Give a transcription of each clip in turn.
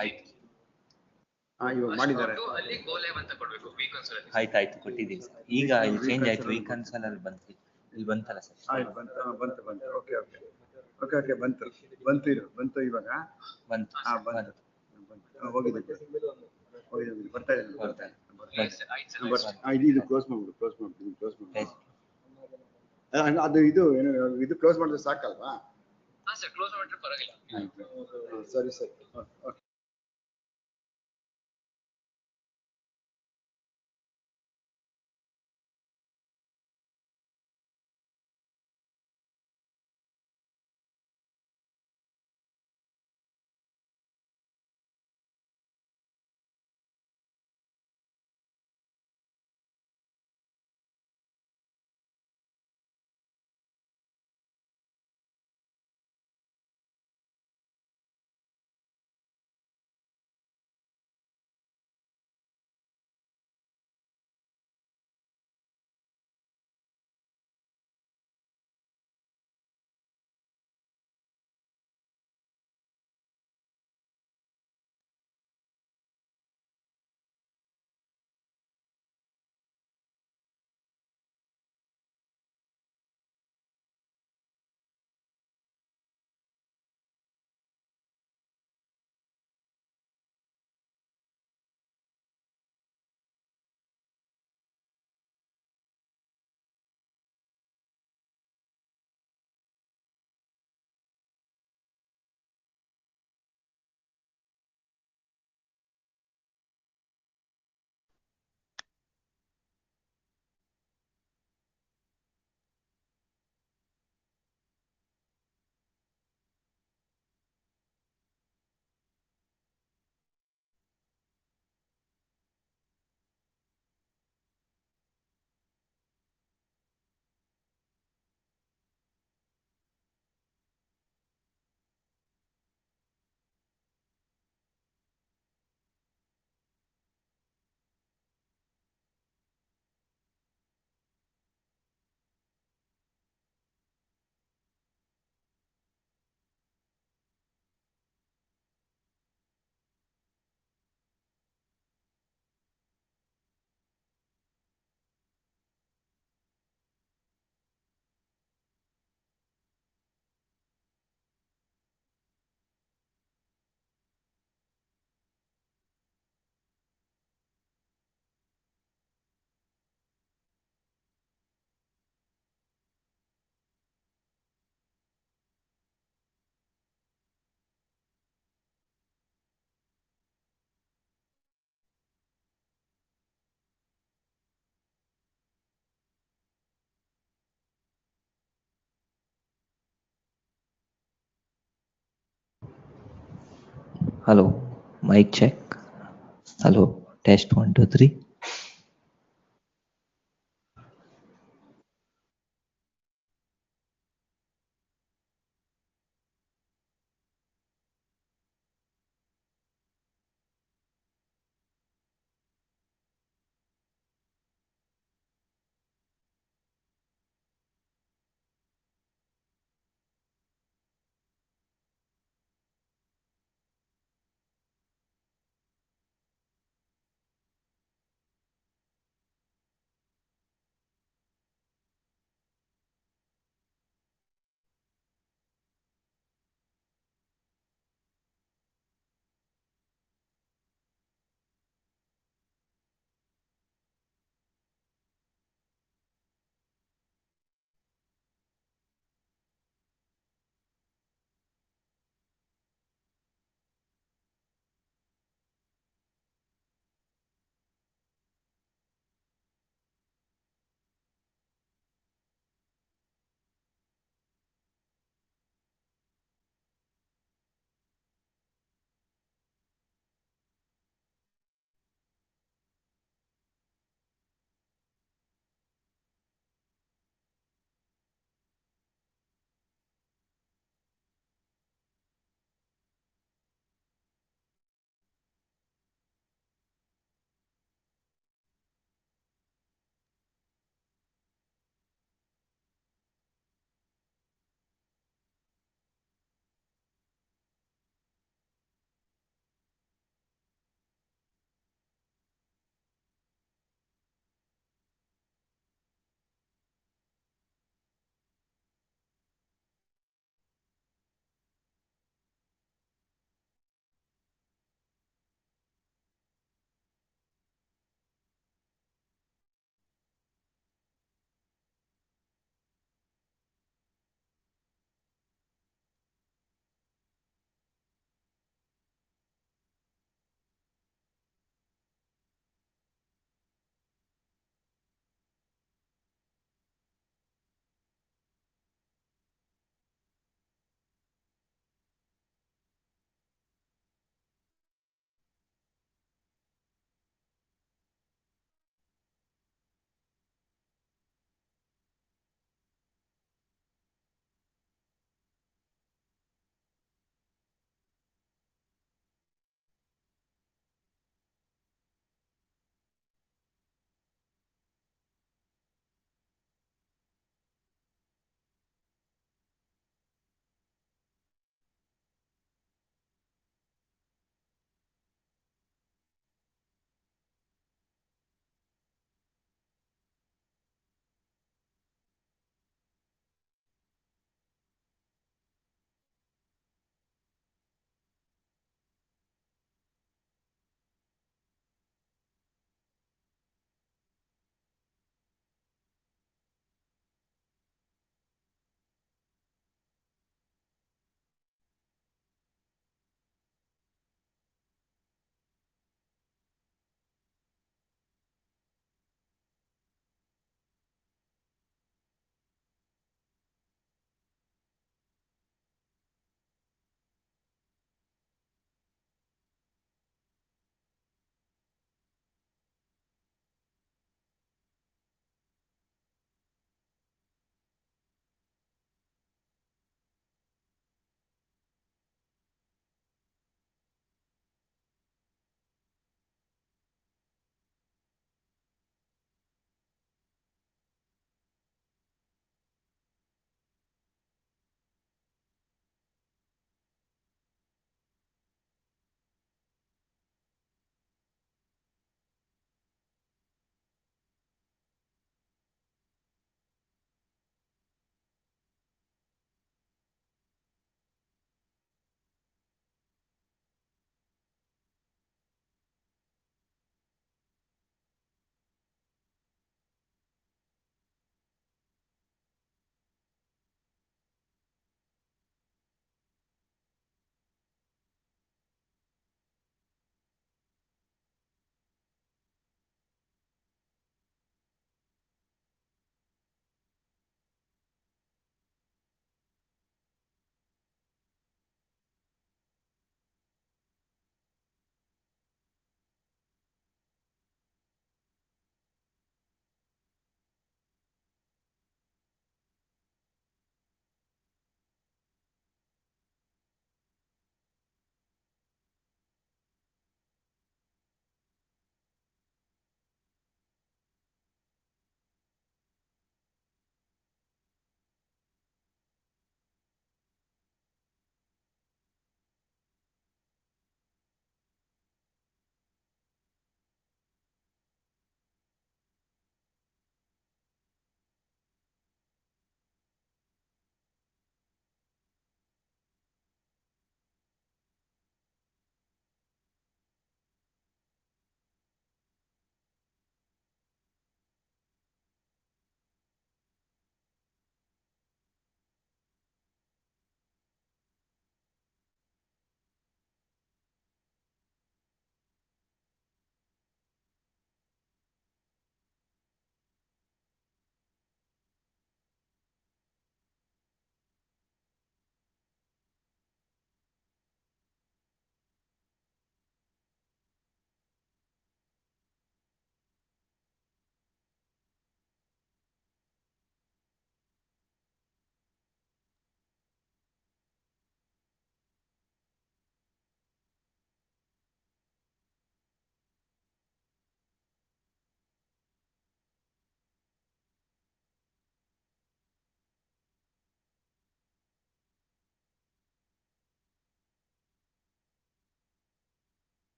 ಆಯ್ತು ಇವಾಗ ಮಾಡಿದ್ದಾರೆ. ಆಯ್ತು ಕೊಟ್ಟಿದ್ದೀನಿ ಸರ್. ಈಗ ಇಲ್ಲಿ ಚೇಂಜ್ ಆಯ್ತು, ವೀಕನ್ಸಲ್ ಅಲ್ಲಿ ಬಂತು, ಇಲ್ಲಿ ಬಂತಲ್ಲ ಸರ್. ಆಯ್ತು ಬಂತು. ಓಕೆ ಬಂತು ಇವಾಗ ಬಂತು. ಹೋಗಿದೆ ಬರ್ತಾ ಇದೆ. ಇದು ಕ್ಲೋಸ್ ಮಾಡ್ಬಿಡ್ತೀನಿ. ಅದು ಇದು ಕ್ಲೋಸ್ ಮಾಡಿದ್ರೆ ಸಾಕಲ್ವಾ? ಕ್ಲೋಸ್ ಮಾಡಿದ್ರೆ ಪರವಾಗಿಲ್ಲ. ಸರಿ okay. Hello, mic check. Hello, test 1 2 3.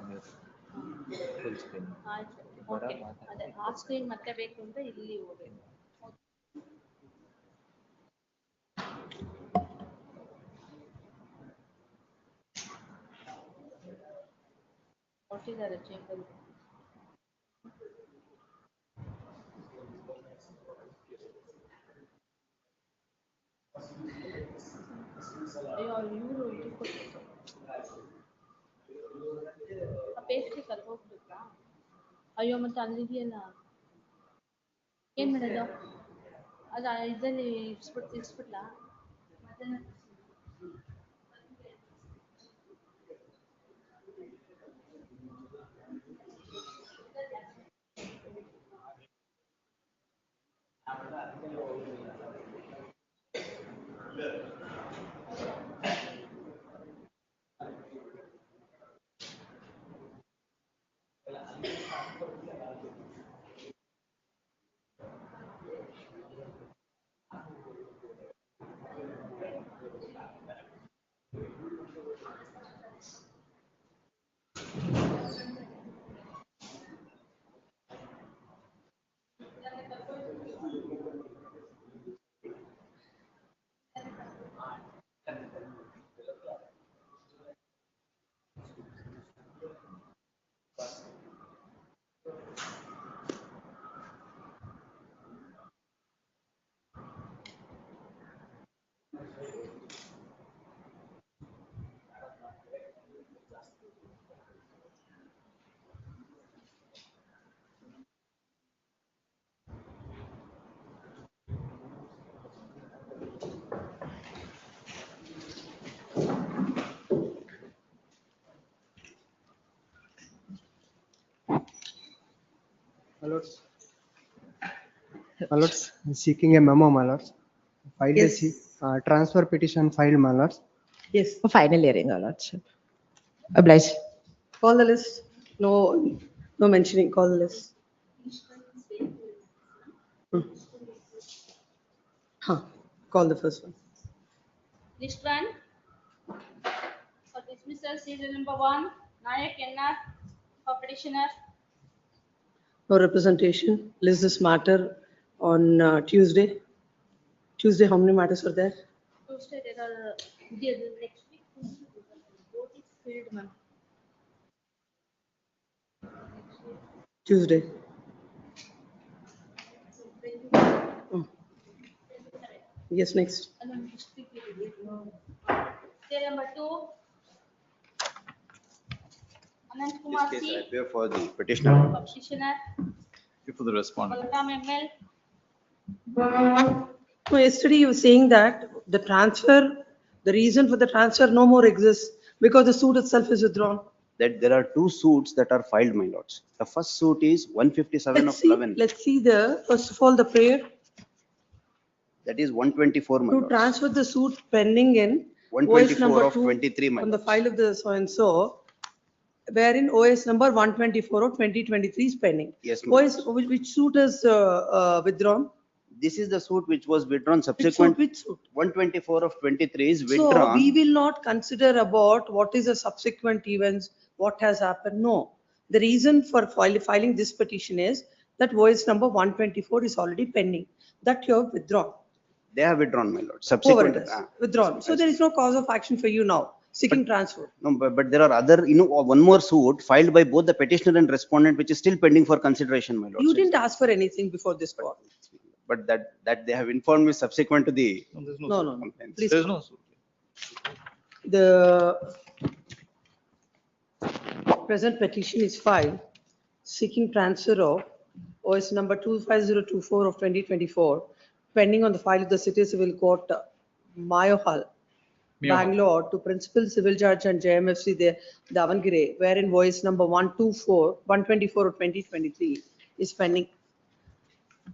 Full screen. ಆಯ್ತು ಓಕೆ ಅದೇ ಆ ಸ್ಕ್ರೀನ್ ಮತ್ತೆ ಬೇಕು ಅಂದ್ರೆ ಇಲ್ಲಿ ಹೋಗ್ಬೇಕು. ಕೊಟ್ಟಿದ್ದಾರೆ ಚೇಂಬರ್. ಅಯ್ಯೋ ಇವರು ಇದು ಕೊಟ್ಟಿದ್ದು ಆ ಪೇಸ್ಟ್ರಿ ಕಲ್ ಹೋಗ್ಬೇಕಾ? ಅಯ್ಯೋ ಮತ್ತೆ ಅಲ್ಲಿದೆಯಲ್ಲ ಏನ್ ಮಾಡೋದು? ಅದ ಇದರಲ್ಲಿ ಇಡ್ಸ್ಬಿಡ್ಲಾ? My lords, seeking a memo, my lords. Filed Yes. a transfer petition filed, my lords. Yes, For final hearing, Your Lordship. Oblige. call the list. No, no mentioning, call the list. Huh, call the first one. List 1 for dismissal serial number 1 Nayak NR for petitioner. No representation. List this matter on Tuesday. Tuesday, how many matters are there? Tuesday there are the next week vote is filled ma'am. Tuesday. Oh. Yes, next. Serial number 2 Anant This Kumar case I C appear for the petitioner. for petitioner. For the respondent. Balaram ML. No, yesterday you were saying that the transfer, the reason for the transfer no more exists because the suit itself is withdrawn. That there are two suits that are filed, my lords. The first suit is 157 of 11. Let's see the, first of all, the prayer That is 124, my to lords. transfer the suit pending in OS 124 number of 2 23, my on the lords. file of the so and so, wherein OS number 124 of 2023 is pending. Yes, my OS, which suit is withdrawn? This is the suit which was withdrawn Which suit, subsequent. which suit? 124 of 23 is So withdrawn. we will not consider about what is the subsequent events, what has happened, no. The reason for filing this petition is that OS number 124 is already pending, that you have withdrawn. They have withdrawn, my lord. Whoever Subsequent. it is, withdrawn. So there is no cause of action for you now, seeking transfer. No, but there are other, one more suit filed by both the petitioner and respondent, which is still pending for consideration, my lord. You didn't ask for anything before this court. But that they have informed me subsequent to the No, no, no. complaints. Please. There's no suit. The present petition is filed seeking transfer of OS number 25024 of 2024, pending on the file of the City Civil Court, Mayohal, Bangalore, to Principal Civil Judge and JMFC Davangere, wherein OS number 124 of 2023 is pending.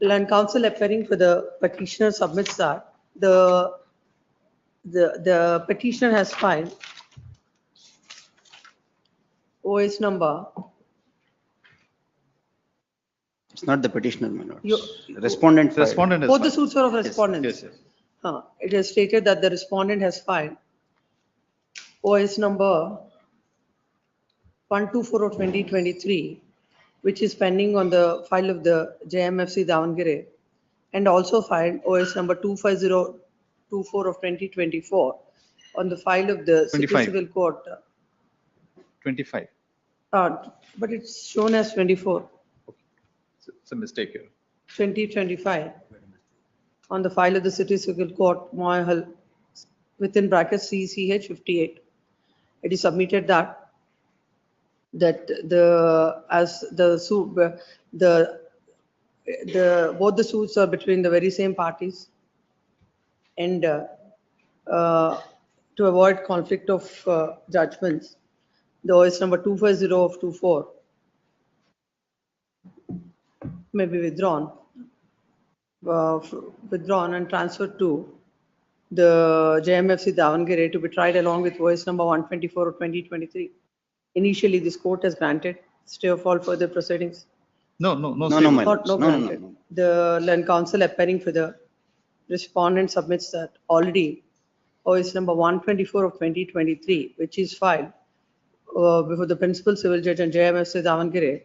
Land counsel appearing for the petitioner submits that the petitioner has filed OS number. It's not the petitioner, my lord. You- Respondent filed. Respondent is. Both the filed. suits are of respondents. Yes, yes. It is stated that the respondent has filed OS number 124 of 2023, which is pending on the file of the JMFC Davangere, and also filed OS number 25024 of 2024 on the file of the City 25. Civil Court. 25. But it's shown as 24, It's a mistake here. 2025 on the file of the City Civil Court, Moyhal, within brackets CCH-58. It is submitted that as the suit, both the suits are between the very same parties, and to avoid conflict of judgments, the OS number 250 of 24 may be withdrawn and transferred to the JMFC Davangere to be tried along with OS number 124 of 2023. Initially, this court has granted stay of all further proceedings. No, No, stay. my lords. No No, no, granted. no. The Land Council appearing for the respondent submits that already OS number 124 of 2023, which is filed before the principal civil judge and JMFC Davangere,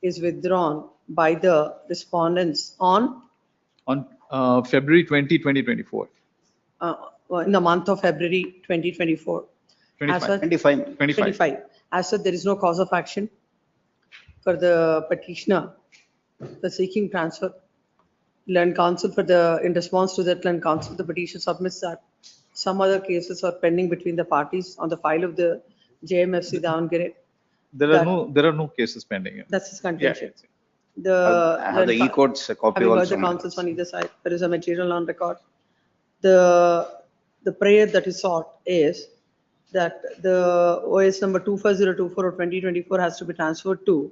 is withdrawn by the respondents on On February 20, 2024. in the month of February 2024. As 25. such, 25. 25. As such, there is no cause of action for the petitioner for seeking transfer. Land Council in response to that, Land Council, the petition submits that some other cases are pending between the parties on the file of the JMFC Davangere. There are no cases pending here. That's his Yeah, contention. I have the Land Coun- e-courts copy Having heard also. the my counsels lords. on either side, there is a material on record. The prayer that is sought is that the OS number 25024 of 2024 has to be transferred to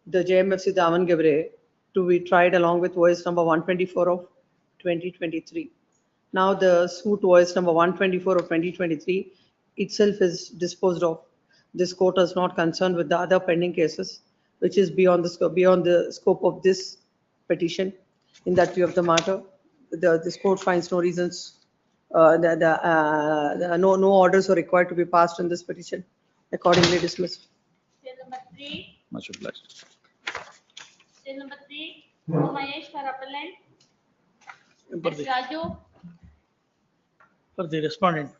the JMFC Davangere to be tried along with OS number 124 of 2023. Now the suit OS number 124 of 2023 itself is disposed of. This court is not concerned with the other pending cases, which is beyond the scope of this petition. In that view of the matter, this court finds no reasons, no orders are required to be passed in this petition. Accordingly dismissed. Case number 3, Much obliged. case number 3, Mahesh for appellant, For X the, Raju, for the respondent.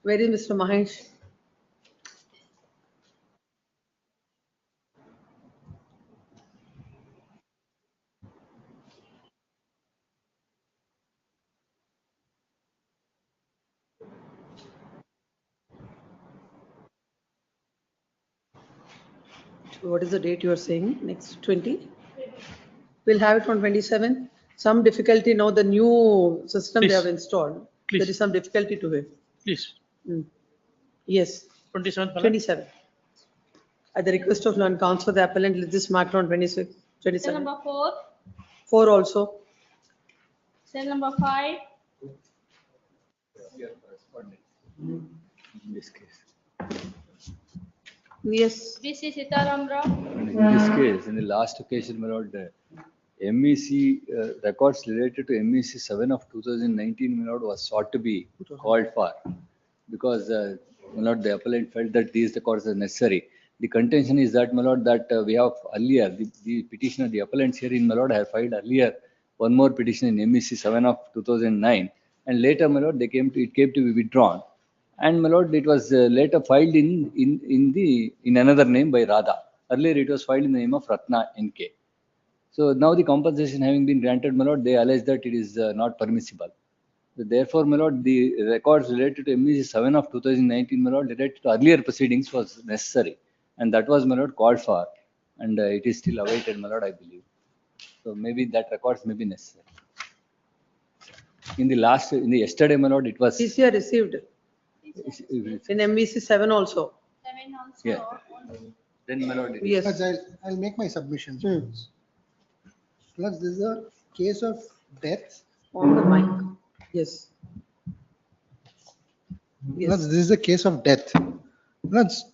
Where is Mr. Mahesh? What is the date you are saying? Next 20? We'll have it on 27. Some difficulty now, the new system they Please. have installed. Please. There is some difficulty to it. Please, Yes, 27th. 27. At the request of Land Council, the appellant list this matter on 26, case 27. number 4, 4 also. case number 5, In this case. Yes. VC Sitaram Rao, And in this case, in the last occasion, my lord, MEC records related to MEC 7 of 2019, my lord, was sought to be called for because, my lord, the appellant felt that these records are necessary. The contention is that, my lord, that we have earlier, the petitioner, the appellants here in my lord, have filed earlier one more petition in MEC 7 of 2009, and later, my lord, it came to be withdrawn. And my lord, it was later filed in another name by Radha. Earlier, it was filed in the name of Ratna NK. So now the compensation having been granted, my lord, they allege that it is not permissible. So therefore, my lord, the records related to MEC 7 of 2019, my lord, related to earlier proceedings was necessary, and that was, my lord, called for, and it is still awaited, my lord, I believe. So maybe that records may be necessary. In the yesterday, my lord, it was. PCR received in MVC 7 also. 7 also. Yeah. Then, my lord, Yes. Judge, I'll make my submission. Plus, this is a case of death. On the mic. Yes. Plus, Yes. this is a case of death. Plus,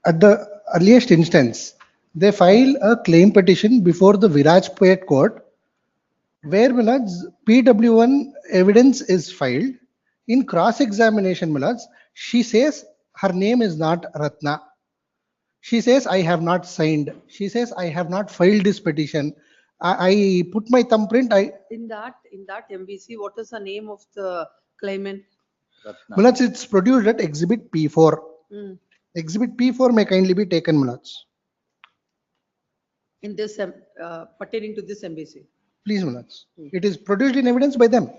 at the earliest instance, they file a claim petition before the Virajpet court, where PW1 evidence is filed. In cross-examination, she says her name is not Ratna. She says, I have not signed. She says, I have not filed this petition. I put my thumbprint. In that MBC, what is the name of the claimant? Ratna. Mulaj, it's produced at Exhibit P4. Hmm. Exhibit P4 may kindly be taken, Mulaj. In this, pertaining to this MBC. Please, Mulaj. It is produced in evidence by them.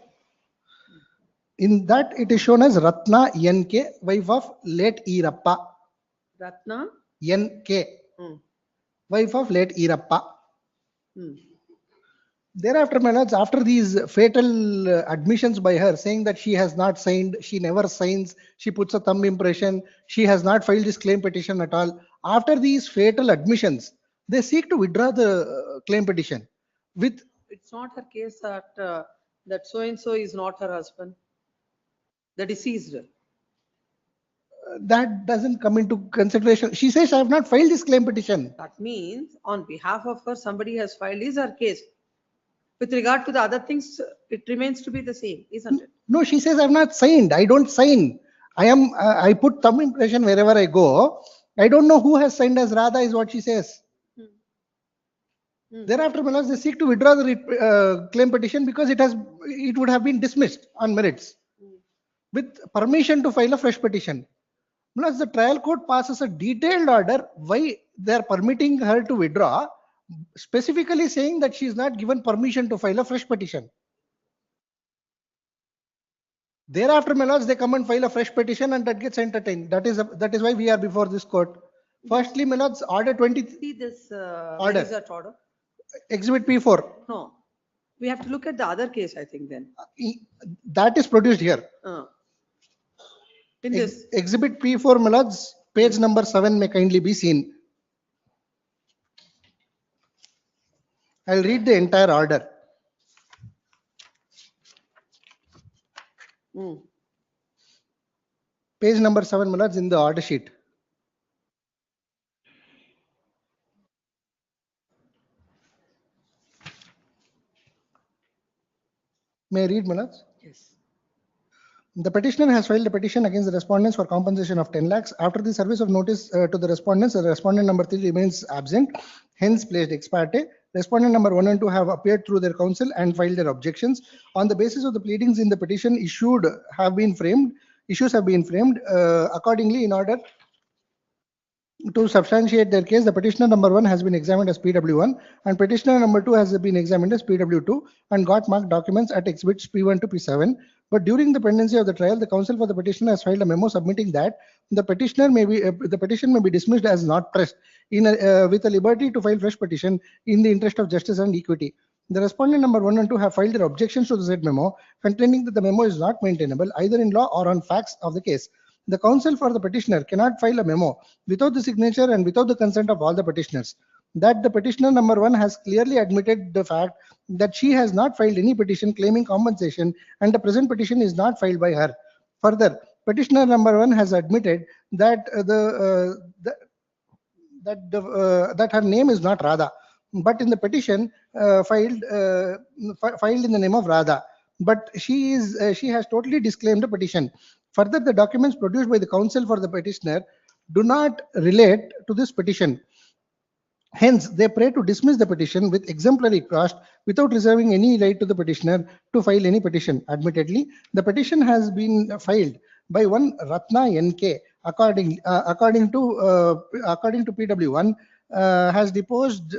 In that, it is shown as Ratna NK, wife of late Irappa. Ratna? NK, Hmm. wife of late Irappa. Hmm. Thereafter, my lords, after these fatal admissions by her saying that she has not signed, she never signs, she puts a thumb impression, she has not filed this claim petition at all. After these fatal admissions, they seek to withdraw the claim petition. With It's not her case that that so and so is not her husband, the deceased. that doesn't come into consideration. She says, I have not filed this claim petition. That means on behalf of her, somebody has filed is her case. With regard to the other things, it remains to be the same, isn't it? No, she says, I have not signed. I don't sign. I put thumb impression wherever I go. I don't know who has signed as Radha is what she says. Thereafter, my lords, they seek to withdraw the claim petition because it would have been dismissed on merits with permission to file a fresh petition. Plus, the trial court passes a detailed order why they are permitting her to withdraw, specifically saying that she is not given permission to file a fresh petition. Thereafter, my lords, they come and file a fresh petition and that gets entertained. That is why we are before this court. Firstly, my lords, order 20. See this Order. what is that order? Exhibit P4. No, we have to look at the other case, I think then. That is produced here. In this, Exhibit P4, my lords, page number 7 may kindly be seen. I'll read the entire order. Page number 7, my lords, in the order sheet. May I read, my lords? yes. The petitioner has filed a petition against the respondents for compensation of 10 lakhs. After the service of notice to the respondents, the respondent number 3 remains absent, hence placed ex parte. Respondent number 1 and 2 have appeared through their counsel and filed their objections. On the basis of the pleadings in the petition, issues have been framed. Accordingly, in order to substantiate their case, the petitioner number 1 has been examined as PW1 and petitioner number 2 has been examined as PW2 and got marked documents at exhibits P1 to P7. But during the pendency of the trial, the counsel for the petitioner has filed a memo submitting that the petition may be dismissed as not pressed with a liberty to file fresh petition in the interest of justice and equity. The respondent number 1 and 2 have filed their objections to the said memo, contending that the memo is not maintainable either in law or on facts of the case. The counsel for the petitioner cannot file a memo without the signature and without the consent of all the petitioners. That the petitioner number 1 has clearly admitted the fact that she has not filed any petition claiming compensation and the present petition is not filed by her. Further, petitioner number 1 has admitted that that her name is not Radha, but in the petition filed in the name of Radha. But she has totally disclaimed the petition. Further, the documents produced by the counsel for the petitioner do not relate to this petition. Hence, they pray to dismiss the petition with exemplary cost without reserving any right to the petitioner to file any petition. Admittedly, the petition has been filed by one Ratna NK, according to PW1, has deposed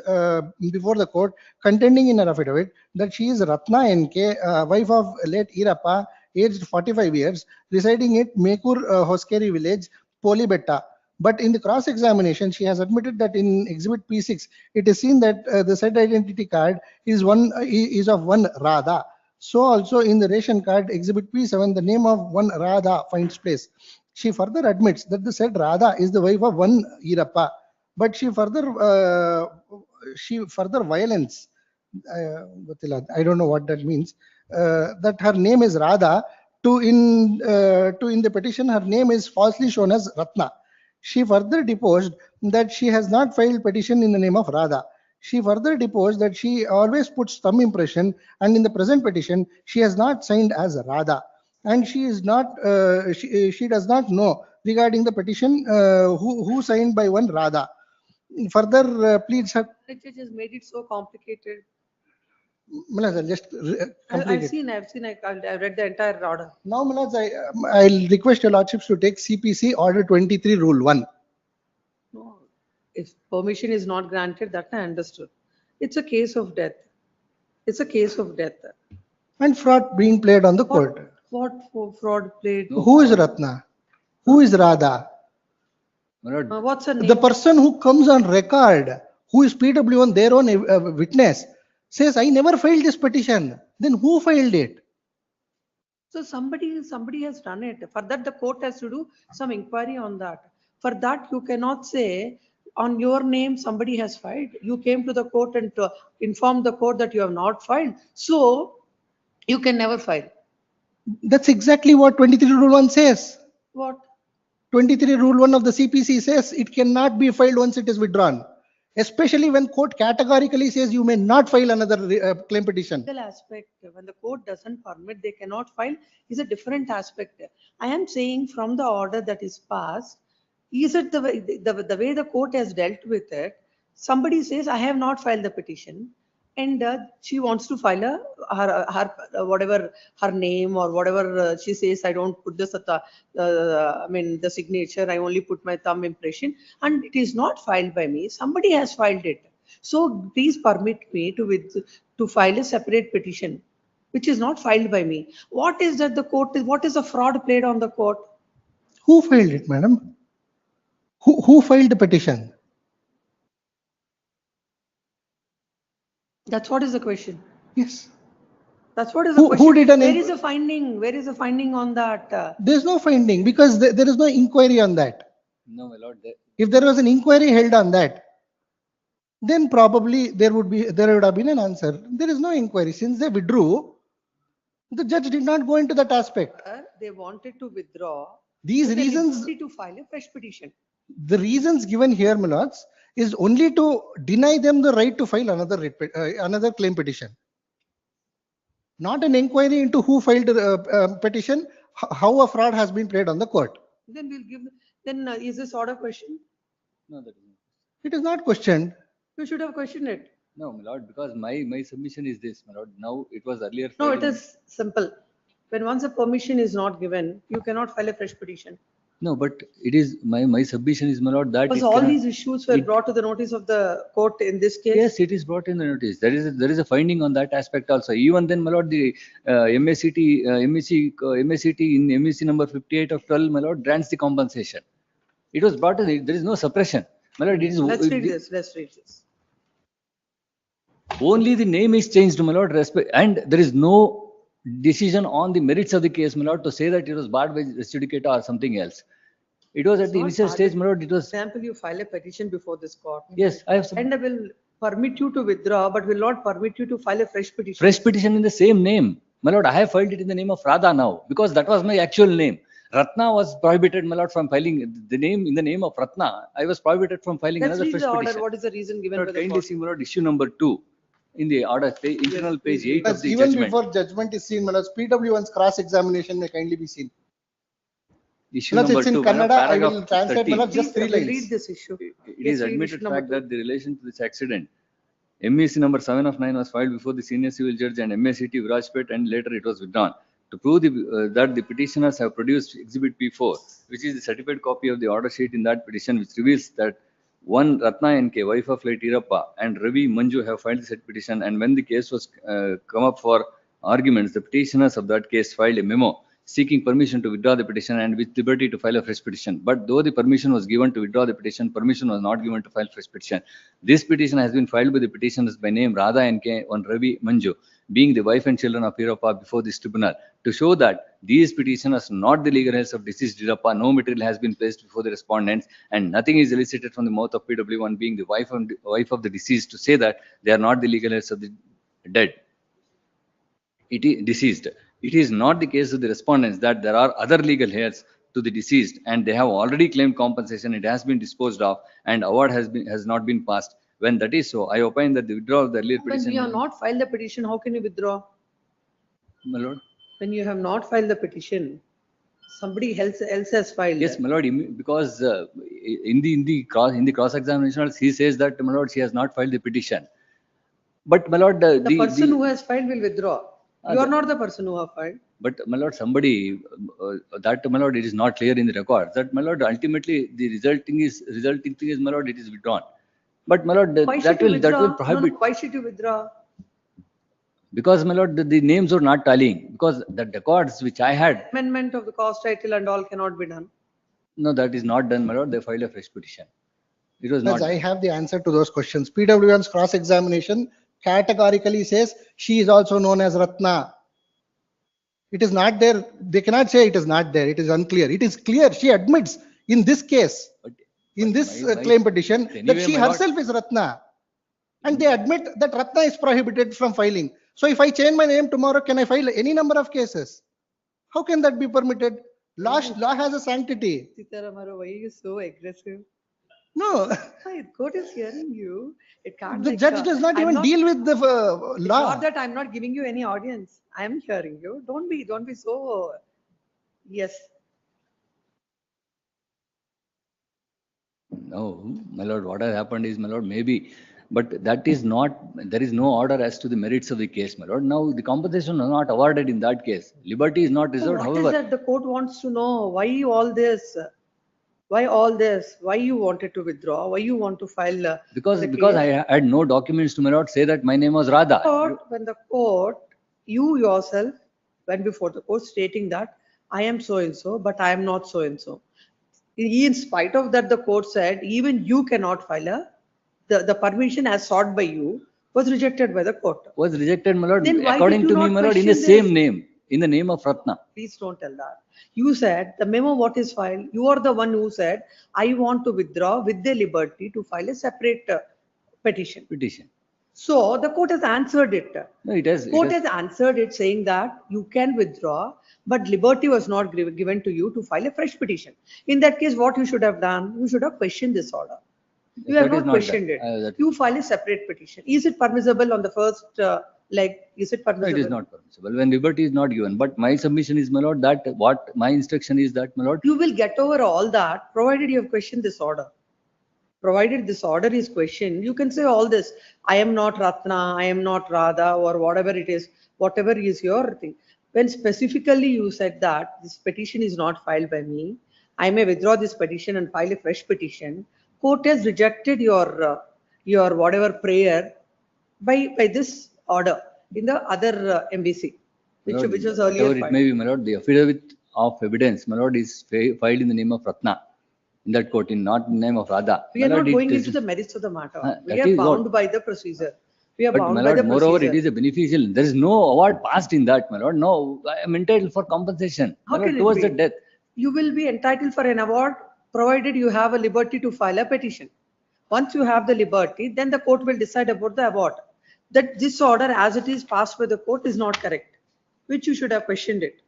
before the court, contending in her affidavit that she is Ratna NK, wife of late Irappa, aged 45 years, residing at Mekur Hoskeri village, Polibetta. But in the cross-examination, she has admitted that in Exhibit P6, it is seen that the said identity card is of one Radha. So also in the ration card, Exhibit P7, the name of one Radha finds place. She further admits that the said Radha is the wife of one Irappa, but she further violence. I don't know what that means. That her name is Radha. In the petition, her name is falsely shown as Ratna. She further deposed that she has not filed petition in the name of Radha. She further deposed that she always puts thumb impression, and in the present petition, she has not signed as Radha, and she is not. She does not know regarding the petition who signed by one Radha. further pleads have, The judge has made it so complicated. Milaz, I'll just complete it. I've read the entire order. Now, Milaz, I'll request your lordships to take CPC Order 23 Rule 1. No, if permission is not granted, that I understood. It's a case of death. It's a case of death. And fraud being played on the court. What fraud played? Who is Ratna? Who is Radha? My lord, What's her name? The person who comes on record, who is PW1, their own witness, says, I never filed this petition. Then who filed it? So somebody has done it. For that, the court has to do some inquiry on that. For that, you cannot say on your name, somebody has filed. You came to the court and to inform the court that you have not filed. So you can never file. That's exactly what 23 Rule 1 says. What? 23 Rule 1 of the CPC says it cannot be filed once it is withdrawn. Especially when court categorically says you may not file another claim petition. Legal aspect, when the court doesn't permit, they cannot file, is a different aspect. I am saying from the order that is passed, is it the way the court has dealt with it? Somebody says, I have not filed the petition, and she wants to file her whatever her name or whatever she says. I don't put this at the signature. I only put my thumb impression, and it is not filed by me. Somebody has filed it. So please permit me to file a separate petition, which is not filed by me. What is that the court is? What is the fraud played on the court? Who filed it, madam? Who filed the petition? That's what is the question. Yes. That's what is the Who question. did an Where is the finding? Where is the finding on that? There's no finding because there is no inquiry on that. no, my lord, If there was an inquiry held on that, then probably there would have been an answer. There is no inquiry. Since they withdrew, the judge did not go into that aspect. They wanted to withdraw. These So they reasons, liberty to file a fresh petition. the reasons given here, my lords, is only to deny them the right to file another claim petition. Not an inquiry into who filed the petition, how a fraud has been played on the court. Then we'll give. Then is this order question? no, that is not. It is not questioned. You should have questioned it. No, my lord, because my submission is this, my lord. Now it was earlier. No, filed it in- is simple. When once a permission is not given, you cannot file a fresh petition. No, but it is my submission is, my lord, that. Because it all cannot- these issues were it- brought to the notice of the court in this case. Yes, it is brought in the notice. There is a finding on that aspect also. Even then, my lord, the MACT in MAC number 58 of 12, my lord, grants the compensation. It was brought in. There is no suppression, my lord. It is Let's read this. Let's read this. only the name is changed, my lord. And there is no decision on the merits of the case, my lord, to say that it was barred by res judicata or something else. It was at the not initial barred. stage, my lord. It For was example, you file a petition before this court. yes. I have some And I will permit you to withdraw, but will not permit you to file a fresh petition. fresh petition in the same name, my lord. I have filed it in the name of Radha now because that was my actual name. Ratna was prohibited, my lord, from filing the name in the name of Ratna. I was prohibited from filing Let's another read fresh the order. petition. What is the reason given My by lord, the kindly court? see, my lord, issue number 2 in the order, internal page please 8 of the Even judgment. before judgment is seen, my lords, PW1's cross-examination may kindly be seen. Issue My lords, number it's in 2, my lord, Kannada. I paragraph will translate, 30. my lords, just 3 We'll lines. read this issue. It Yes, is read admitted issue number fact that the relation to this accident, MEC number 7 of 9 was filed before the senior civil judge and MACT Virajpet, and later it was withdrawn. To prove that the petitioners have produced Exhibit P4, which is the certified copy of the order sheet in that petition, which reveals that one Ratna NK, wife of late Irappa, and Ravi Manju have filed the said petition, and when the case was come up for arguments, the petitioners of that case filed a memo seeking permission to withdraw the petition and with liberty to file a fresh petition. But though the permission was given to withdraw the petition, permission was not given to file fresh petition. This petition has been filed by the petitioners by name Radha NK on Ravi Manju, being the wife and children of Irappa, before this tribunal. To show that these petitioners are not the legal heirs of deceased Irappa, no material has been placed before the respondents, and nothing is elicited from the mouth of PW1, being the wife of the deceased, to say that they are not the legal heirs of the dead. It is deceased. It is not the case of the respondents that there are other legal heirs to the deceased and they have already claimed compensation. It has been disposed of and award has not been passed. When that is so, I opine that the withdrawal of the earlier When petition. you have not filed the petition, how can you withdraw? My lord, When you have not filed the petition, Somebody else has filed. Yes, my lord, because in the cross examination, he says that, my lord, she has not filed the petition. But, my lord, The person who has filed will withdraw. You are the- not the person who have filed. But, my lord, somebody, that, my lord, it is not clear in the record, that, my lord, ultimately, the resulting thing is, my lord, it is withdrawn. But, my lord, Why that should you will withdraw? prohibit, Why should you withdraw? because, my lord, the names are not tallying, because the records which I had, Amendment of the cause title and all cannot be done. no, that is not done, my lord, they filed a fresh petition. It was not. As I have the answer to those questions. PW1's cross-examination categorically says she is also known as Ratna. It is not there. They cannot say it is not there. It is unclear. It is clear. She admits in this case, But- in but this my- claim petition, that anyway, she my lord- herself is Ratna. And they admit that Ratna is prohibited from filing. So if I change my name tomorrow, can I file any number of cases? How can that be permitted? Law has a sanctity. Sitaramaro, why are you so aggressive? No, Why, court is hearing you. It can't the like, judge does not I'm even deal with the It's law. not that I'm not giving you any audience. I am hearing you. Don't be so, yes. No, my lord, what has happened is, my lord, maybe, but that is not, there is no order as to the merits of the case, my lord. Now, the compensation is not awarded in that case. Liberty is not So reserved, what is however. that the court wants to know? Why all this? Why all this? Why you wanted to withdraw? Why you want to file? Because the because case? I had no documents to, my lord, say that my name was Radha. When the court, you yourself went before the court stating that I am so and so, but I am not so and so. In spite of that, the court said even you cannot file the permission as sought by you was rejected by the court. Was rejected, my lord, Then why according did you to me, not my lord, in the question same this? name, in the name of Ratna. Please don't tell that. You said the memo what is filed, you are the one who said, I want to withdraw with the liberty to file a separate petition. Petition. So the court has answered it. No, it has. Court has answered it saying that you can withdraw, but liberty was not given to you to file a fresh petition. In that case, what you should have done, you should have questioned this order. You have That is not not questioned done. it. That- You file a separate petition. Is it permissible on the first leg? Is it No, permissible? it is not permissible when liberty is not given. But my submission is, my lord, that what my instruction is that, my lord, You will get over all that provided you have questioned this order. Provided this order is questioned, you can say all this. I am not Ratna, I am not Radha, or whatever it is, whatever is your thing. When specifically you said that this petition is not filed by me, I may withdraw this petition and file a fresh petition. Court has rejected your whatever prayer by this order in the other MBC, my lord, which was earlier whatever it filed. may be, my lord, the affidavit of evidence, my lord, is filed in the name of Ratna in that court, not in the name of Radha. We My are not lord, it going is- into the merits of the matter. We that are is what- bound by the procedure. We are But, bound my by lord, the moreover, procedure. it is a beneficial. There is no award passed in that, my lord. No, I am entitled for compensation, my How lord, can towards it the be? death. You will be entitled for an award provided you have a liberty to file a petition. Once you have the liberty, then the court will decide about the award. That this order as it is passed by the court is not correct, which you should have questioned it.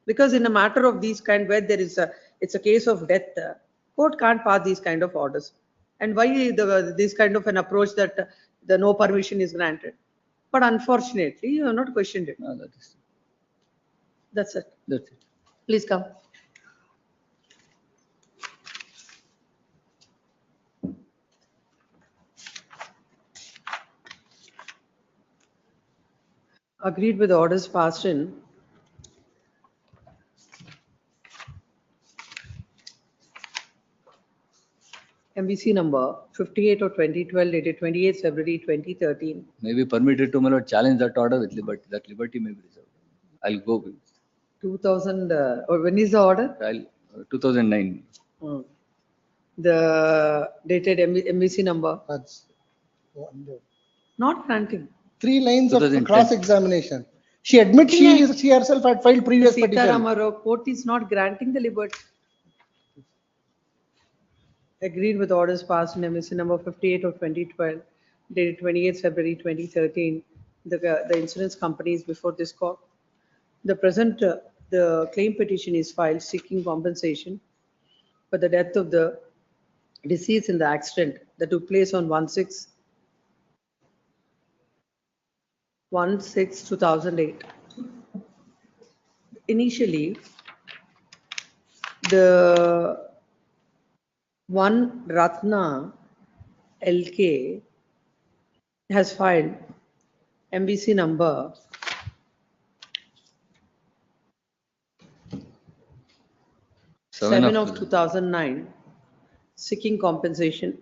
Because in a matter of these kind where it's a case of death, court can't pass these kind of orders. And why this kind of an approach that the no permission is granted. But unfortunately, you have not questioned it. No, That's it. that's it. Please come. Agreed with the orders passed in. MBC number 58 of 2012 dated 28 February 2013. May be permitted to, my lord, challenge that order with liberty. That liberty may be reserved. I'll go with 2000, or when is the order? 2009. The dated MBC number, That's one. not granting. 3 lines of 2010. cross-examination. She admits she herself had filed previous petition. Sitaramaro, court is not granting the liberty. Agreed with orders passed in MBC number 58 of 2012, dated 28 February 2013. The insurance company is before this court. The present, the claim petition is filed seeking compensation for the death of the deceased in the accident that took place on 1/6/2008. Initially, The one Ratna LK has filed MBC number 7 of 2009 seeking compensation.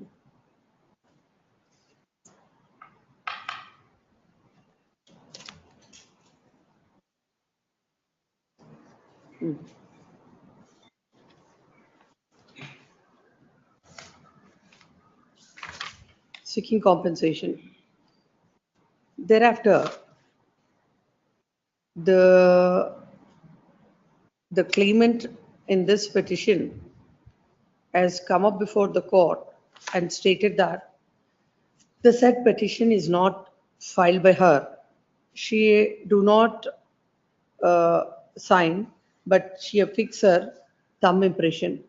Seeking compensation. Thereafter, the claimant in this petition has come up before the court and stated that the said petition is not filed by her. She do not sign, but she affix her thumb impression.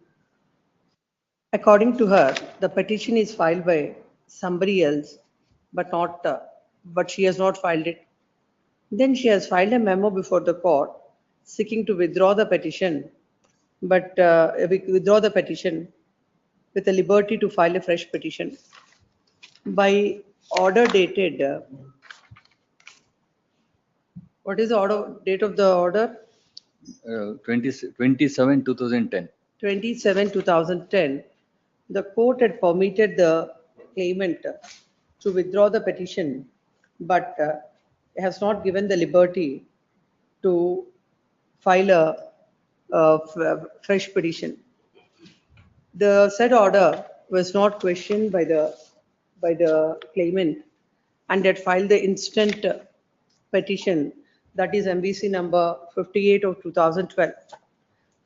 According to her, the petition is filed by somebody else, but she has not filed it. Then she has filed a memo before the court seeking to withdraw the petition, but withdraw the petition with the liberty to file a fresh petition. By order dated, what is the order date of the order? 27, 2010. 27, 2010, the court had permitted the claimant to withdraw the petition, but has not given the liberty to file a fresh petition. The said order was not questioned by the claimant and had filed the instant petition, that is MBC number 58 of 2012.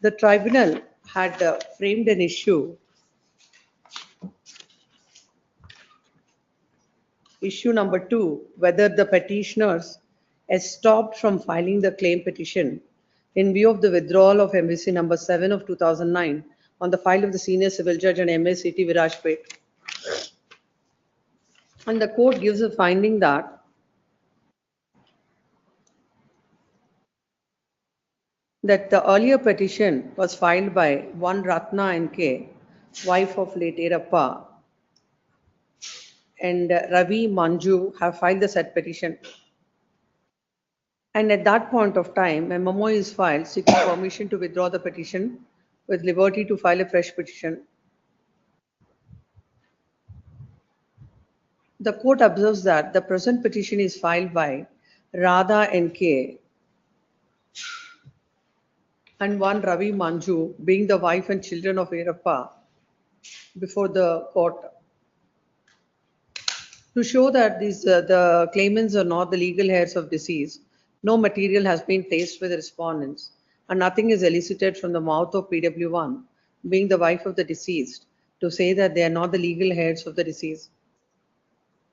The tribunal had framed an issue number 2, whether the petitioners has stopped from filing the claim petition in view of the withdrawal of MBC number 7 of 2009 on the file of the senior civil judge and MACT Virajpet. And the court gives a finding that the earlier petition was filed by one Ratna NK, wife of late Erappa, and Ravi Manju have filed the said petition. And at that point of time, a memo is filed seeking permission to withdraw the petition with liberty to file a fresh petition. The court observes that the present petition is filed by Radha NK and one Ravi Manju, being the wife and children of Erappa, before the court. To show that the claimants are not the legal heirs of deceased, no material has been placed with the respondents, and nothing is elicited from the mouth of PW1, being the wife of the deceased, to say that they are not the legal heirs of the deceased.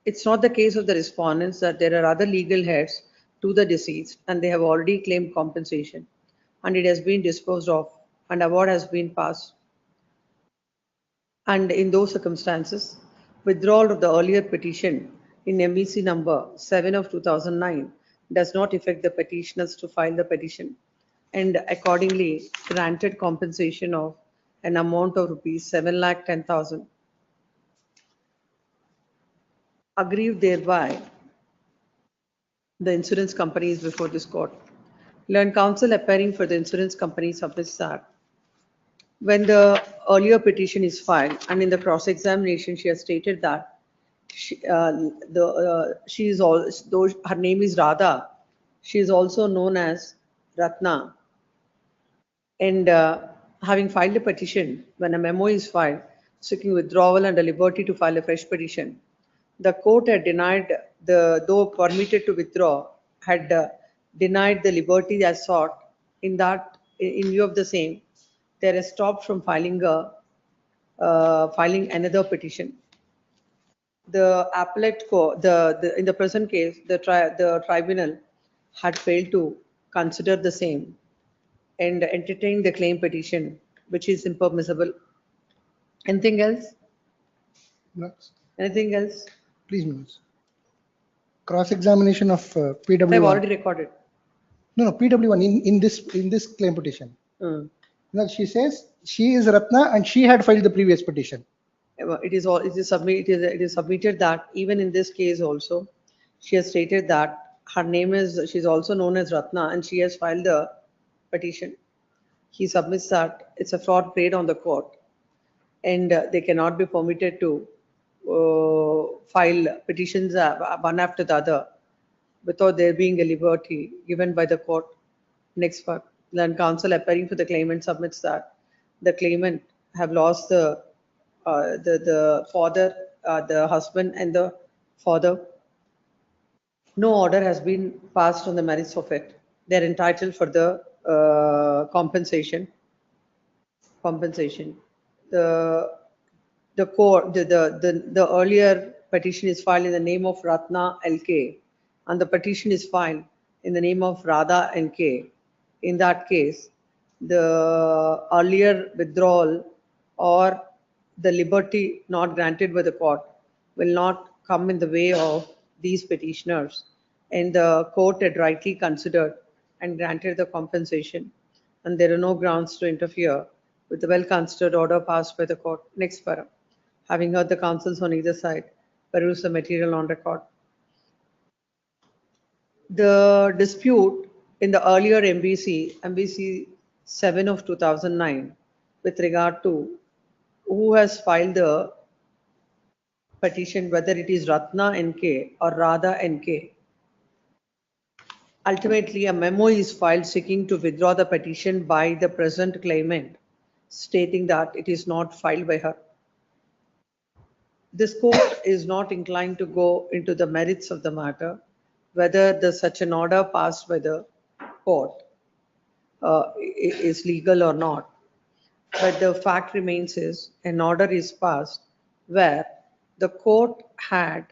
It's not the case of the respondents that there are other legal heirs to the deceased, and they have already claimed compensation, and it has been disposed of, and award has been passed. And in those circumstances, withdrawal of the earlier petition in MBC number 7 of 2009 does not affect the petitioners to file the petition, and accordingly granted compensation of an amount of rupees 7,10,000. Aggrieved thereby, the insurance company is before this court. Learned counsel appearing for the insurance company submits that when the earlier petition is filed, and in the cross-examination, she has stated that she is all, though her name is Radha, she is also known as Ratna. And having filed a petition, when a memo is filed seeking withdrawal and a liberty to file a fresh petition, the court had denied though permitted to withdraw, had denied the liberty as sought. In view of the same, they are stopped from filing another petition. The appellate court, in the present case, the tribunal had failed to consider the same and entertain the claim petition, which is impermissible. Anything else? Next. Anything else? Please, Manoj. Cross-examination of PW1. I've already recorded. No, PW1 in this claim petition. No, she says she is Ratna and she had filed the previous petition. It is all, it is submitted that even in this case also, she has stated that her name is, she's also known as Ratna and she has filed the petition. He submits that it's a fraud played on the court and they cannot be permitted to file petitions one after the other without there being a liberty given by the court. Next part, then counsel appearing for the claimant submits that the claimant have lost the father, the husband and the father. No order has been passed on the merits of it. They're entitled for the compensation. The court, the earlier petition is filed in the name of Ratna LK and the petition is filed in the name of Radha NK. In that case, the earlier withdrawal or the liberty not granted by the court will not come in the way of these petitioners. And the court had rightly considered and granted the compensation. And there are no grounds to interfere with the well-considered order passed by the court. Next para. Having heard the counsels on either side, peruse the material on record. The dispute in the earlier MBC 7 of 2009, with regard to who has filed the petition, whether it is Ratna NK or Radha NK. Ultimately, a memo is filed seeking to withdraw the petition by the present claimant, stating that it is not filed by her. This court is not inclined to go into the merits of the matter, whether such an order passed by the court is legal or not. But the fact remains is an order is passed where the court had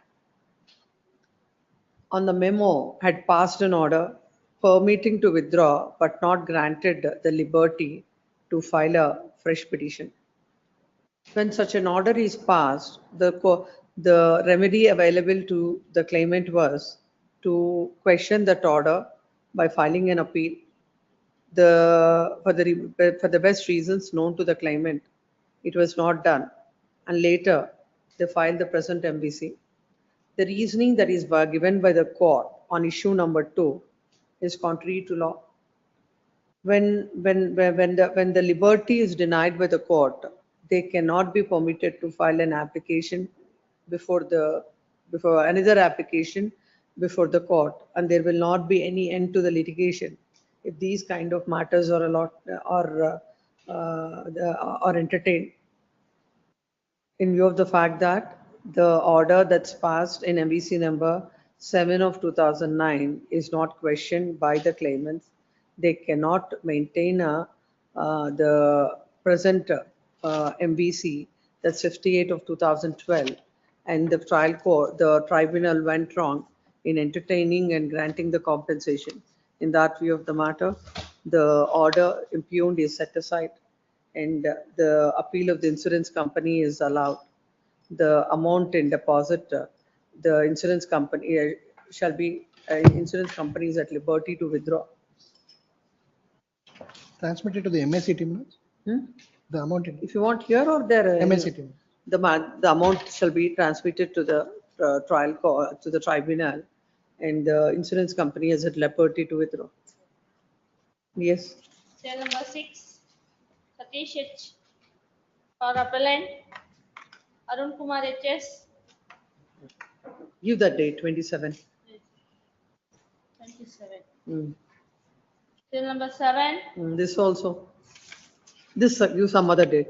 on the memo had passed an order permitting to withdraw but not granted the liberty to file a fresh petition. When such an order is passed, the remedy available to the claimant was to question that order by filing an appeal. For the best reasons known to the claimant, it was not done, and later they filed the present MBC. The reasoning that is given by the court on issue number 2 is contrary to law. When the liberty is denied by the court, they cannot be permitted to file an application before another application before the court, and there will not be any end to the litigation if these kind of matters are entertained. In view of the fact that the order that's passed in MBC number 7 of 2009 is not questioned by the claimants, they cannot maintain the present MBC, that's 58 of 2012, and the tribunal went wrong in entertaining and granting the compensation. In that view of the matter, the order impugned is set aside and the appeal of the insurance company is allowed. The amount in deposit, the insurance company shall be, insurance company is at liberty to withdraw. Transmitted to the MSC team. The amount. If you want here or there, MSC team. The amount shall be transmitted to the trial court, to the tribunal, and the insurance company is at liberty to withdraw. Yes. Cell number 6, Satish H. For appellant, Arun Kumar HS. Give that date, 27. 27. Cell number 7. This also. This give some other date.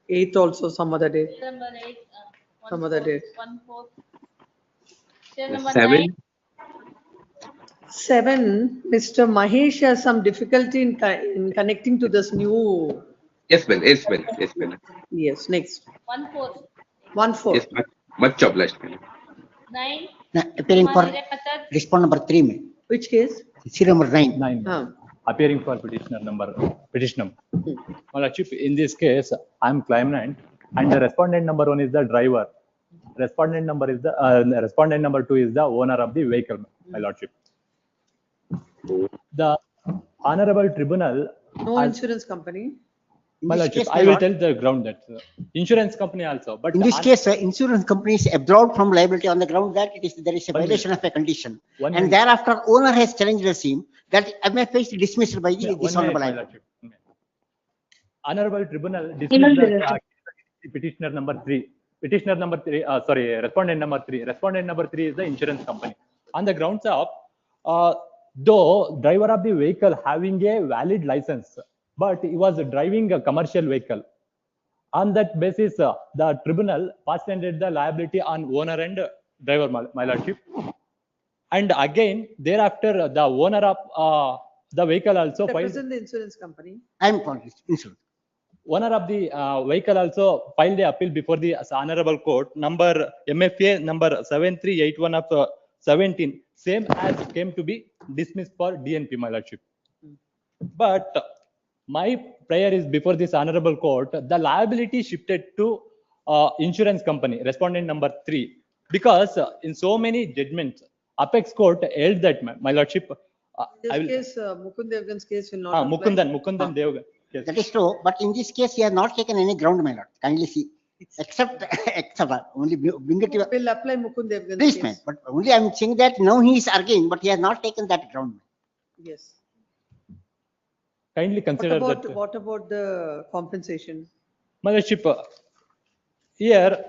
8 also some other date. Cell number 8. Some other date. 1/4. Cell number 7. 9. 7. Mr. Mahesh has some difficulty in connecting to this new. Yes, ma'am. Yes, ma'am. Yes, ma'am. Yes, next. 1/4. 1/4. Yes, much obliged, ma'am. 9. Appearing for Kumar method. respond number 3, ma'am. Which case? Serial number 9. 9. Appearing for petitioner. Well, actually, in this case, I'm claimant, and the respondent number 1 is the driver. Respondent number is the respondent number 2 is the owner of the vehicle, my lordship. The Honorable Tribunal, No as- insurance company. In my this lordship, case, I my will lord, tell the ground that insurance company also, but in this hon- case, insurance company is absolved from liability on the ground that there is a One violation of a condition. One And minute. thereafter, owner has challenged the same, that MFA is dismissed by Yeah, the one this minute, honorable my High Court. lordship. Honorable Tribunal dismissed the petitioner number 3. Petitioner number 3, respondent number 3. Respondent number 3 is the insurance company. On the grounds of, though driver of the vehicle having a valid license, but he was driving a commercial vehicle. On that basis, the tribunal fastened the liability on owner and driver, my lordship. And again, thereafter, the owner of the vehicle also filed. Represent the insurance company. I am for this insurance. Owner of the vehicle also filed the appeal before the honorable court number MFA number 7381 of 17, same as came to be dismissed for DNP, my lordship. But my prayer is before this honorable court, the liability shifted to insurance company, respondent number 3, because in so many judgments, apex court held that, my lordship. I will, This case, Mukund Devgan's case will not apply. Mukundan Devgan. Yes. That is true, but in this case, he has not taken any ground, my lord. Kindly see. Except only bring it to your, Will apply Mukund Devgan's please, case. ma'am. But only I am saying that now he is arguing, but he has not taken that ground. Yes. Kindly consider that. What about the compensation? My lordship, here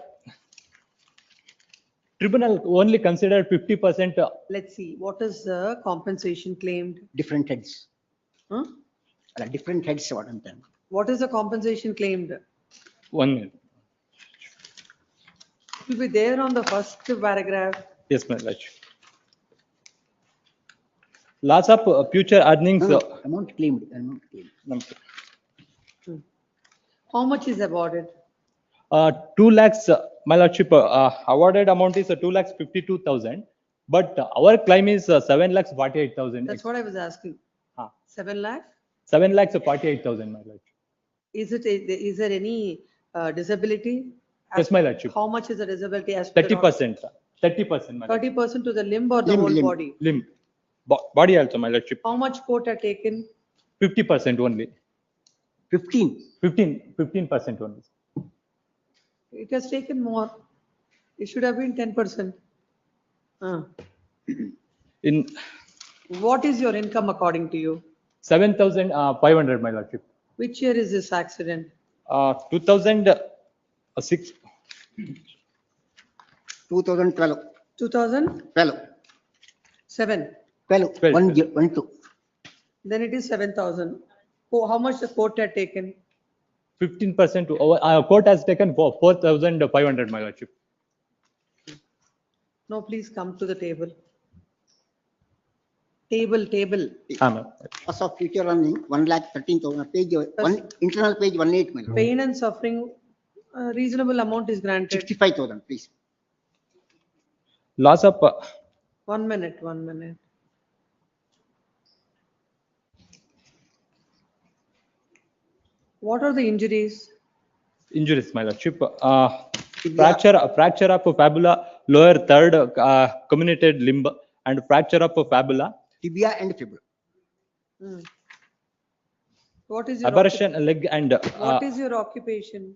tribunal only considered 50%. Let's see, what is the compensation claimed? Different heads. Huh? Different heads, what I'm saying. What is the compensation claimed? 1 minute. It will be there on the first paragraph. Yes, my lordship. Loss of future earnings. No, amount claimed, amount claimed. How much is awarded? 2 lakhs, my lordship, awarded amount is 2,52,000, but our claim is 7,48,000. That's what I was asking. 7 lakh? 7,48,000, my lordship. Is there any disability? Yes, my lordship. How much is the disability as per the 30%. 30%, my lordship. 30% to the limb or the Limb, whole limb. body? Limb. Body also, my lordship. How much court had taken? 50% only. 15. 15% only. It has taken more. It should have been 10%. In What is your income according to you? 7,500, my lordship. Which year is this accident? 2006. 2012. 2007. 12. 12. 1 year, 1 2. Then it is 7,000. Oh, how much the court had taken? 15% to our court has taken for 4,500, my lordship. No, please come to the table. Table. Cost of future earning, 1,13,000. Page, internal page 18, my lord. Pain and suffering, reasonable amount is granted. 65,000, please. Loss of 1 minute, 1 minute. What are the injuries? injuries, my lordship. Fracture of fibula, lower third comminuted limb, and fracture of fibula. Tibia and fibula. What is your Aberration leg and. What is your occupation?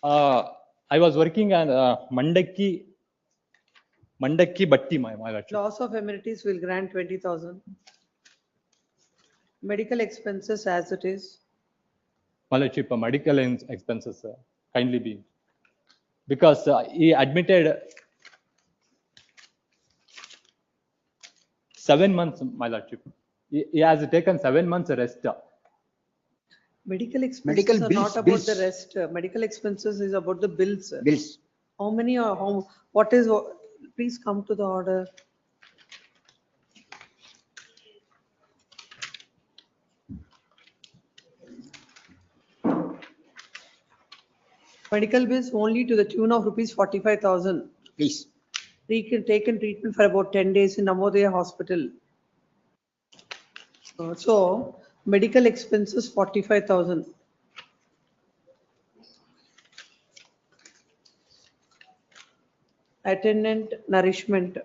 I was working on Mandaki Batti, my lordship. Loss of amenities will grant 20,000. Medical expenses as it is. My lordship, medical expenses kindly be. Because he admitted 7 months, my lordship. He has taken 7 months rest. Medical expenses Medical are bills, not about bills. the rest. Medical expenses is about the bills. Bills. How many or how, what is, please come to the order. Medical bills only to the tune of rupees 45,000. Please. Taken treatment for about 10 days in Navodaya hospital. So medical expenses 45,000. Attendant nourishment.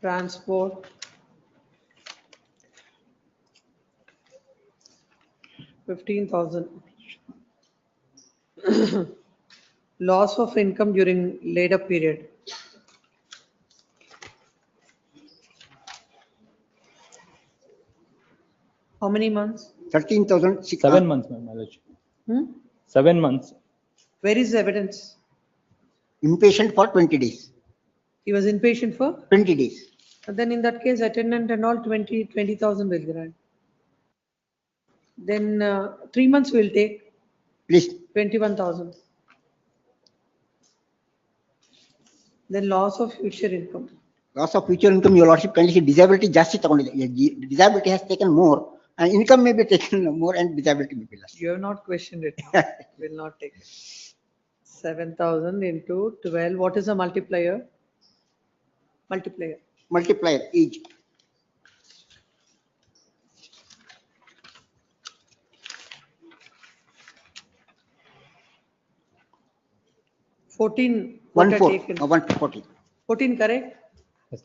transport, 15,000. Loss of income during later period. How many months? 13,000. 7 months, my knowledge. Hmm? 7 months. Where is the evidence? Impatient for 20 days. He was inpatient for? 20 days. And then in that case, attendant and all 20,000 will grant. Then 3 months will take Please. 21,000. Then loss of future income. Loss of future income, your lordship, kindly see disability just disability has taken more and income may be taken more and disability may be less. You have not questioned it. Will not take it. 7,000 into 12. What is the multiplier? Multiplier. Multiplier age. Fourteen. 1/4. 1/14. 14 correct? Yes.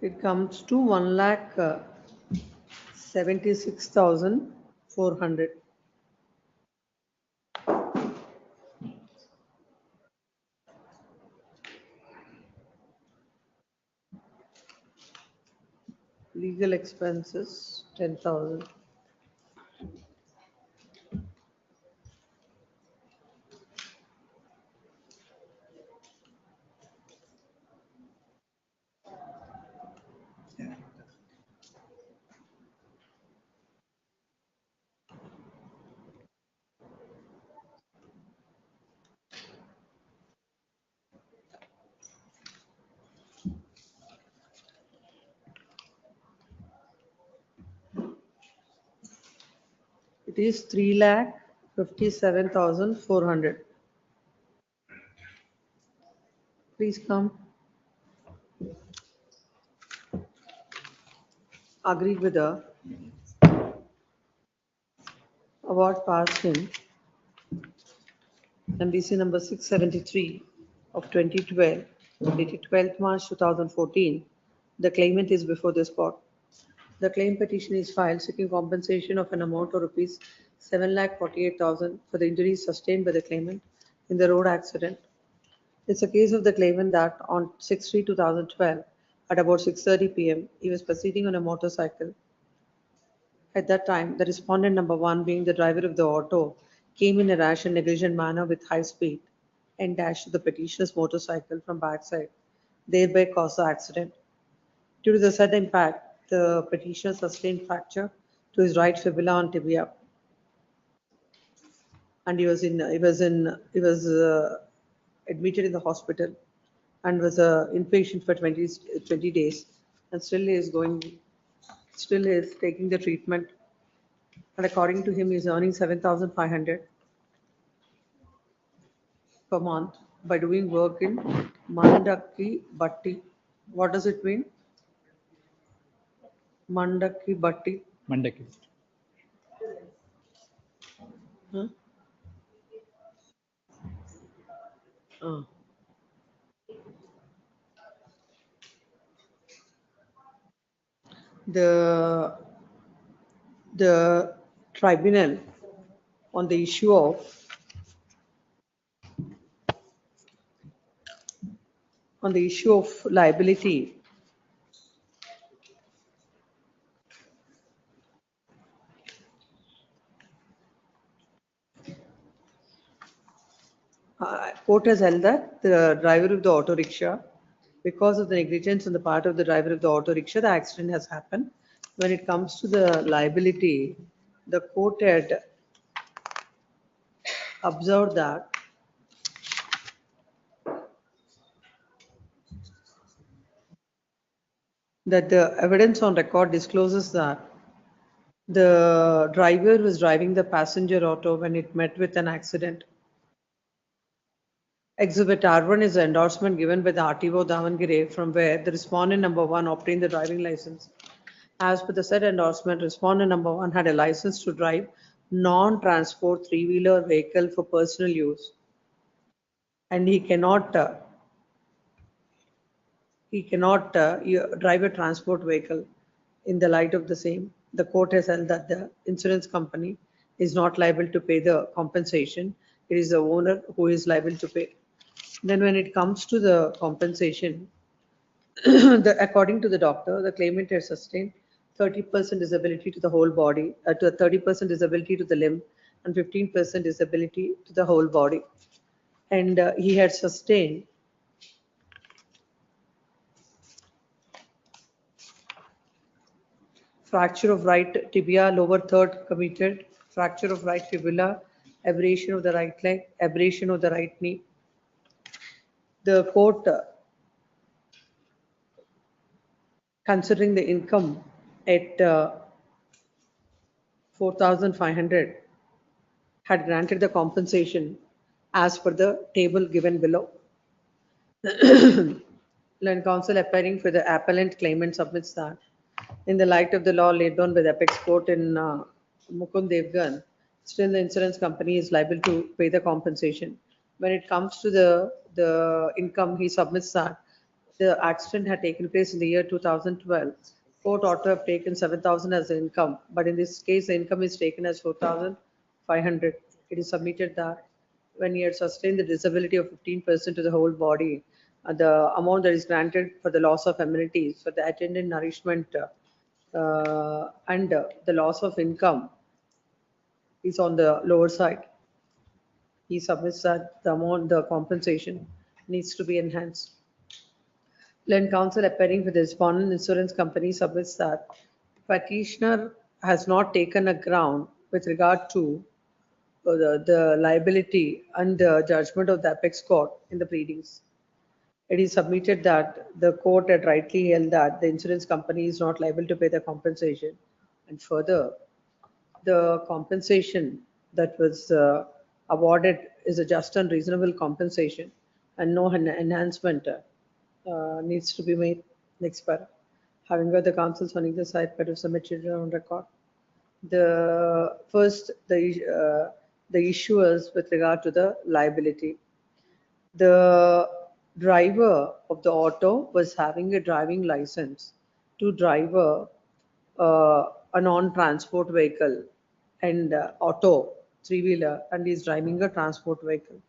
It comes to 1,76,400. Legal expenses 10,000. It is 3,57,400. Please come. Agreed with the award passed in MBC number 673 of 2012, dated 12th March 2014. The claimant is before this court. The claim petition is filed seeking compensation of an amount of rupees 7,48,000 for the injuries sustained by the claimant in the road accident. It's a case of the claimant that on 6/3/2012 at about 6:30 p.m. he was proceeding on a motorcycle. At that time, the respondent number 1, being the driver of the auto, came in a rash and negligent manner with high speed and dashed the petitioner's motorcycle from backside, thereby caused the accident. Due to the said impact, the petitioner sustained fracture to his right fibula and tibia, and he was admitted in the hospital and was inpatient for 20 days, and still is taking the treatment. And according to him, he is earning 7,500 per month by doing work in Mandaki Batti. What does it mean? Mandaki Batti. Mandaki. Huh? Oh. The tribunal on the issue of liability court has held that the driver of the auto rickshaw, because of the negligence on the part of the driver of the auto rickshaw, the accident has happened. When it comes to the liability, the court had observed that the evidence on record discloses that The driver was driving the passenger auto when it met with an accident. Exhibit R1 is the endorsement given by the RTO Davangere from where the respondent number 1 obtained the driving license. As per the said endorsement, respondent number 1 had a license to drive non-transport three-wheeler vehicle for personal use, and he cannot drive a transport vehicle. In the light of the same, the court has held that the insurance company is not liable to pay the compensation. It is the owner who is liable to pay. Then when it comes to the compensation, according to the doctor, the claimant has sustained 30% disability to the whole body, to 30% disability to the limb, and 15% disability to the whole body. And he had sustained fracture of right tibia, lower third committed, fracture of right fibula, abrasion of the right leg, abrasion of the right knee. The court, considering the income at 4,500, had granted the compensation as per the table given below. Land counsel appearing for the appellant claimant submits that in the light of the law laid down by the apex court in Mukund Devgan, still the insurance company is liable to pay the compensation. When it comes to the income, he submits that the accident had taken place in the year 2012. Court ought to have taken 7,000 as the income, but in this case, the income is taken as 4,500. It is submitted that when he had sustained the disability of 15% to the whole body, the amount that is granted for the loss of amenities, for the attendant nourishment, and the loss of income is on the lower side. He submits that the amount, the compensation needs to be enhanced. Land counsel appearing for the respondent insurance company submits that petitioner has not taken a ground with regard to the liability and the judgment of the apex court in the pleadings. It is submitted that the court had rightly held that the insurance company is not liable to pay the compensation, and further, the compensation that was awarded is a just and reasonable compensation, and no enhancement needs to be made. Next para. Having got the counsels on either side, but submitted on record. The first, the issuers with regard to the liability. The driver of the auto was having a driving license to drive a non-transport vehicle and auto three-wheeler, and is driving a transport vehicle.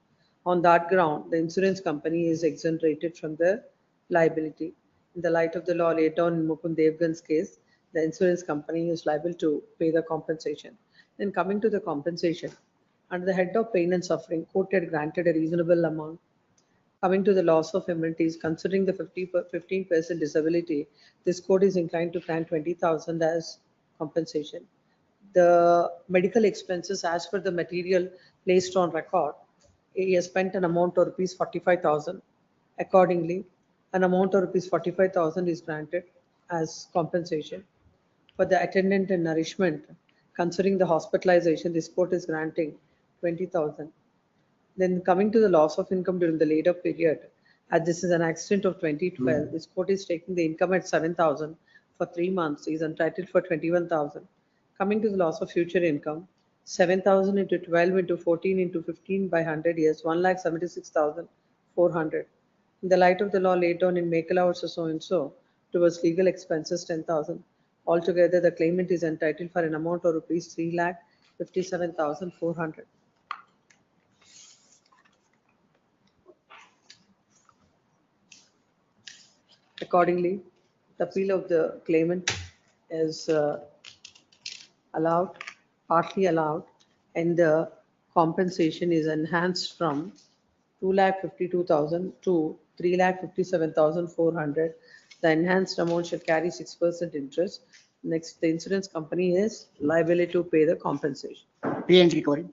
On that ground, the insurance company is exonerated from the liability. In the light of the law laid down in Mukund Devgan's case, the insurance company is liable to pay the compensation. Then coming to the compensation, under the head of pain and suffering, court had granted a reasonable amount. Coming to the loss of amenities, considering the 15% disability, this court is inclined to grant 20,000 as compensation. The medical expenses, as per the material placed on record, he has spent an amount of rupees 45,000. Accordingly, an amount of rupees 45,000 is granted as compensation. For the attendant and nourishment, considering the hospitalization, this court is granting 20,000. Then coming to the loss of income during the later period, as this is an accident of 2012, this court is taking the income at 7,000 for 3 months. He is entitled for 21,000. Coming to the loss of future income, 7,000 into 12 into 14 into 15 by 100 years, 1,76,400. In the light of the law laid down in Mekala also so and so, towards legal expenses 10,000. Altogether, the claimant is entitled for an amount of rupees 3,57,400. Accordingly, the appeal of the claimant is allowed, partly allowed, and the compensation is enhanced from 2,52,000 to 3,57,400. The enhanced amount shall carry 6% interest. Next, the insurance company is liable to pay the compensation. Pay and recovery.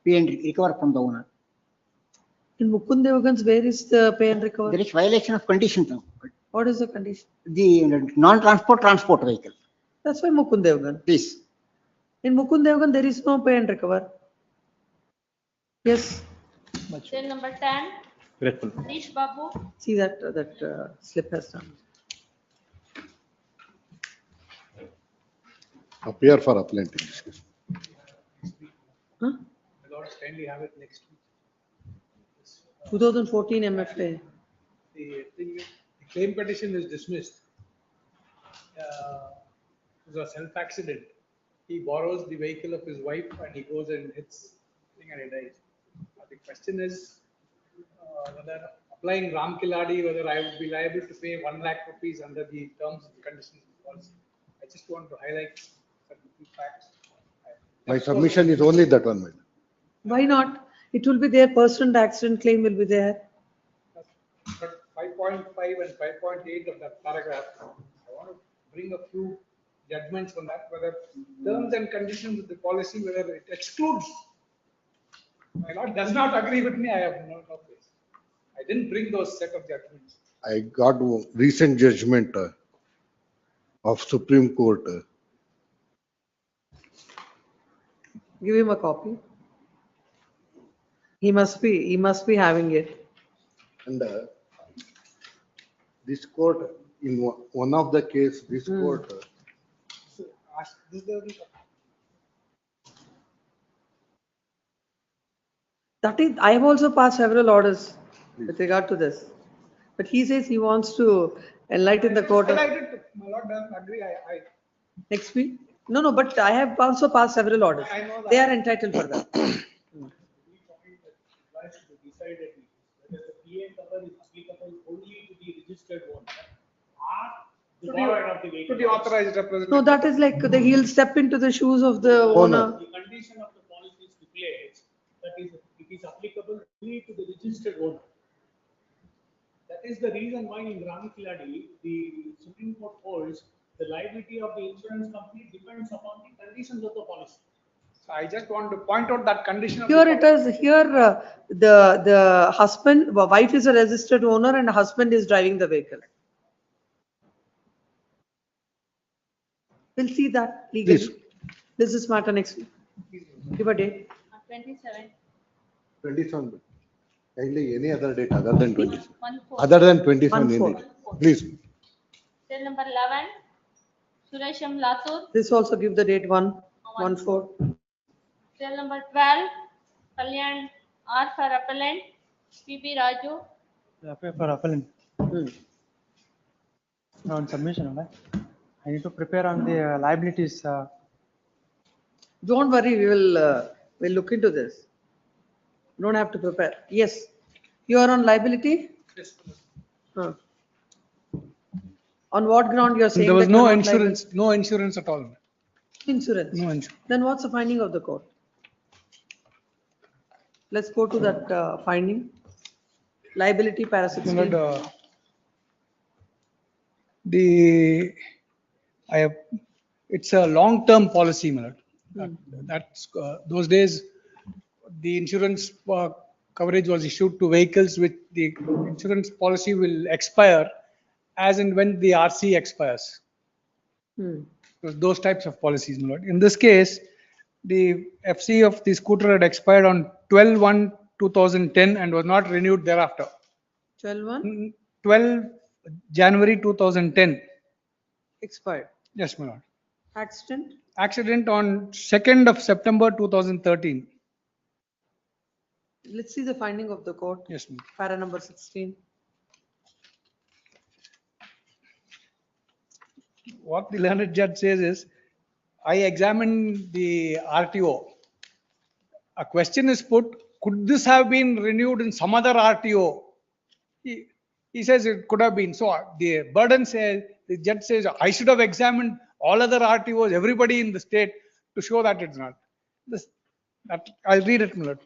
Pay and recover from the owner. In Mukund Devgan's, where is the pay and recovery? There is violation of condition. What is the condition? The non-transport transport vehicle. That's why Mukund Devgan. Please. In Mukund Devgan, there is no pay and recover. Yes, Cell number 10, Grateful. Harish Babu. see that slip has done. Appear for appellant in this case. Huh? Kindly have it next week. 2014 MFA. The claim petition is dismissed. It was a self-accident. He borrows the vehicle of his wife and he goes and hits thing and he dies. The question is whether applying Ram Kiladi, whether I would be liable to pay 1 lakh rupees under the terms and conditions of the policy. I just want to highlight certain key facts. My submission is only that one, madam. Why not? It will be there, person and accident claim will be there. But 5.5 and 5.8 of that paragraph, I want to bring a few judgments on that, whether terms and conditions of the policy, whether it excludes. My lord does not agree with me, I have no place. I didn't bring those set of judgments. I got recent judgment of Supreme Court. Give him a copy. He must be having it. And this court, in one of the case, this court, So, this is the That is, I have also passed several orders with regard to this. But he says he wants to enlighten the court. my lord doesn't agree. I Next week? No, but I have also passed several orders. I know that. They are entitled for that. decided whether the PA cover is applicable only to the registered owner or the borrower of the vehicle. To the authorized representative. No, that is like he'll step into the shoes of the owner. The condition of the policy stipulates that it is applicable only to the registered owner. That is the reason why in Ram Kiladi, the Supreme Court holds the liability of the insurance company depends upon the conditions of the policy. So I just want to point out that condition. Of Here it is, the husband, wife is a registered owner and husband is driving the vehicle. We'll see that legally. Please. This is matter next week. Give a date. 27. 27. Kindly any other date other than 27. 1/4. Other than 27, any 1/4. date. Please. Cell number 11, Suresham Latur. This also give the date 1/4. Cell number 12, Kalyan R for appellant, PB Raju. For appellant. On submission, right? I need to prepare on the liabilities. Don't worry, we'll look into this. Don't have to prepare. Yes. You are on liability? Yes. Huh. On what ground you are saying? There was that you no are not liable? insurance, no insurance at all. Insurance. No insurance. Then what's the finding of the court? Let's go to that finding. Liability para 16. It's a long-term policy, my lord. That's those days, the insurance coverage was issued to vehicles with the insurance policy will expire as and when the RC expires. Those types of policies, my lord. In this case, the FC of the scooter had expired on 12/1/2010 and was not renewed thereafter. 12/1 12 January 2010. expired. Yes, my lord. Accident? Accident on 2nd of September 2013. Let's see the finding of the court. Yes, ma'am. Para number 16. What the learned judge says is, I examined the RTO. A question is put, could this have been renewed in some other RTO? He says it could have been. So the burden says, the judge says, I should have examined all other RTOs, everybody in the state to show that it's not. I'll read it, my lord.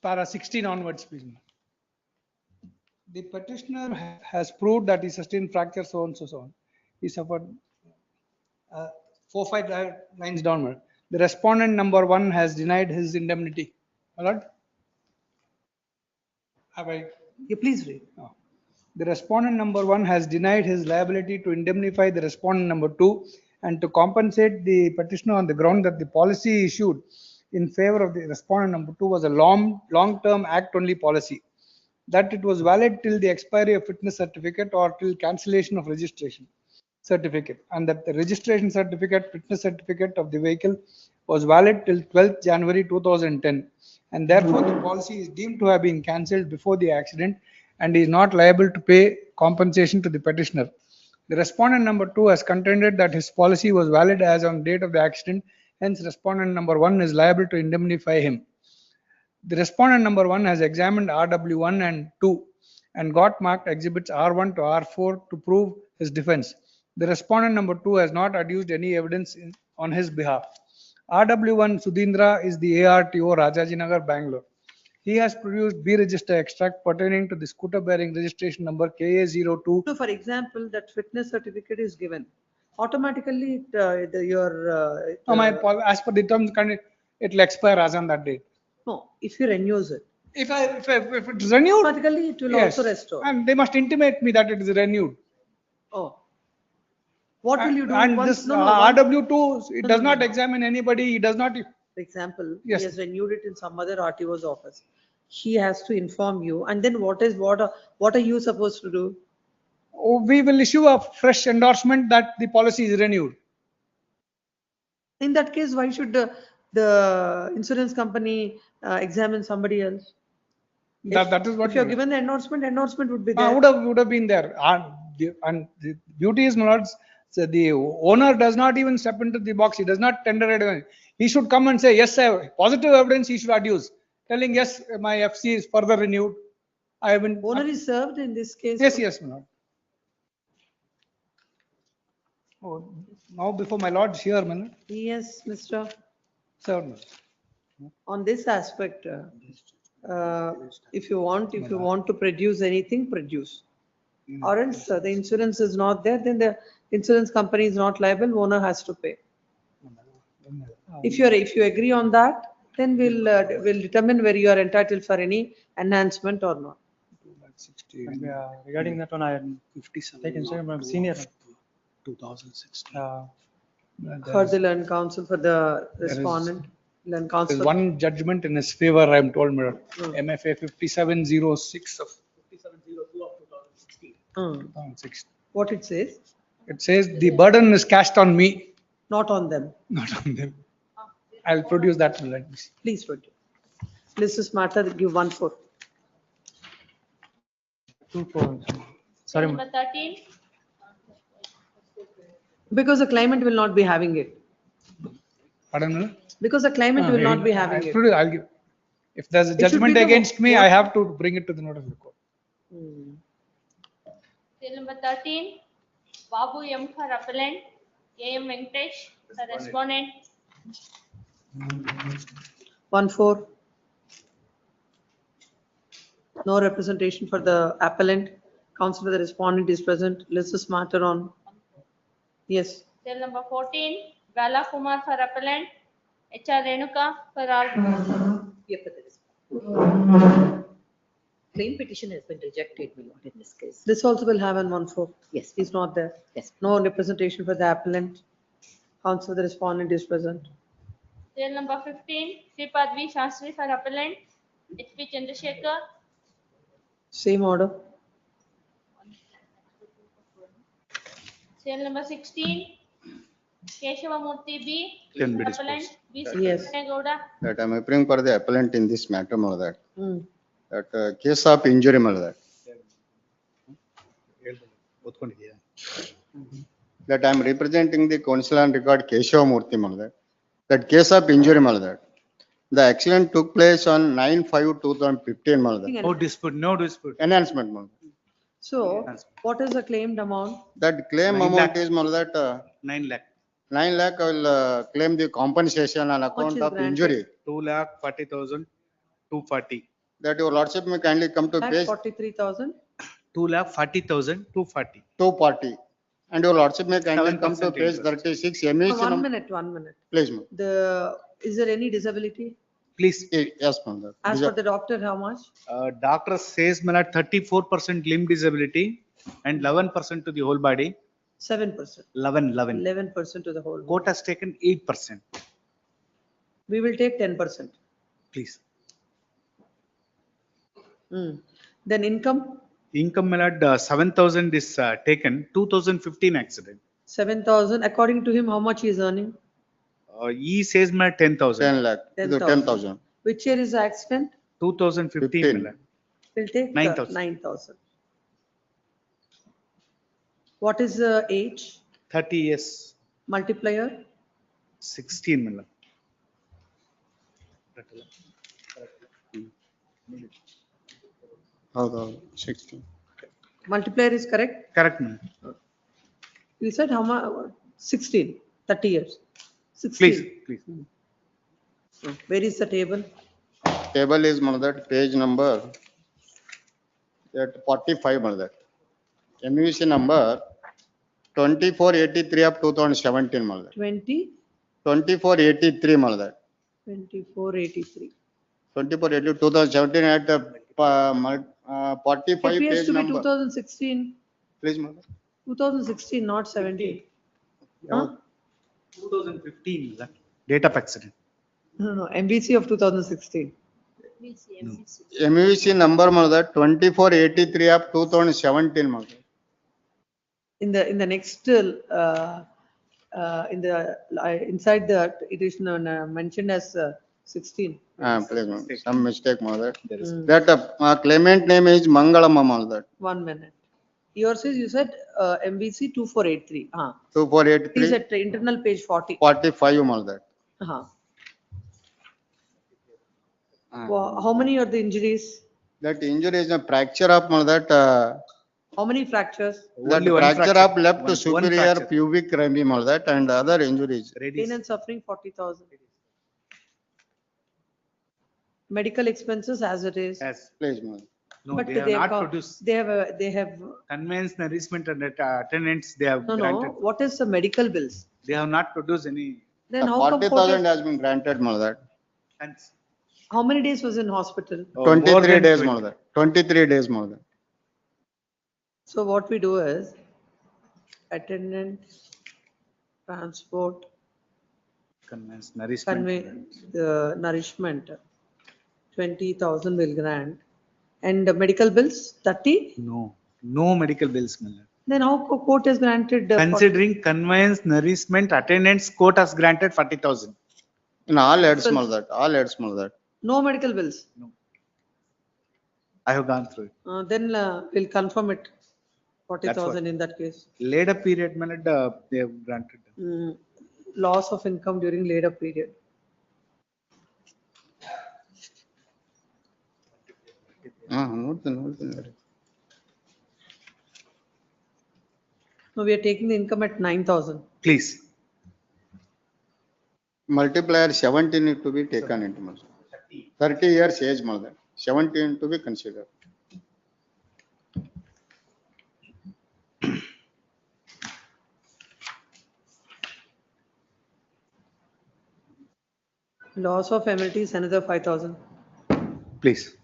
Para 16 onwards, please. The petitioner has proved that he sustained fracture, so on, so on. He suffered 4-5 lines downward. The respondent number 1 has denied his indemnity. My lord? Have I? You please read. No. The respondent number 1 has denied his liability to indemnify the respondent number 2 and to compensate the petitioner on the ground that the policy issued in favor of the respondent number 2 was a long-term act-only policy, that it was valid till the expiry of fitness certificate or till cancellation of registration certificate, and that the registration certificate, fitness certificate of the vehicle was valid till 12th January 2010, and therefore the policy is deemed to have been cancelled before the accident and is not liable to pay compensation to the petitioner. The respondent number 2 has contended that his policy was valid as on date of the accident, hence respondent number 1 is liable to indemnify him. The respondent number 1 has examined RW1 and 2 and got marked exhibits R1 to R4 to prove his defense. The respondent number 2 has not adduced any evidence on his behalf. RW1 Sudhindra is the ARTO Rajajinagar, Bangalore. He has produced B register extract pertaining to the scooter bearing registration number KA02. So for example, that fitness certificate is given. Automatically, As per the terms, it will expire as on that date. no, if he renews it, If it is renewed, automatically it will yes, also restore. and they must intimate me that it is renewed. Oh. What will you do And once? this No, no, once- RW2, it No, does no, not no. examine anybody, it does not. For example, Yes. he has renewed it in some other RTO's office. He has to inform you, and then what are you supposed to do? We will issue a fresh endorsement that the policy is renewed. In that case, why should the insurance company examine somebody else? That is what. If you are given the endorsement would be there. Would have been there. And the beauty is not, so the owner does not even step into the box. He does not tender it. He should come and say, yes, I have positive evidence he should adduce. Telling, yes, my FC is further renewed. I have been. Owner is served in this case. Yes, my lord. Oh, now before my lord's here, my lord. Yes, Mr. Sir, my lord. On this aspect, if you want to produce anything, produce. Or else the insurance is not there, then the insurance company is not liable, owner has to pay. If you agree on that, then we'll determine where you are entitled for any enhancement or not. Regarding that one, I had taken from senior. 2016. For the learned counsel, for the respondent, learned There's counsel. one judgment in his favor, I am told, my lord. MFA 5706 of 5702 of 2016. 2016. What it says? It says the burden is cast on me, Not on them. not on them. I'll produce that. Let me see. Please produce. This matter, give 1-4. 2-4. Sorry, Number 13. Because the claimant will not be having it. Pardon me? Because the claimant will not be having it. I'll give. If there's a It should judgment be the against me, what- I have to bring it to the notice of the court. Till number 13. Babu M for appellant, A.M. Venkatesh for respondent. 1-4. No representation for the appellant. Counsel for the respondent is present. List this matter on. Yes. Till number 14. Bala Kumar for appellant, H.R. Renuka for all. Claim petition has been rejected, my lord, in this case. This also will have an 1-4. Yes. He's not there. Yes. No representation for the appellant. Counsel for the respondent is present. Till number 15. Sripadvi Shastri for appellant, H.P. Chandrasekhar. Same order. Till number 16. Keshavamurthy B. 10 minutes, Appellant, please. B. Yes. Gowda. That I am appearing for the appellant in this matter, my lord, Hmm. that case of injury, my lord. That I am representing the counsel on record Keshavamurthy, my lord. That case of injury, my lord. The accident took place on 9/5/2015, my lord. No dispute, no dispute. Enhancement, my lord. So what is the claimed amount? That claim 9 amount lakh. is, my lord, 9 lakh. 9 lakh. I will claim the compensation on much account is of granted? injury. 2,40,000, 240. That your lordship may kindly come to page 43,000. 2,40,000, 240. 240. And your lordship may kindly come to 7% page interest. 36, MEC. One minute. Please, ma'am. Is there any disability? Please. Yes, my lord. As for the doctor, how much? Doctor says, my lord, 34% limb disability and 11% to the whole body. 7%. 11. 11% to the whole. Court has taken 8%. We will take 10%. Please. Then income, Income, my lord, 7,000 is taken, 2015 accident. 7,000. According to him, how much he is earning? He says, my lord, 10,000. 10 lakh, 10,000. Which year is the accident? 2015, my lord. We'll take 9,000. 9,000. What is the age? 30 years, Multiplier? 16, my lord. Oh, 16. Multiplier is correct? Correct, my lord. You said how much? 16, 30 years. 16. Please. Where is the table? Table is, my lord, page number that 45, my lord. MUC number 2483 of 2017, my lord. 20? 2483, my lord. 2483. 2482 2017 at the 45 It appears page to be number. 2016. Please, my lord. 2016, not 17. Yeah. 2015, my lord. Date of accident. No, MVC of 2016. MUC number, my lord, 2483 of 2017, my lord. In the next, inside that, it is mentioned as 16. Please, my lord. Some mistake, my lord. That claimant name is Mangalama, my lord. 1 minute. Yours is, you said MVC 2483. 2483. It is at internal page 40. 45, my lord. How many are the injuries? That injury is a fracture of, my lord, How many fractures? that Only one fracture fracture. of left One superior fracture. pubic rami, my lord, and other injuries. Pain and suffering 40,000. Medical expenses as it is. Yes. Please, my lord. No, But they have not produced. They have. Conveyance, nourishment and attendance, they have No. granted. What is the medical bills? They have not produced any. Then how come 40,000 has been granted, my lord. Thanks. how many days was in hospital? More 23 than days, 20. my lord. 23 days, my lord. So what we do is attendance, transport, Conveyance, nourishment. the nourishment, 20,000 will grant. And the medical bills, 30? No medical bills, my lord. Then how court has granted? Considering conveyance, nourishment, attendance, court has granted 40,000. In all heads, my lord. All heads, my lord. No medical bills? No. I have gone through it. Then we'll confirm it. That's 40,000 what. in that case. Later period, my lord, they have granted. Loss of income during later period. No, we are taking the income at 9,000. Please. Multiplier 17 need to be taken into my lord. 30 years age, my lord. 17 to be considered. Loss of amenities another 5,000. Please.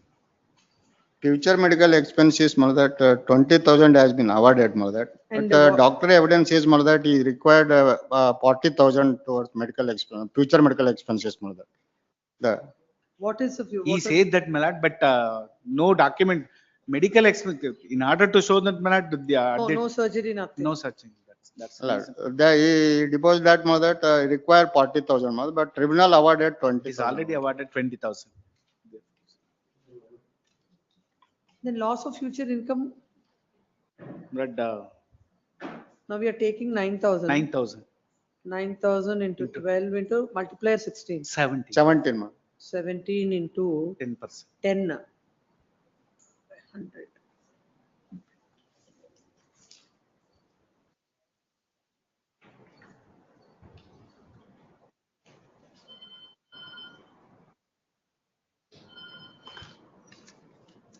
Future medical expenses, my lord, 20,000 has been awarded, my lord. And But doctor evidence is, my lord, he required 40,000 towards medical expense, future medical expenses, my lord. What is the He said that, my lord, but no document, medical expense, in order to show that, my lord, no surgery, nothing. no such thing. That's the reason. He deposed that, my lord, required 40,000, my lord, but tribunal awarded 20,000. He's already awarded 20,000. Then loss of future income. But Now we are taking 9,000. 9,000. 9,000 into 12 into multiplier 16. 17. 17, ma. 17 into 10%. 10. 100.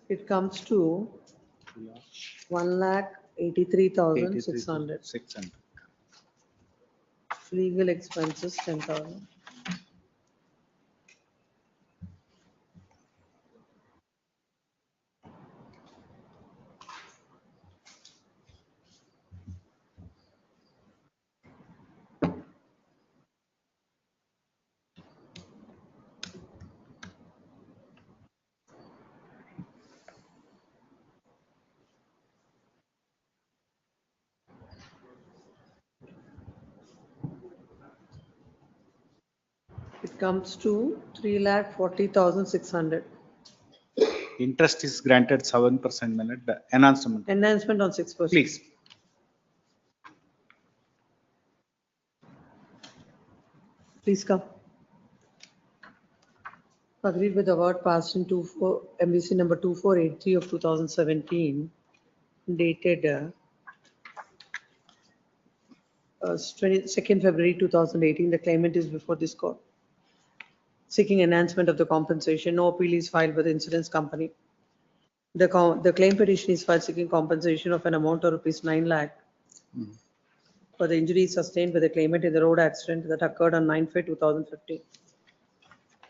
It comes to 1,83,600. 600. Legal expenses 10,000. comes to 3,40,600. Interest is granted 7%, my lord. The enhancement. Enhancement on 6%. Please. Please come. Agreed with the award passed in MVC number 2483 of 2017, dated 22nd February 2018. The claimant is before this court, seeking enhancement of the compensation. No appeal is filed by the insurance company. The claim petition is filed seeking compensation of an amount of rupees 9 lakh for the injuries sustained by the claimant in the road accident that occurred on 9/5/2015.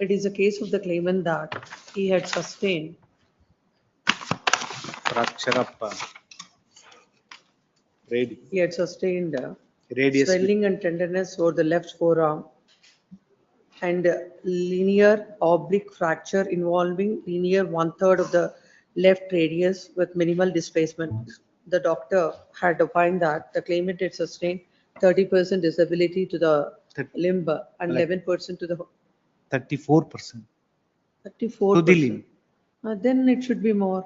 It is a case of the claimant that he had sustained Fracture of radius. He had sustained Radius. swelling and tenderness over the left forearm and linear oblique fracture involving linear 1/3 of the left radius with minimal displacement. The doctor had opined that the claimant had sustained 30% disability to the limb and 11% to the 34%. 34%. To the limb. Then it should be more.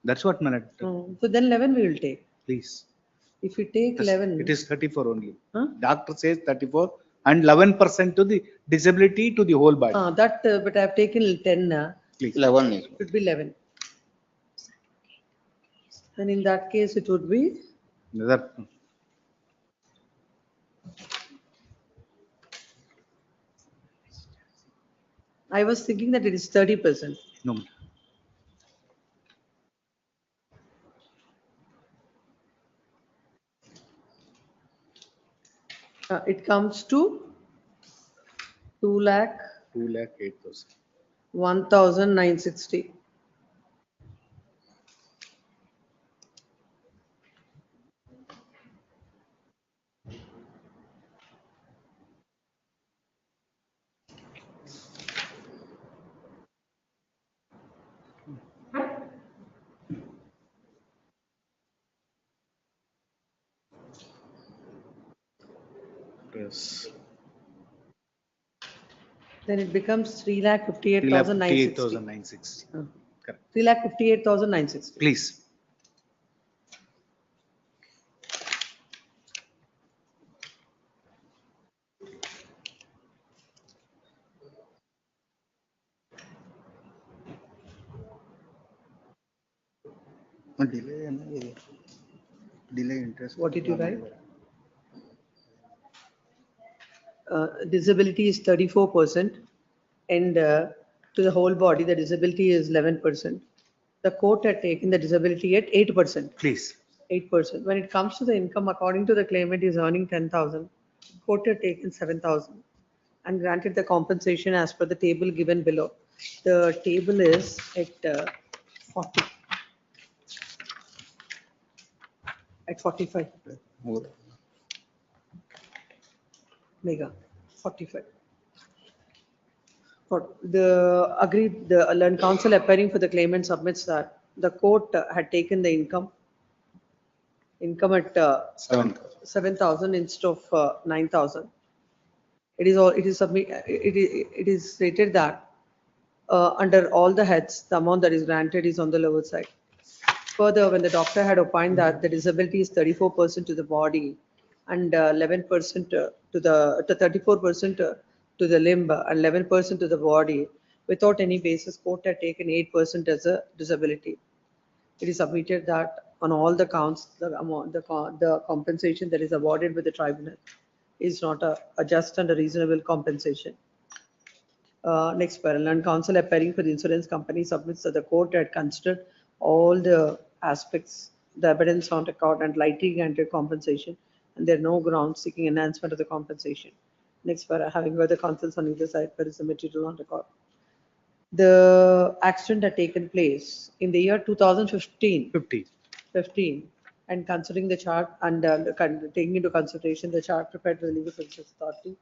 That's what, my lord. So then 11 we will take. Please. If we take 11. It is 34 only. Huh? Doctor says 34 and 11% to the disability to the whole body. But I have taken 10. Please. 11 is. It should be 11. And in that case, it would be That, I was thinking that it is 30%. no. It comes to 2 lakh 2,08,000. 1,960. Yes. Then it becomes 3,58,960. 58,960. Correct. 3,58,960. Please. Delay interest. What did you write? Disability is 34% and to the whole body, the disability is 11%. The court had taken the disability at 8%. Please. 8%. When it comes to the income, according to the claimant, is earning 10,000. Court had taken 7,000 and granted the compensation as per the table given below. The table is at 40. At 45. More. Mega 45. For the agreed, the learned counsel appearing for the claimant submits that the court had taken the income at 7,000 instead of 9,000. It is stated that under all the heads, the amount that is granted is on the lower side. Further, when the doctor had opined that the disability is 34% to the body and 11% to the 34% to the limb and 11% to the body, without any basis, court had taken 8% as a disability. It is submitted that on all the counts, the amount, the compensation that is awarded by the tribunal is not a just and a reasonable compensation. Next parallel, and counsel appearing for the insurance company submits that the court had considered all the aspects, the evidence on record and lightly granted compensation, and there are no grounds seeking enhancement of the compensation. Next para, having heard the counsels on either side, there is the material on record. The accident had taken place in the year 2015. 15, and considering the chart and taking into consideration the chart prepared by the Legal Services Authority,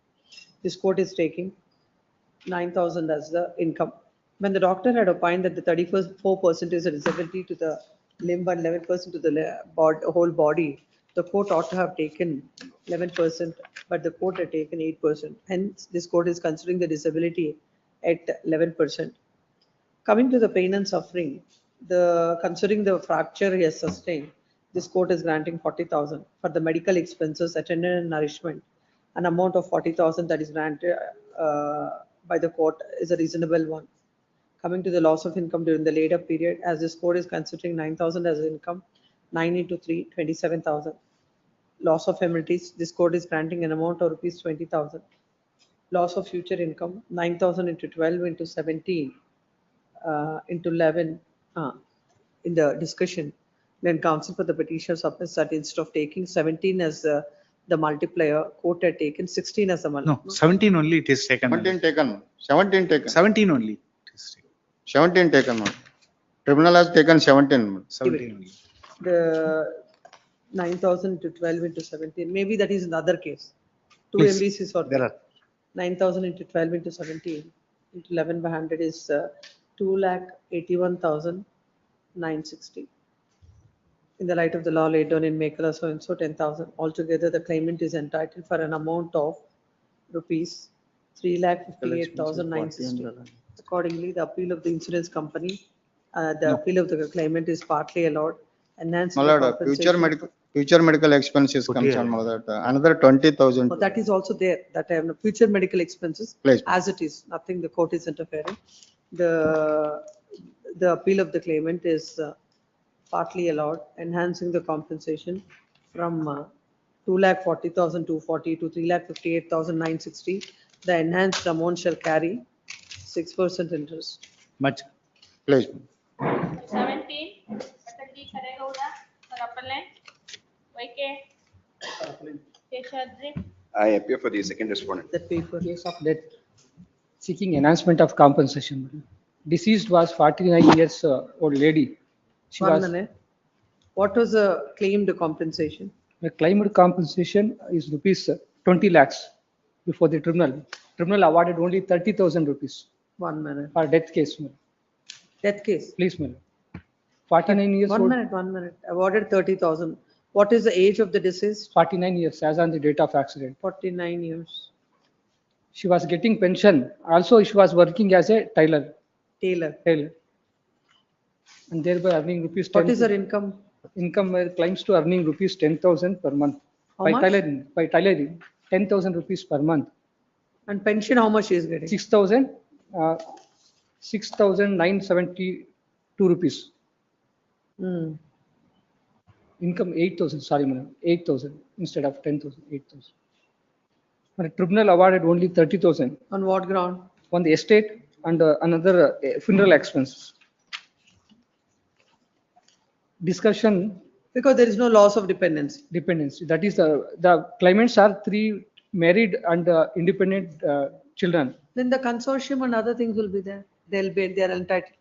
this court is taking 9,000 as the income. When the doctor had opined that the 34% is a disability to the limb and 11% to the whole body, The court ought to have taken 11%, but the court had taken 8%. Hence, this court is considering the disability at 11%. Coming to the pain and suffering, considering the fracture he has sustained, this court is granting 40,000 for the medical expenses, attendance and nourishment. An amount of 40,000 that is granted by the court is a reasonable one. Coming to the loss of income during the later period, as this court is considering 9,000 as income, 9 into 3, 27,000. Loss of amenities, this court is granting an amount of rupees 20,000. Loss of future income, 9,000 into 12 into 17 into 11 in the discussion. Then counsel for the petitioner submits that instead of taking 17 as the multiplier, court had taken 16 as a multiplier. No, 17 only it is taken. 17 taken, 17 taken. 17 only. It is taken. 17 taken, ma'am. Tribunal has taken 17. ma'am. 17 only. The 9,000 to 12 into 17, maybe that is in the other case. Two Please. MVCs or There are 9,000 into 12 into 17 into 11 by 100 is 2,81,960. In the light of the law laid down in Mekala so and so 10,000. Altogether, the claimant is entitled for an amount of rupees 3,58,960. Accordingly, the appeal of the insurance company, appeal of the claimant is partly allowed. Enhanced My lord, future medical expenses comes on, my lord. Another 20,000. that is also there, that I have no future medical expenses Please. as it is, nothing the court is interfering. The appeal of the claimant is partly allowed, enhancing the compensation from 2,40,240 to 3,58,960. The enhanced amount shall carry 6% interest. much. Please. 17, Pataki Kharegowda for appellant. YK. Keshadri. I appear for the second respondent. That paper. Case of death, seeking enhancement of compensation. Deceased was 49 years old lady. She One was, minute. What was the claimed compensation? the claimed compensation is rupees 20 lakhs before the tribunal. Tribunal awarded only 30,000 rupees 1 minute. for death case. Ma'am. Death case. Please, madam. 49 years 1 old. minute, 1 minute. Awarded 30,000. What is the age of the deceased? 49 years as on the date of accident. 49 years. She was getting pension. Also, she was working as a tailor. Taylor. And thereby earning rupees 10. What is her income? Income claims to earning rupees 10,000 per month. How by much? tailoring, 10,000 rupees per month. And pension, how much she is getting? 6,972 rupees. Hmm. Income 8,000, sorry madam, 8,000 instead of 10,000, 8,000. But tribunal awarded only 30,000 On what ground? on the estate and another funeral expenses. Discussion Because there is no loss of dependence. dependency. That is the claimants are 3 married and independent children. Then the consortium and other things will be there. They are entitled.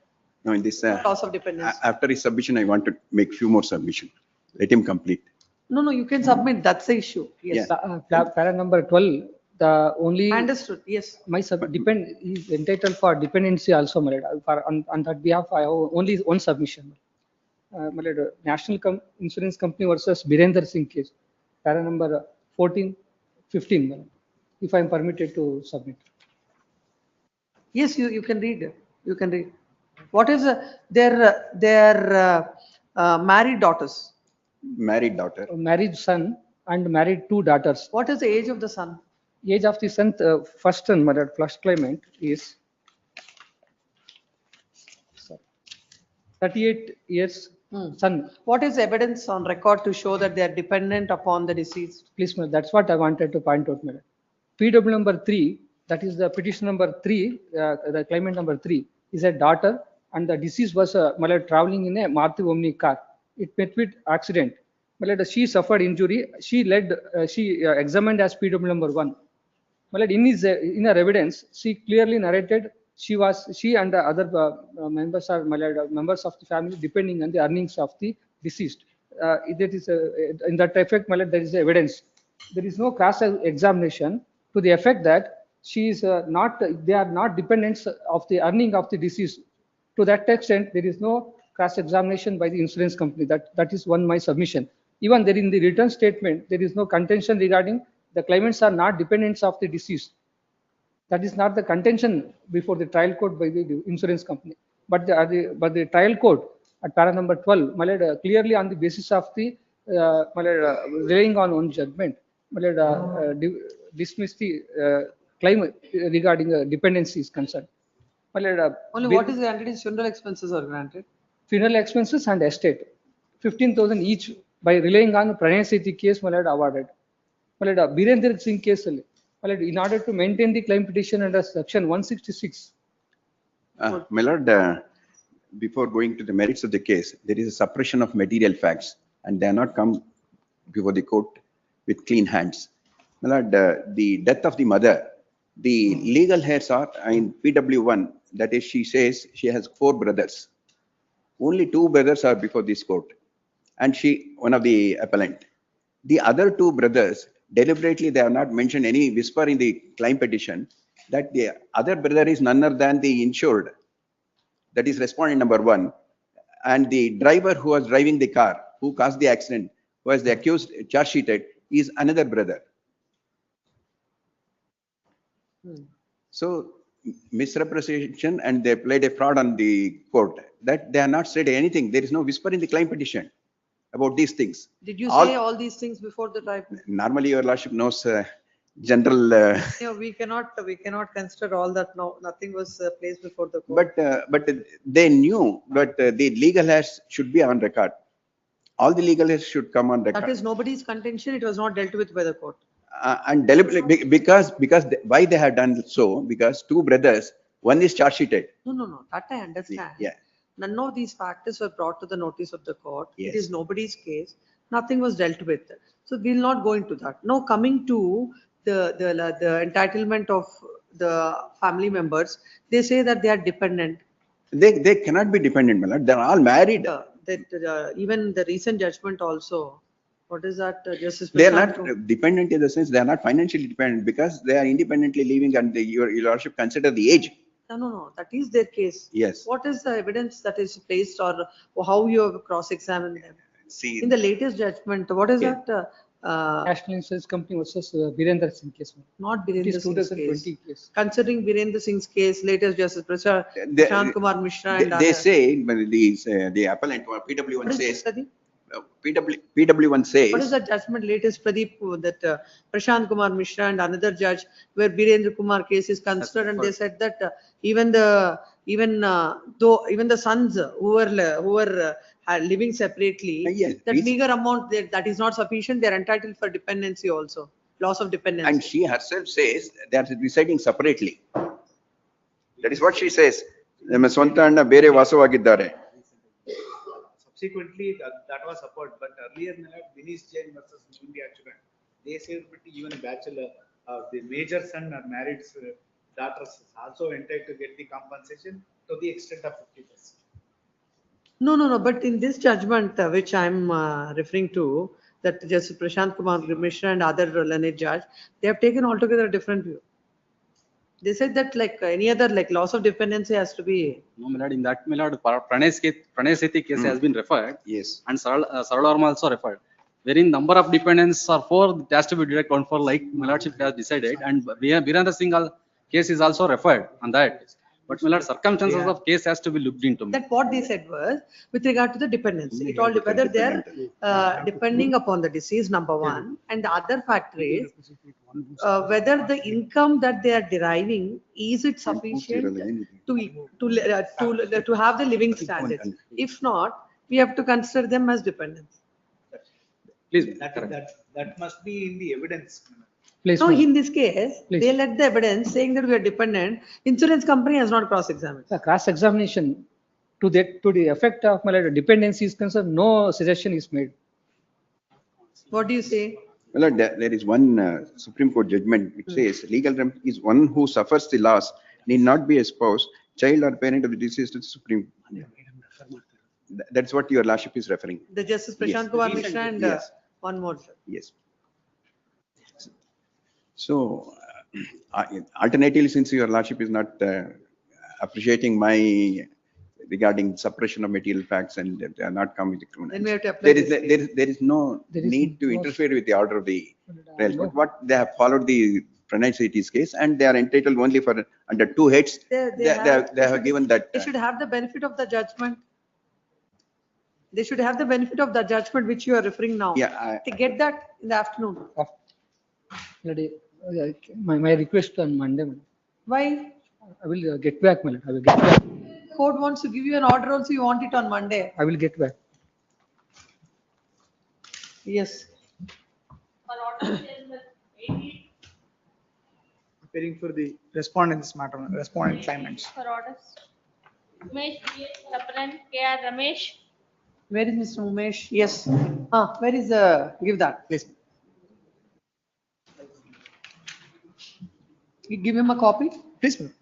Now in this, Loss of dependence. after his submission, I want to make few more submission. Let him complete. No, you can submit. That's the issue. Yes. Para number 12, the only Understood. Yes. my depend is entitled for dependency also, my lord. On that behalf, I have only one submission. My lord, National Insurance Company versus Birender Singh case, para number 14, 15, my lord, if I am permitted to submit. Yes, you can read. You can read. What is their married daughters? Married daughter. Married son and married 2 daughters. What is the age of the son? Age of the son, first son, my lord, first claimant is 38 years. Son. What is evidence on record to show that they are dependent upon the deceased? Please, madam, that's what I wanted to point out, madam. PW number 3, that is the petition number 3, the claimant number 3 is a daughter, and the deceased was traveling in a Maruti Omni car. It met with accident. She suffered injury. She examined as PW number 1. In her evidence, she clearly narrated she and the other members of the family depending on the earnings of the deceased. That is in that effect, there is evidence. There is no cross examination to the effect that they are not dependents of the earning of the deceased. To that extent, there is no cross examination by the insurance company. That is my submission. Even there in the written statement, there is no contention regarding the claimants are not dependents of the deceased. That is not the contention before the trial court by the insurance company. But the trial court at para number 12, my lord, clearly on the basis of the my lord, relying on one judgment, my lord, dismiss the claim regarding dependency is concerned. My lord, Only what is granted is funeral expenses are granted. funeral expenses and estate, 15,000 each by relying on Pranay Sethi case, my lord, awarded. My lord, Birendra Singh case, my lord, in order to maintain the claim petition under section 166. My lord, before going to the merits of the case, there is a suppression of material facts and they are not come before the court with clean hands. My lord, the death of the mother, the legal heirs are in PW1, that is, she says she has 4 brothers. Only 2 brothers are before this court and she, one of the appellant. The other 2 brothers, deliberately they have not mentioned any whisper in the claim petition that the other brother is none other than the insured, that is respondent number 1, and the driver who was driving the car, who caused the accident, who was the accused charge sheeted, is another brother. So misrepresentation, and they played a fraud on the court, that they are not said anything. There is no whisper in the claim petition about these things. Did you say all these things before the trial? Normally your lordship knows general. Yeah, we cannot consider all that. No, nothing was placed before the court. But they knew, but the legal heirs should be on record. All the legal heirs should come on record. That is nobody's contention. It was not dealt with by the court. And deliberately, because why they have done so? Because 2 brothers, one is charge sheeted. No. That I understand. Yeah. None of these factors were brought to the notice of the court. Yes. It is nobody's case. Nothing was dealt with. So we'll not go into that. Now coming to the entitlement of the family members, they say that they are dependent. They cannot be dependent, my lord. They are all married. Even the recent judgment also. What is that? Justice They are Prashant not dependent in the sense they are not financially dependent because they are independently living and your lordship consider the age. No. That is their case. Yes. What is the evidence that is placed or how you have cross-examined them? See, in the latest judgment, what is that? National Insurance Company versus Birendra Singh case. Not It is Birendra Singh's 2020 case. case. Considering Birendra Singh's case, latest Justice Prashant Kumar Mishra and they say, the appellant or PW1 says, PW1 says. What is the judgment latest, Pradeep, that Prashant Kumar Mishra and another judge where Birendra Kumar case is considered, and they said that even the sons who were living separately, Yes, that meager amount that is not sufficient, they are entitled for dependency also, loss of dependency. And she herself says they are residing separately. That is what she says. Subsequently, that was support, but earlier, Dinesh Jain versus India Adjudication, they said even a bachelor, the major son or married daughters is also entitled to get the compensation to the extent of 50%. No. But in this judgment, which I'm referring to, that Justice Prashant Kumar Mishra and other learned judge, they have taken altogether a different view. They said that like any other loss of dependency has to be. No, my lord, in that, my lord, Pranay Sethi case has been referred. Yes. And Sarala Varma also referred. Wherein number of dependents are 4, it has to be direct count for, like my lordship has decided. And Birendra Singh case is also referred on that. But my lord, circumstances of case has to be looked into. That what they said was with regard to the dependency. It all whether they are depending upon the deceased, number one, and the other factor is whether the income that they are deriving, is it sufficient to have the living standards? If not, we have to consider them as dependents. Please. That must be in the evidence. No, in this case, they let the evidence saying that we are dependent. Insurance company has not cross-examined. The cross-examination to the effect of my dependency is concerned, no suggestion is made. What do you say? Well, there is one Supreme Court judgment which says legal remedy is one who suffers the loss need not be a spouse, child or parent of the deceased to the Supreme. That's what your lordship is referring. The Justice Prashant Kumar Mishra and one more. Yes. So, alternatively, since your lordship is not appreciating my regarding suppression of material facts and they are not coming to criminal. Then we have to apply There is no need to interfere with the order of the trial court. What they have followed the Pranay City's case and they are entitled only for under two heads. They have given that. They should have the benefit of the judgment. They should have the benefit of the judgment which you are referring now. Yeah. They get that in the afternoon. My request on Monday, madam. Why? I will get back, madam. I will get back. Court wants to give you an order also, you want it on Monday. I will get back. Yes. For order number 18, Appearing for the respondents matter, respondent claimants. for orders. Umesh, appellant, K.R. Ramesh. Where is Mr. Umesh? Yes. Where is give that, please. You give him a copy? Please, madam.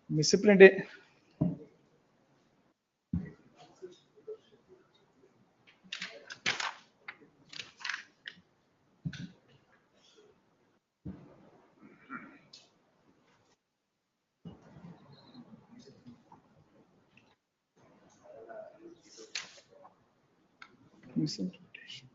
Misapprehended. Misinterpretation.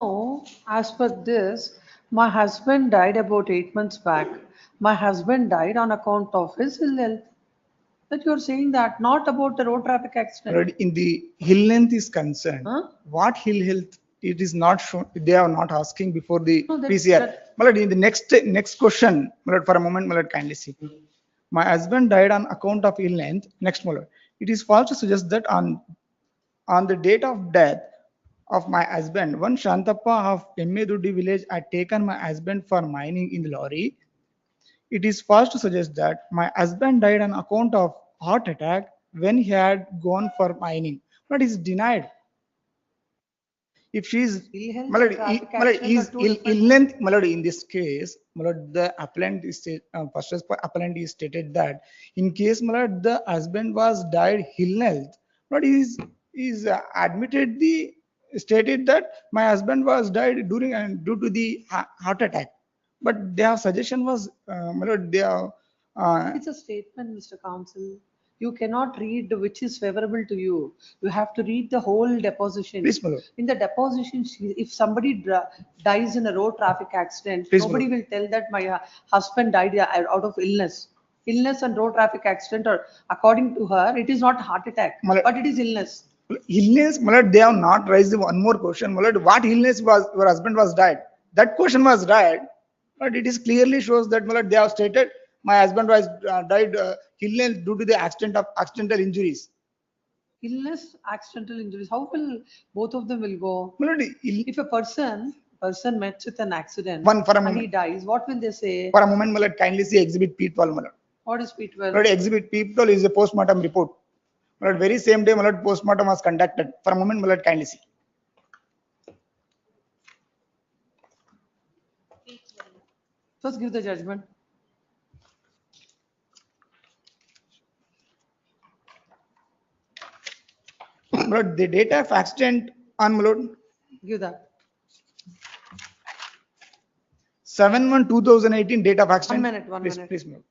No, as per this, my husband died about 8 months back. My husband died on account of his ill health. That you're saying that, not about the road traffic accident. Already in the hill length is concerned, what hill health, it is not shown, they are not asking before the No, that- PCR. that- Malad, in the next question, Malad, for a moment, Malad, kindly see. My husband died on account of ill length. Next, Malad, it is false to suggest that on the date of death of my husband, one Shantappa of Emmedudi village had taken my husband for mining in the lorry. It is false to suggest that my husband died on account of heart attack when he had gone for mining. But is denied. If she is, Malad, in this case, Malad, the appellant is first appellant is stated that in case Malad, the husband was died ill health, but is admitted the stated that my husband was died during and due to the heart attack. But their suggestion was, Malad, they are. It's a statement, Mr. Counsel. You cannot read which is favorable to you. You have to read the whole deposition. Please, my lord. In the deposition, if somebody dies in a road traffic accident, Please, nobody will tell that my husband died out of illness. Illness and road traffic accident, or according to her, it is not heart attack, but it is illness. Illness, Malad, they have not raised one more question. Malad, what illness was your husband was died? That question was died, but it is clearly shows that Malad, they have stated my husband was died illness due to the accidental injuries. Illness, accidental injuries. How will both of them will go? Malad, If a person met with an accident for a and moment. he dies, what will they say? For a moment, Malad, kindly see exhibit P12, Malad. What is P12? Malad, exhibit P12 is a postmortem report. Malad, very same day, Malad, postmortem was conducted. For a moment, Malad, kindly see. First give the judgment. Malad, the data of accident on Malad. Give that. 7/1/2018 date of accident. One minute. Please, Malad.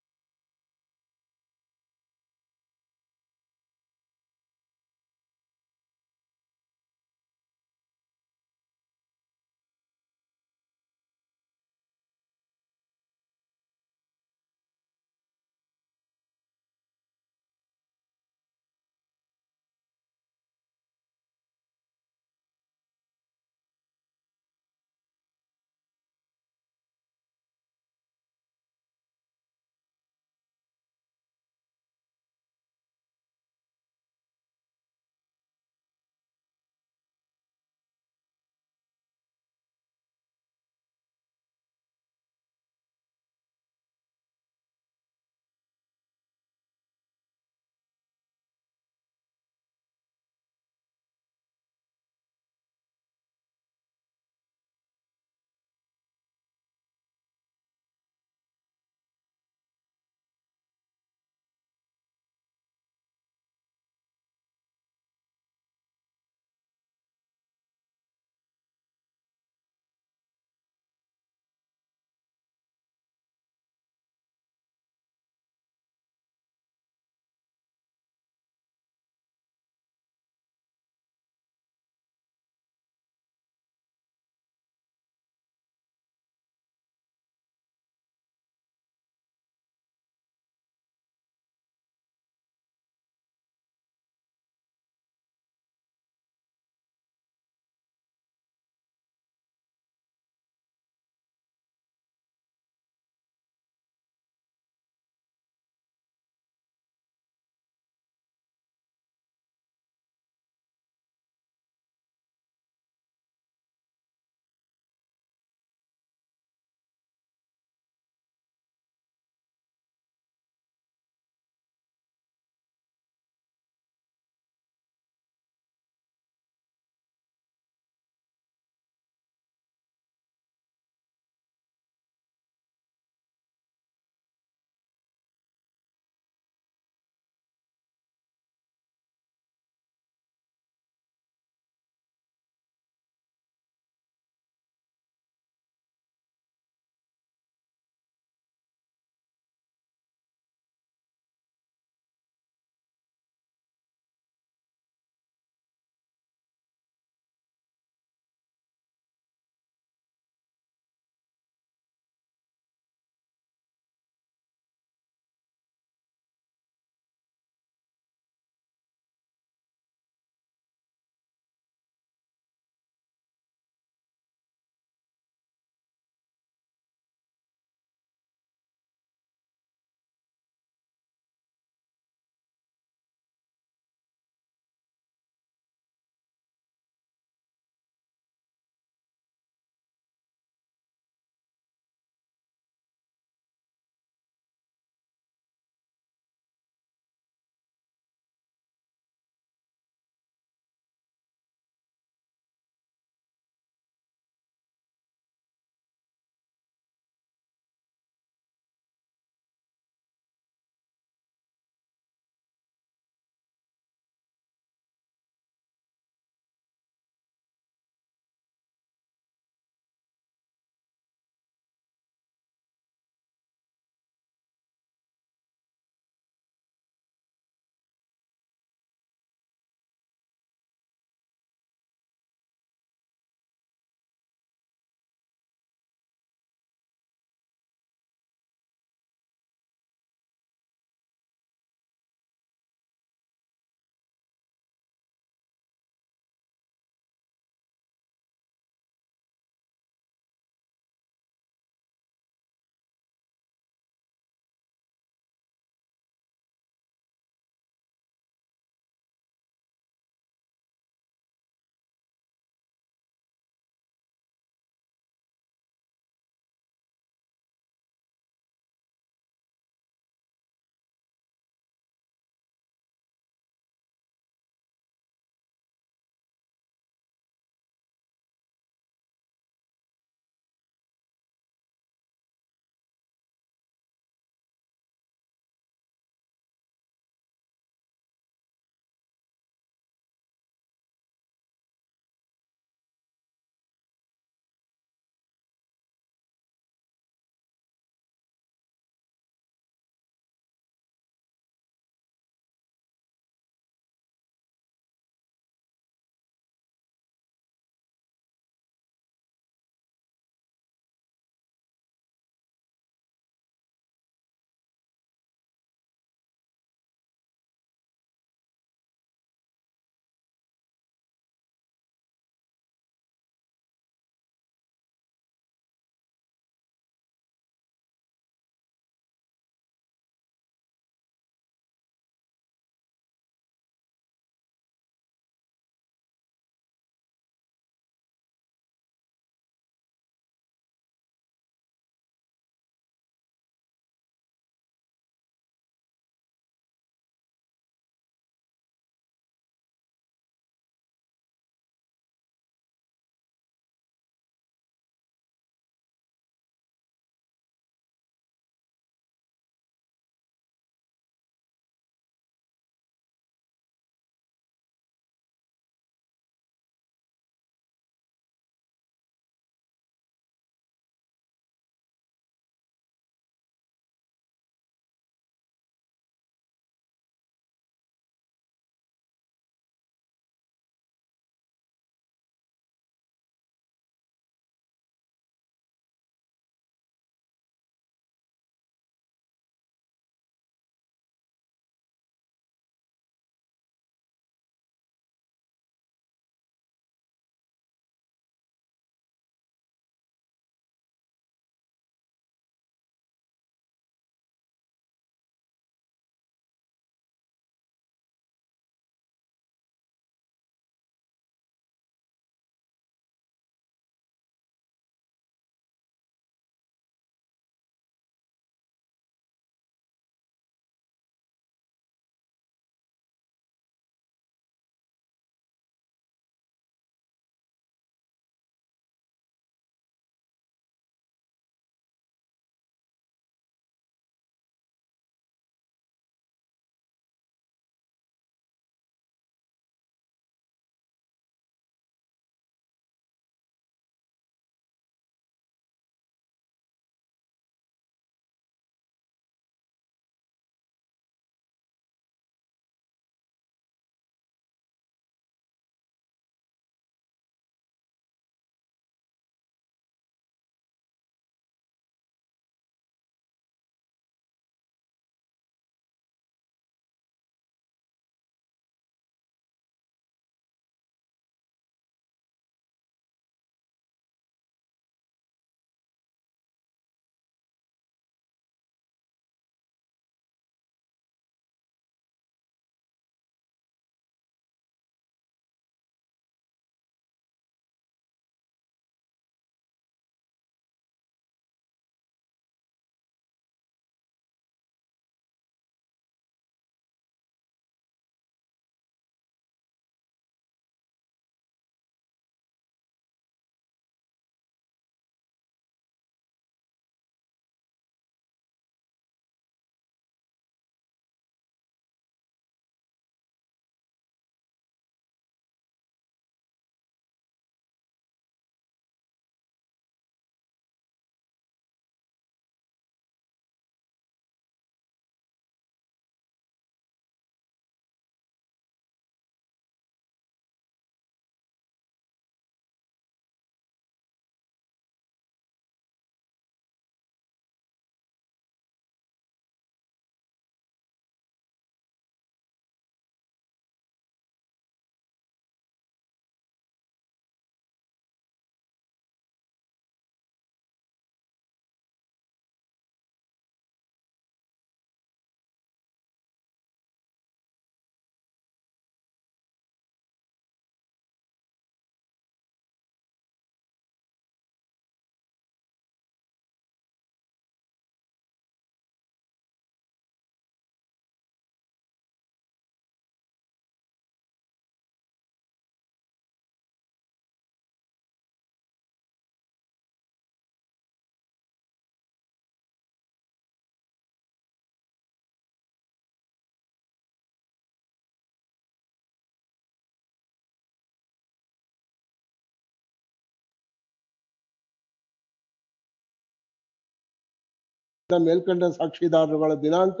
ಮೇಲ್ಕಂಡ ಸಾಕ್ಷಿದಾರರುಗಳ ದಿನಾಂಕ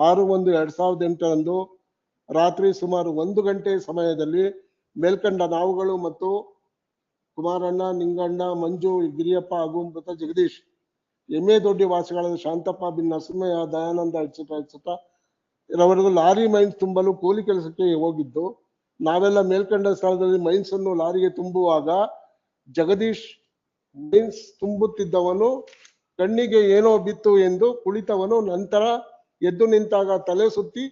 6/1/2008 ರಾತ್ರಿ ಸುಮಾರು 1 ಗಂಟೆ ಸಮಯದಲ್ಲಿ ಮೇಲ್ಕಂಡ ನಾವುಗಳು ಮತ್ತು ಕುಮಾರಣ್ಣ, ನಿಂಗಣ್ಣ, ಮಂಜು, ಗಿರಿಯಪ್ಪ ಹಾಗೂ ಮೃತ Jagadish Emmedoddi ವಾಸಿಗಳಾದ ಶಾಂತಪ್ಪ ಬಿನ್ ನರಸಿಂಹಯ್ಯ, ದಯಾನಂದ ಎಕ್ಸೆಟ್ರಾ ರವರೆಗೂ ಲಾರಿ ಮೈನ್ಸ್ ತುಂಬಲು ಕೂಲಿ ಕೆಲಸಕ್ಕೆ ಹೋಗಿದ್ದು, ನಾವೆಲ್ಲ ಮೇಲ್ಕಂಡ ಸ್ಥಳದಲ್ಲಿ ಮೈನ್ಸ್ ಅನ್ನು ಲಾರಿಗೆ ತುಂಬುವಾಗ ಜಗದೀಶ್ ಮೈನ್ಸ್ ತುಂಬುತ್ತಿದ್ದವನು ಕಣ್ಣಿಗೆ ಏನೋ ಬಿತ್ತು ಎಂದು ಕುಳಿತವನು ನಂತರ ಎದ್ದು ನಿಂತಾಗ ತಲೆ ಸುತ್ತಿ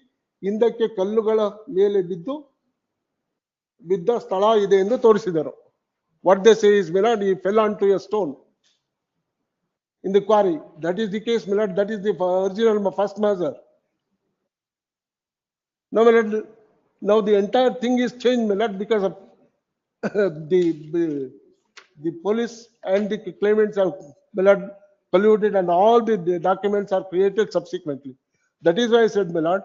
ಹಿಂದಕ್ಕೆ ಕಲ್ಲುಗಳ ಮೇಲೆ ಬಿದ್ದ ಸ್ಥಳ ಇದೆ ಎಂದು ತೋರಿಸಿದರು. What they say is, my lord, he fell onto a stone in the quarry. That is the case, my lord. That is the original first measure. Now, my lord, now the entire thing is changed, my lord, because of the police and the claimants have, my lord, colluded, and all the documents are created subsequently. That is why I said, my lord,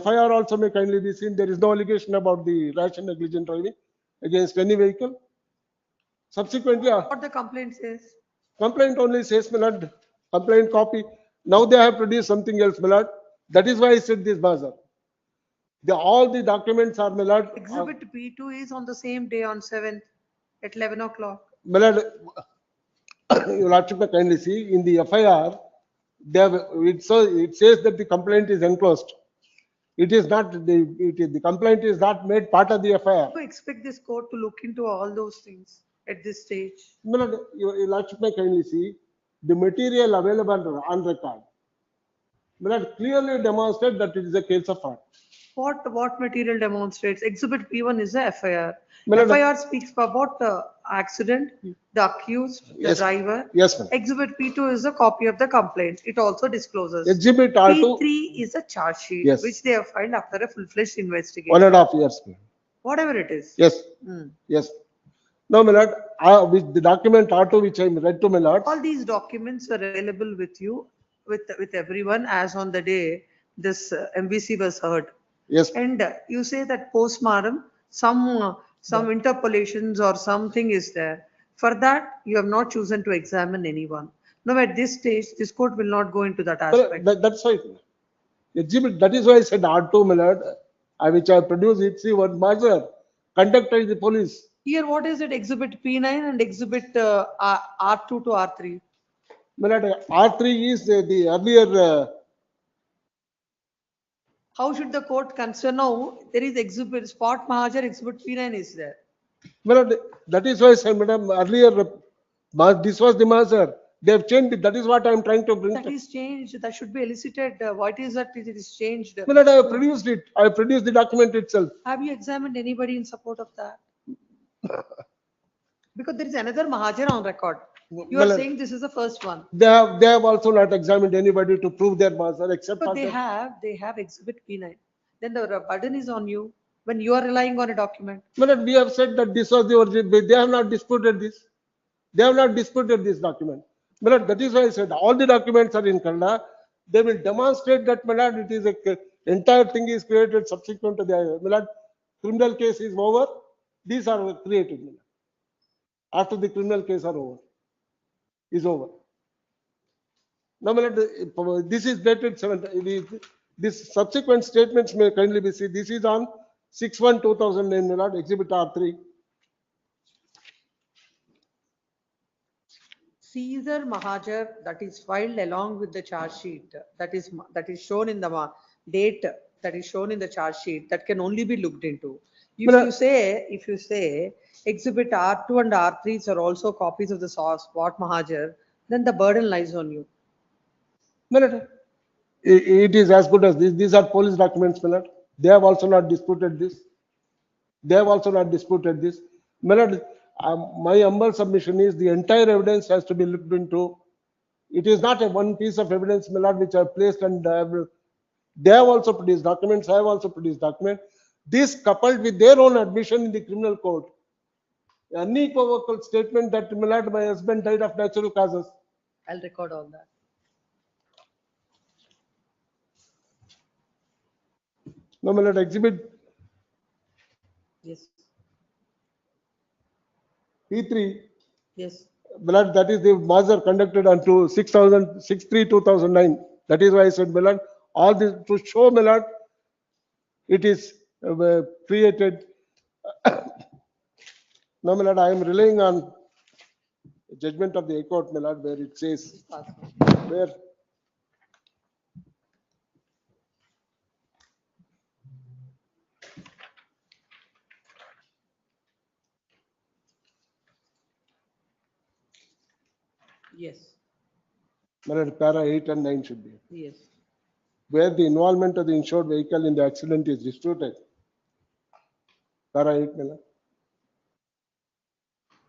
FIR also may kindly be seen. There is no allegation about the rash and negligent driving against any vehicle. Subsequently, What the complaint says? Complaint only says, my lord, complaint copy. Now they have produced something else, my lord. That is why I said this, Baza. All the documents are, my lord. Exhibit P2 is on the same day on 7th at 11 o'clock. My lord, your lordship may kindly see in the FIR, they have, it says that the complaint is enclosed. It is not, the complaint is not made part of the FIR. Do you expect this court to look into all those things at this stage? My lord, your lordship may kindly see the material available on record. My lord, clearly demonstrate that it is a case of fraud. What material demonstrates? Exhibit P1 is a FIR. My lord, FIR speaks about the accident, the accused, the Yes. driver. Yes, ma'am. Exhibit P2 is a copy of the complaint. It also discloses. Exhibit R2. P3 is a charge sheet, Yes. which they have filed after a full-fledged investigation. 1.5 years. Whatever it is. Yes. Hmm. Yes. Now, my lord, with the document R2 which I read to my lord. All these documents were available with you, with everyone as on the day this MVC was heard. Yes. And you say that postmortem, some interpolations or something is there. For that, you have not chosen to examine anyone. Now, at this stage, this court will not go into that aspect. That's right. Exhibit, that is why I said R2, my lord, which I produced it. See what measure conducted by the police. Here, what is it? Exhibit P9 and exhibit R2 to R3. My lord, R3 is the earlier. How should the court consider? Now, there is exhibit spot Mahajar, exhibit P9 is there. My lord, that is why I said, madam, earlier this was the measure. They have changed it. That is what I am trying to bring. That is changed. That should be elicited. What is that? It is changed. My lord, I have produced it. I have produced the document itself. Have you examined anybody in support of that? Because there is another Mahajar on record. You are saying this is the first one. They have also not examined anybody to prove their measure except. But they have exhibit P9. Then the burden is on you when you are relying on a document. My lord, we have said that this was the original. They have not disputed this. They have not disputed this document. My lord, that is why I said all the documents are in Kannada. They will demonstrate that, my lord, it is entire thing is created subsequent to the, my lord, criminal case is over. These are created, my lord. After the criminal case are over, is over. Now, my lord, this is dated 7. This subsequent statements may kindly be seen. This is on 6/1/2009, my lord, exhibit R3. Caesar Mahajar that is filed along with the charge sheet that is shown in the date that is shown in the charge sheet that can only be looked into. If you say exhibit R2 and R3s are also copies of the spot Mahajar, then the burden lies on you. My lord, it is as good as this. These are police documents, my lord. They have also not disputed this. They have also not disputed this. My lord, my humble submission is the entire evidence has to be looked into. It is not a one piece of evidence, my lord, which I have placed, and they have also produced documents. I have also produced documents. This coupled with their own admission in the criminal court, unequivocal statement that, my lord, my husband died of natural causes. I'll record all that. No, my lord, exhibit Yes. P3. Yes. Milord, that is the measure conducted on to 6/3/2009. That is why I said, Milord, all this to show, Milord, it is created. No, Milord, I am relying on judgment of the High Court, Milord, where it says, where Yes, Milord, para 8 and 9 should be, yes. where the involvement of the insured vehicle in the accident is disputed. Para 8, Milord.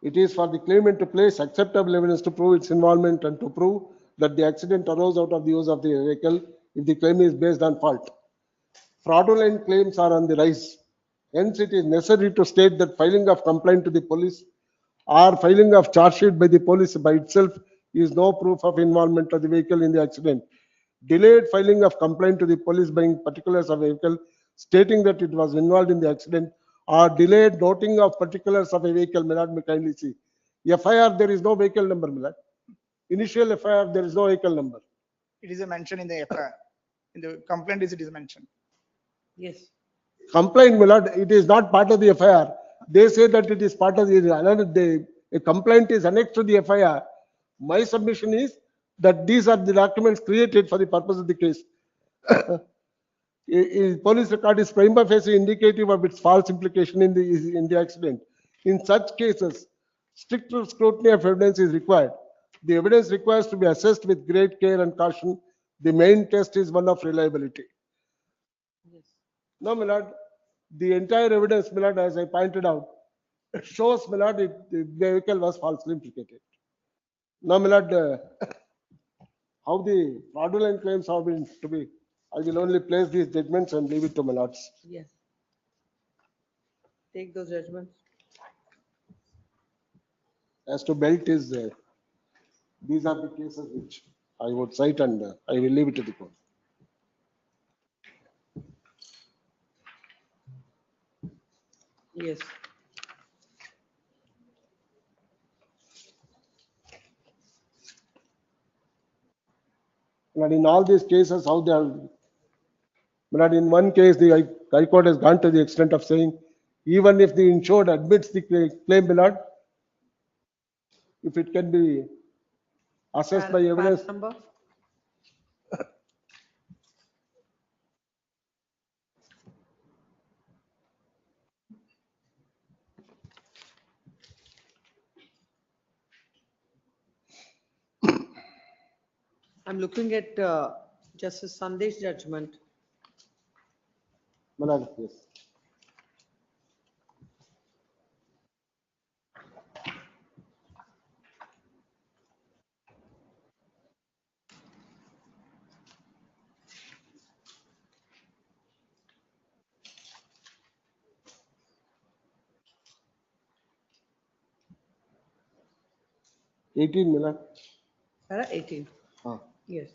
It is for the claimant to place acceptable evidence to prove its involvement and to prove that the accident arose out of the use of the vehicle if the claim is based on fault. Fraudulent claims are on the rise. Hence, it is necessary to state that filing of complaint to the police or filing of charge sheet by the police by itself is no proof of involvement of the vehicle in the accident. Delayed filing of complaint to the police by particulars of a vehicle stating that it was involved in the accident or delayed noting of particulars of a vehicle may not be kindly see. FIR, there is no vehicle number, Milad. Initial FIR, there is no vehicle number. It is a mention in the FIR. In the complaint it is mentioned. Yes. Complaint, Milad, it is not part of the FIR. They say that it is part of the a complaint is annexed to the FIR. My submission is that these are the documents created for the purpose of the case. A police record is prima facie indicative of its false implication in the accident. In such cases, stricter scrutiny of evidence is required. The evidence requires to be assessed with great care and caution. The main test is one of reliability. Yes. No, Milad, the entire evidence, Milad, as I pointed out, shows, Milad, the vehicle was falsely implicated. Now, Milad, how the fraudulent claims have been to be, I will only place these judgments and leave it to Milads. Yes. Take those judgments. As to belt is, these are the cases which I would cite and I will leave it to the court. Yes. But in all these cases, how they are, but in one case, the High Court has gone to the extent of saying, even if the insured admits the claim, Milad, if it can be assessed by evidence. Number? I'm looking at Justice Sandesh's judgment. Milad, yes. Milad. 18. Yes.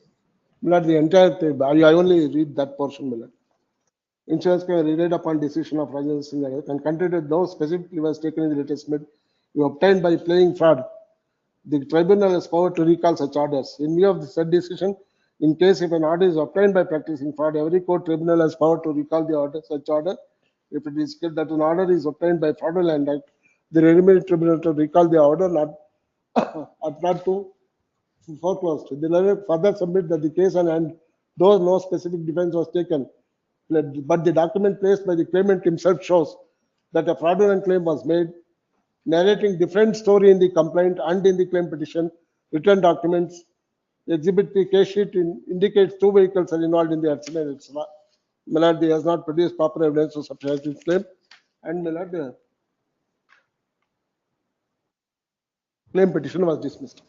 Milad, the entire thing, I only read that portion, Milad. Insurance can relied upon decision of Rajendra Singh and considered no specific was taken in the adjustment you obtained by playing fraud. The tribunal has power to recall such orders. In view of the said decision, in case if an order is obtained by practicing fraud, every court tribunal has power to recall the order, such order. If it is clear that an order is obtained by fraudulent act, the remedial tribunal to recall the order not to foreclosed. The lawyer further submit that the case on hand, though no specific defense was taken, but the document placed by the claimant himself shows that a fraudulent claim was made, narrating different story in the complaint and in the claim petition. Written documents, exhibit the case sheet indicates two vehicles are involved in the accident. Milad has not produced proper evidence to substantiate his claim, and Milad claim petition was dismissed.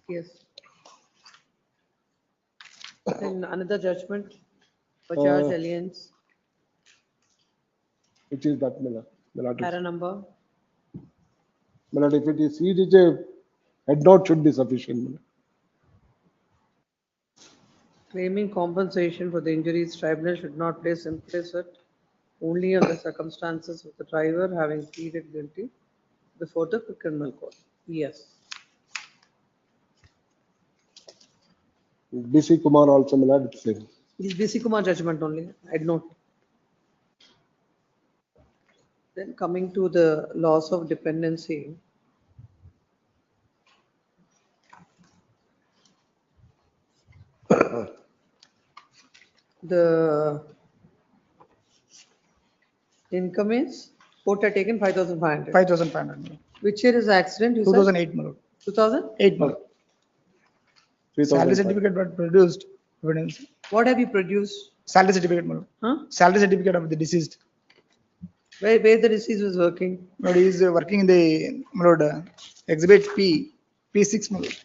Yes. Then another judgment for Bajaj Alliance. Which is that, Milad? Para number? Milad, if it is CDJ, head note should be sufficient. Milad. Claiming compensation for the injuries, tribunal should not place implicit only on the circumstances of the driver having pleaded guilty before the criminal court. Yes. BC Kumar also, my lord, it's same. This BC Kumar judgment only, I'd note. Then coming to the loss of dependency. The income is, court had taken 5,500. 5,500. Which year is the accident, you said? 2008, my lord. 2008? 8, my lord. 3,500. Salary certificate was produced. Evidence. What have you produced? Salary certificate, my lord. Huh? Salary certificate of the deceased. Where the deceased was working? My lord, he is working in the, my lord, exhibit P6, my lord.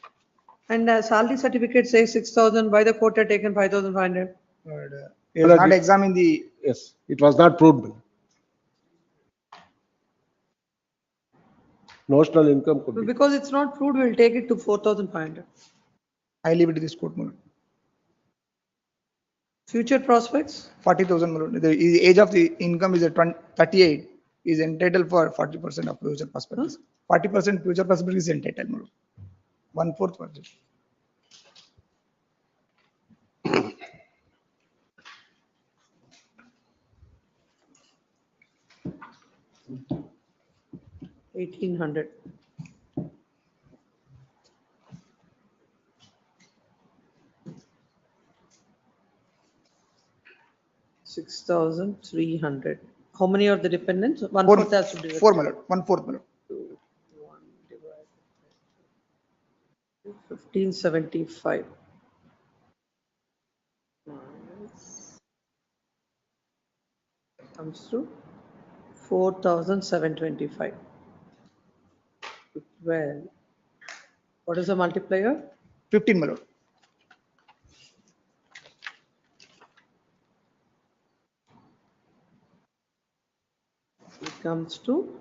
And salary certificate says 6,000, why the court had taken 5,500? But, he was not examined the. Yes, it was not proved. my lord. Notional income could be. Because it's not proved, we'll take it to 4,500. I leave it to this court, my lord. Future prospects? 40,000, my lord. The age of the income is at 38. Is entitled for 40% of future prospectus. 40% future prospectus is entitled, my lord. 1/4 percent. $1,800. $6,300. How many are the dependents? 1/4 has to be. 4, my lord. 1/4, my lord. 1,575. Comes to 4,725. Well, what is the multiplier? 15, my lord. It comes to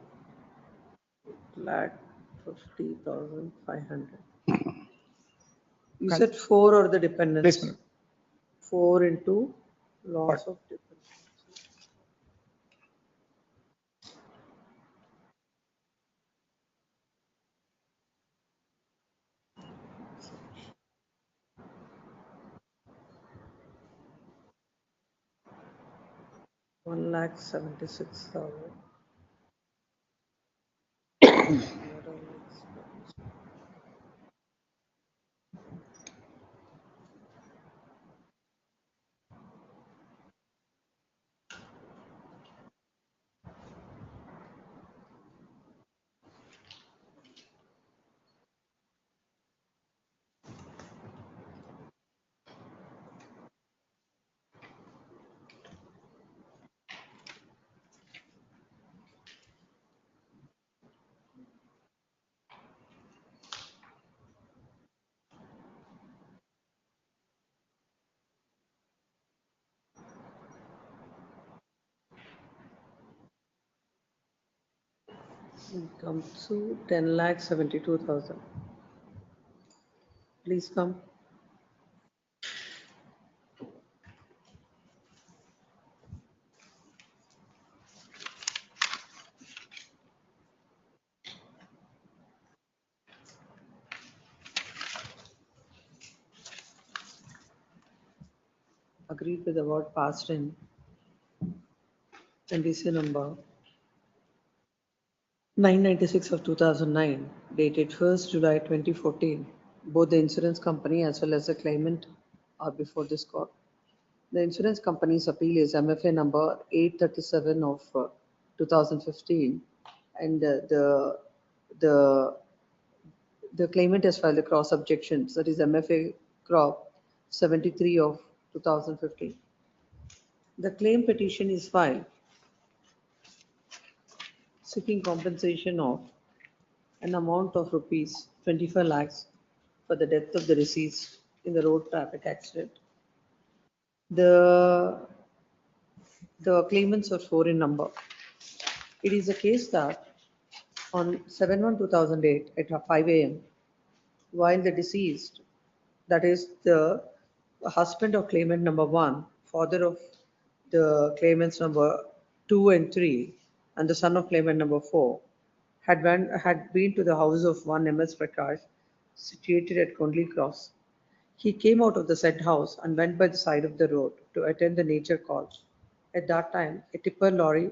50,500. You said 4 are the dependents. Yes, my lord. 4 into loss of dependents. $1,76,000. It comes to 10,72,000. Please come. Agreed with the word passed in NDC number 996 of 2009, dated 1st July 2014. Both the insurance company as well as the claimant are before this court. The insurance company's appeal is MFA number 837 of 2015, and the claimant has filed the cross objections, that is MFA crop 73 of 2015. The claim petition is filed seeking compensation of an amount of rupees 25 lakhs for the death of the deceased in the road traffic accident. The claimants are 4 in number. It is a case that on 7/1/2008 at 5 a.m., while the deceased, that is the husband of claimant number 1, father of the claimants number 2 and 3, and the son of claimant number 4, had been to the house of one MS Prakash, situated at Conley Cross. He came out of the said house and went by the side of the road to attend the nature call. At that time, a tipper lorry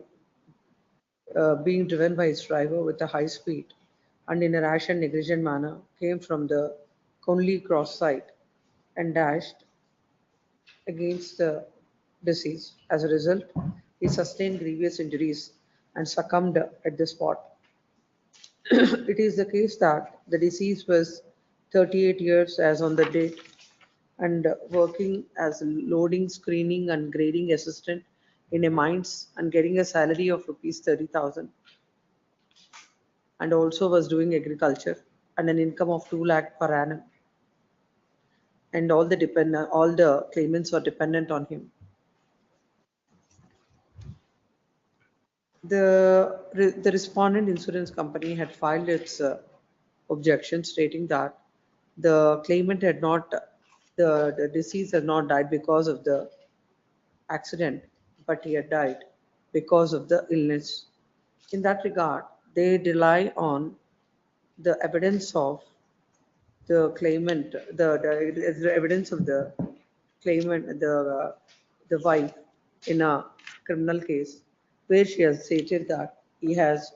being driven by its driver with a high speed and in a rash and negligent manner came from the Conley Cross side and dashed against the deceased. As a result, he sustained grievous injuries and succumbed at the spot. It is the case that the deceased was 38 years as on the date and working as a loading, screening and grading assistant in a mines and getting a salary of rupees 30,000, and also was doing agriculture and an income of 2 lakh per annum, and all the claimants were dependent on him. The respondent insurance company had filed its objection stating that the claimant had not, the deceased had not died because of the accident, but he had died because of the illness. In that regard, they rely on the evidence of the claimant, the evidence of the claimant, the wife in a criminal case where she has stated that he has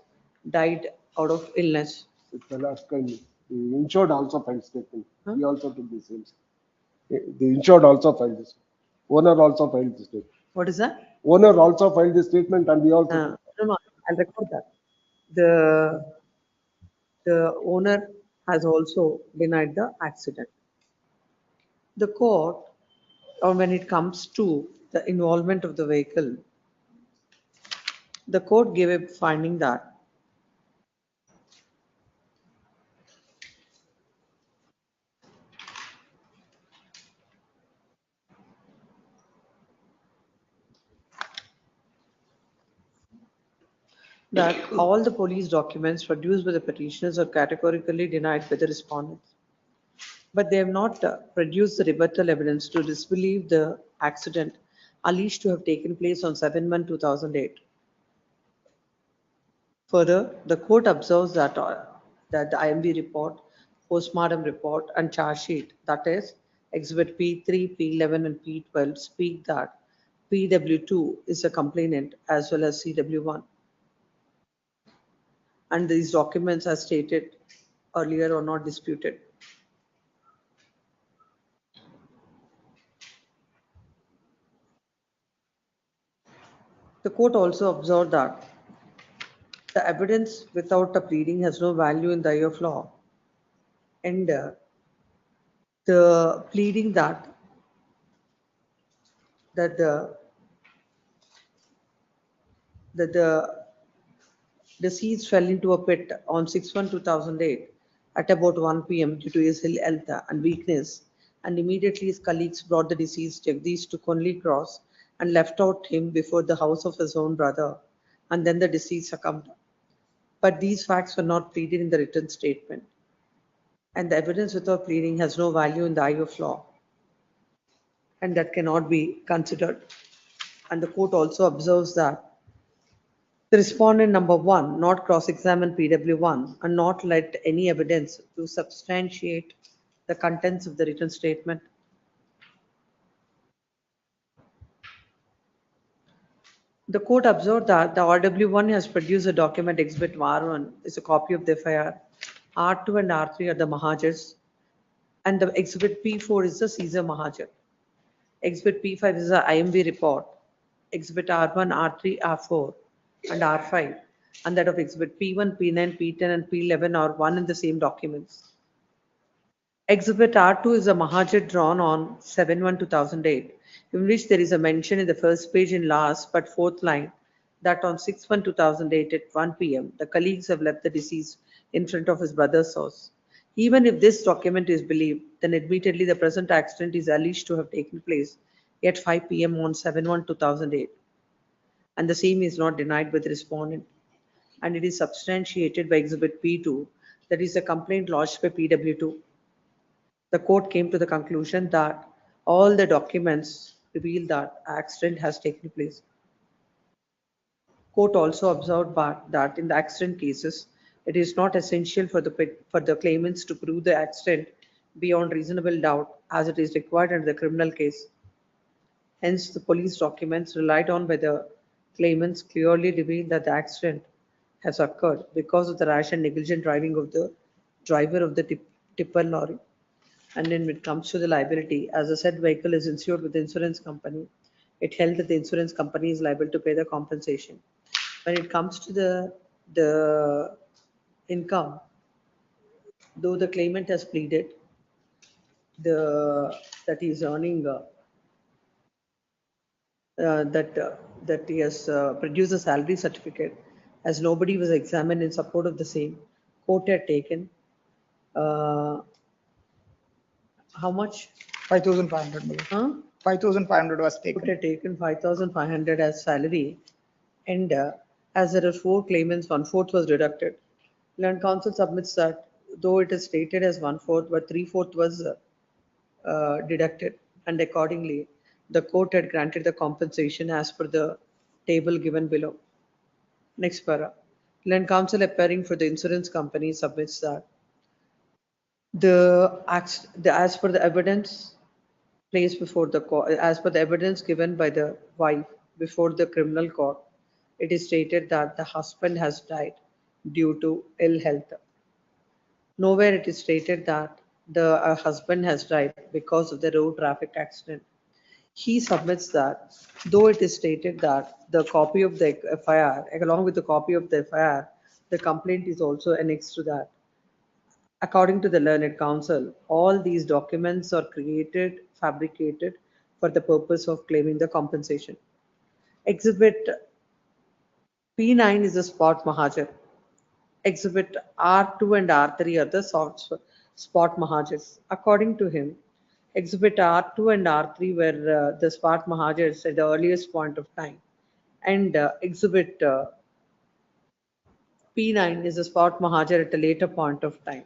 died out of illness. The last kind, the insured also filed statement. He also took the same. The insured also filed this. Owner also filed the statement. What is that? Owner also filed the statement and we also. No, I'll record that. The owner has also denied the accident. The court, or when it comes to the involvement of the vehicle, the court gave a finding that all the police documents produced by the petitioners are categorically denied by the respondents. But they have not produced the rebuttal evidence to disbelieve the accident alleged to have taken place on 7/1/2008. Further, the court observes that the IMV report, postmortem report, and charge sheet, that is, Exhibit P3, P11, and P12, speak that PW2 is a complainant as well as CW1. And these documents, as stated earlier, are not disputed. The court also observed that the evidence without a pleading has no value in the eye of law, and the pleading that the deceased fell into a pit on 6/1/2008 at about 1 p.m. due to his ill health and weakness, and immediately his colleagues brought the deceased Jagdish to Conley Cross and left out him before the house of his own brother, and then the deceased succumbed. But these facts were not pleaded in the written statement, and the evidence without pleading has no value in the eye of law, and that cannot be considered. And the court also observes that the respondent number 1 not cross-examine PW1 and not let any evidence to substantiate the contents of the written statement. The court observed that the RW1 has produced a document Exhibit R1 is a copy of the FIR. R2 and R3 are the Mahajars, and the Exhibit P4 is the Caesar Mahajar. Exhibit P5 is the IMV report. Exhibit R1, R3, R4, and R5, and that of Exhibit P1, P9, P10, and P11 are one and the same documents. Exhibit R2 is a Mahajar drawn on 7/1/2008, in which there is a mention in the first page in last but fourth line that on 6/1/2008 at 1 p.m. the colleagues have left the deceased in front of his brother's house. Even if this document is believed, then admittedly the present accident is alleged to have taken place at 5 p.m. on 7/1/2008, and the same is not denied by the respondent, and it is substantiated by Exhibit P2, that is a complaint lodged by PW2. The court came to the conclusion that all the documents reveal that accident has taken place. Court also observed that in the accident cases, It is not essential for the claimants to prove the accident beyond reasonable doubt as it is required under the criminal case. Hence, the police documents relied on by the claimants clearly reveal that the accident has occurred because of the rash and negligent driving of the driver of the tipper lorry. And then when it comes to the liability, as the said vehicle is insured with the insurance company, it held that the insurance company is liable to pay the compensation. When it comes to the income, though the claimant has pleaded that he is earning that he has produced a salary certificate, as nobody was examined in support of the same. Court had taken how much? 5,500. Huh? 5,500 was taken. Court had taken 5,500 as salary, and as there are 4 claimants, 1/4 was deducted. Land counsel submits that though it is stated as 1/4, but 3/4 was deducted, and accordingly, the court had granted the compensation as per the table given below. Next para. Land counsel appearing for the insurance company submits that as per the evidence placed before the court, as per the evidence given by the wife before the criminal court, it is stated that the husband has died due to ill health. Nowhere it is stated that the husband has died because of the road traffic accident. He submits that though it is stated that the copy of the FIR, along with the copy of the FIR, the complaint is also annexed to that. According to the learned counsel, all these documents are created, fabricated for the purpose of claiming the compensation. Exhibit P9 is the spot mahajar. Exhibit R2 and R3 are the spot mahajars. According to him, Exhibit R2 and R3 were the spot mahajars at the earliest point of time, and Exhibit P9 is a spot mahajar at a later point of time.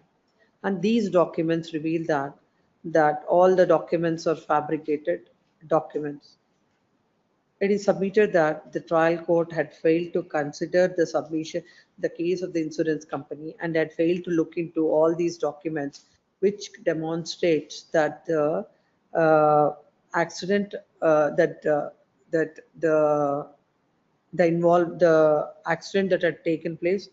And these documents reveal that all the documents are fabricated documents. It is submitted that the trial court had failed to consider the case of the insurance company, and had failed to look into all these documents, which demonstrates that the accident the accident that had taken place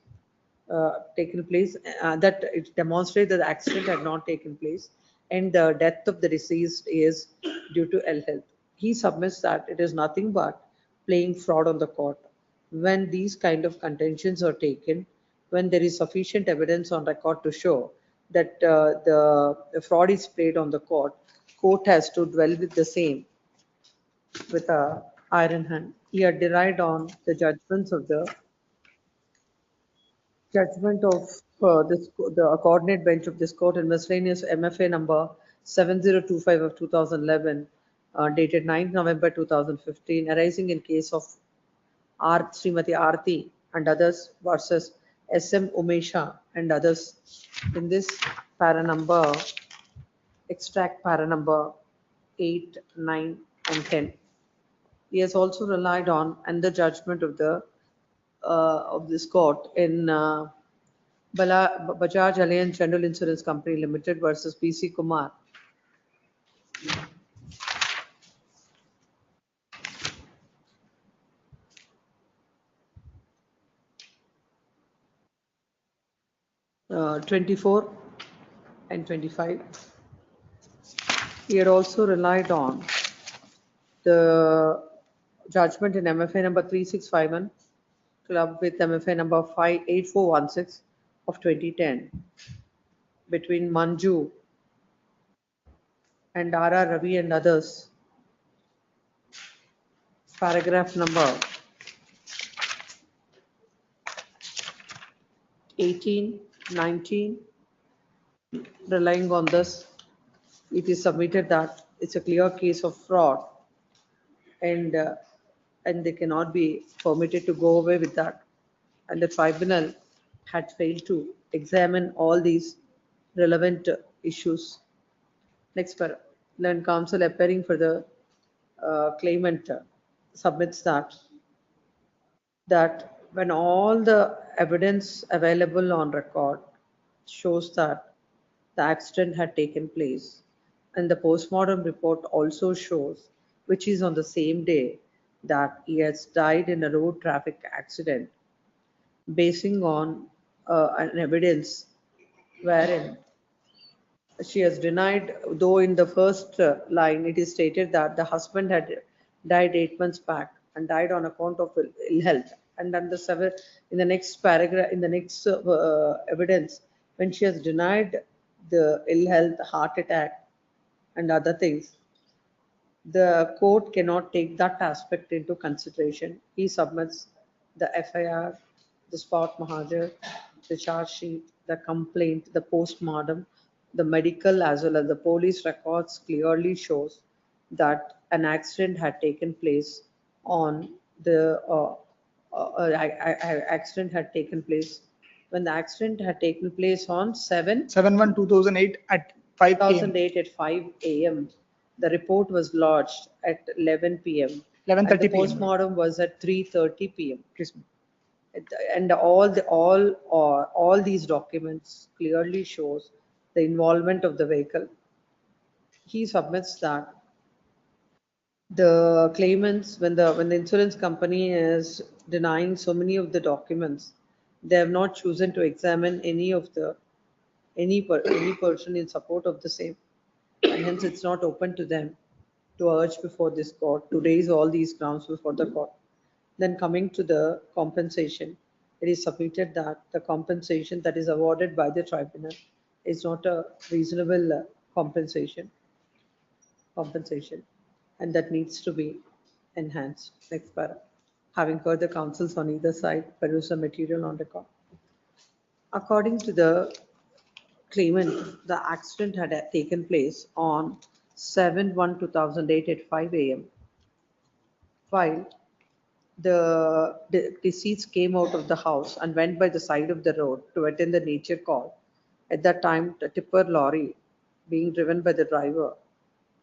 that it demonstrates that the accident had not taken place, and the death of the deceased is due to ill health. He submits that it is nothing but playing fraud on the court. When these kind of contentions are taken, when there is sufficient evidence on record to show that the fraud is played on the court has to dwell with the same with a iron hand. He had derived on the judgment of the coordinate bench of this court in miscellaneous MFA number 7025 of 2011, dated 9th November 2015, arising in case of Srimati Aarti and others versus SM Umesha and others. In this para number, extract para number 8, 9 and 10. He has also relied on and the judgment of this court in Bajaj Allianz General Insurance Company Limited versus PC Kumar. Uh, 24 and 25. He had also relied on the judgment in MFA number 3651 club with MFA number 58416 of 2010 between Manju and R.R. Ravi and others. Paragraph number 18, 19. Relying on this, it is submitted that it's a clear case of fraud, and they cannot be permitted to go away with that. And the tribunal had failed to examine all these relevant issues. Next para. Learned counsel appearing for the claimant submits that when all the evidence available on record shows that the accident had taken place, and the postmortem report also shows, which is on the same day, that he has died in a road traffic accident, basing on an evidence wherein she has denied, though in the first line it is stated that the husband had died 8 months back and died on account of ill health. And then in the next paragraph, in the next evidence, when she has denied the ill health, heart attack, and other things, the court cannot take that aspect into consideration. He submits the FIR, the spot mahajar, the charge sheet, the complaint, the postmortem, the medical as well as the police records clearly shows that an accident had taken place on the accident had taken place when the accident had taken place on 7/1/2008 at 5 p.m. 2008 at 5 a.m. The report was lodged at 11 p.m. 11:30 and the p.m. postmortem was at 3:30 p.m. And all these documents clearly shows the involvement of the vehicle. He submits that the claimants, when the insurance company is denying so many of the documents, they have not chosen to examine any person in support of the same, and hence it's not open to them to urge before this court to raise all these grounds before the court. Then coming to the compensation, it is submitted that the compensation that is awarded by the tribunal is not a reasonable compensation, and that needs to be enhanced. Next para. Having heard the counsels on either side, peruse the material on record. According to the claimant, the accident had taken place on 7/1/2008 at 5 a.m. while the deceased came out of the house and went by the side of the road to attend the nature call. At that time, the tipper lorry, being driven by the driver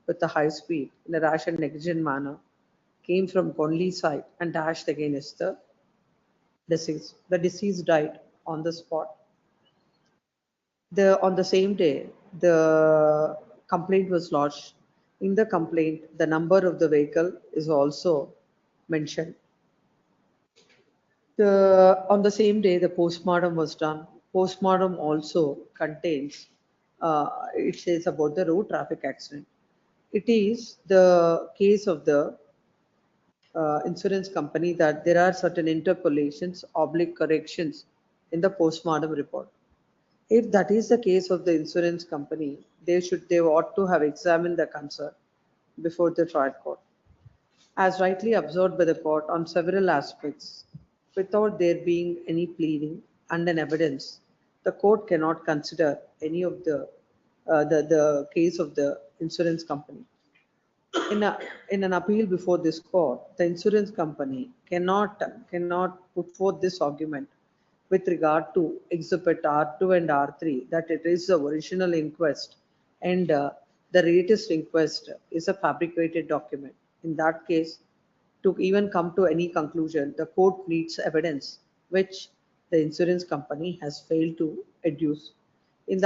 with a high speed in a rash and negligent manner, came from Conley side and dashed against the deceased. The deceased died on the spot. On the same day, the complaint was lodged. In the complaint, the number of the vehicle is also mentioned. On the same day, the postmortem was done. Postmortem also contains, it says about the road traffic accident. It is the case of the insurance company that there are certain interpolations, corrections in the postmortem report. If that is the case of the insurance company, they ought to have examined the concern before the trial court. As rightly observed by the court on several aspects, without there being any pleading and an evidence, the court cannot consider any of the case of the insurance company. In an appeal before this court, the insurance company cannot put forth this argument with regard to exhibit R2 and R3 that it is the original inquest and the latest inquest is a fabricated document. In that case, to even come to any conclusion, the court needs evidence which the insurance company has failed to adduce. In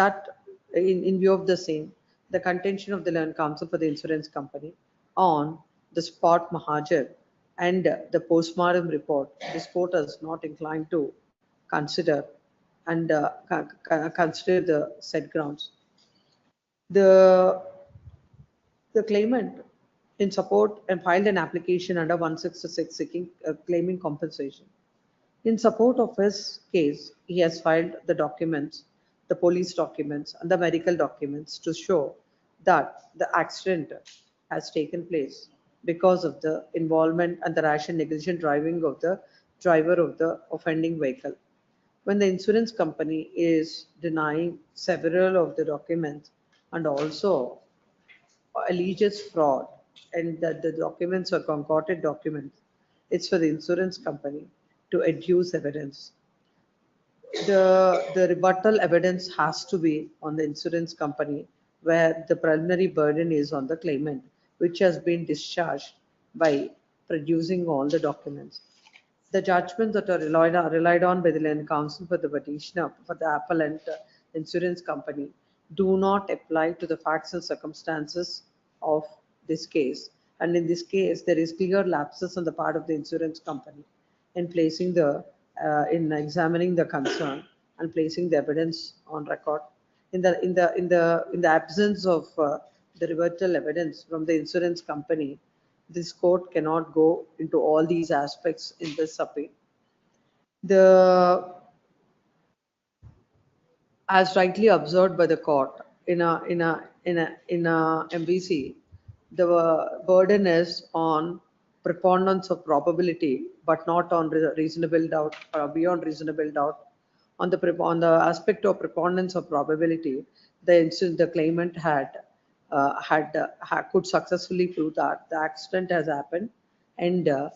view of the same, the contention of the learned counsel for the insurance company on the spot mahajar and the postmortem report, this court is not inclined to consider and consider the said grounds. The claimant in support and filed an application under 166 seeking claiming compensation. In support of his case, he has filed the documents, the police documents and the medical documents to show that the accident has taken place because of the involvement and the rash and negligent driving of the driver of the offending vehicle. When the insurance company is denying several of the documents and also alleges fraud and that the documents are concocted documents, it's for the insurance company to adduce evidence. The rebuttal evidence has to be on the insurance company, where the preliminary burden is on the claimant, which has been discharged by producing all the documents. The judgments that are relied on by the learned counsel for the petitioner, for the appellant insurance company, do not apply to the facts and circumstances of this case. And in this case, there is clear lapses on the part of the insurance company in placing in examining the concern and placing the evidence on record. In the absence of the rebuttal evidence from the insurance company, this court cannot go into all these aspects in this appeal. As rightly observed by the court in a MVC, the burden is on preponderance of probability, but not on reasonable doubt or beyond reasonable doubt. On the aspect of preponderance of probability, the claimant could successfully prove that the accident has happened and the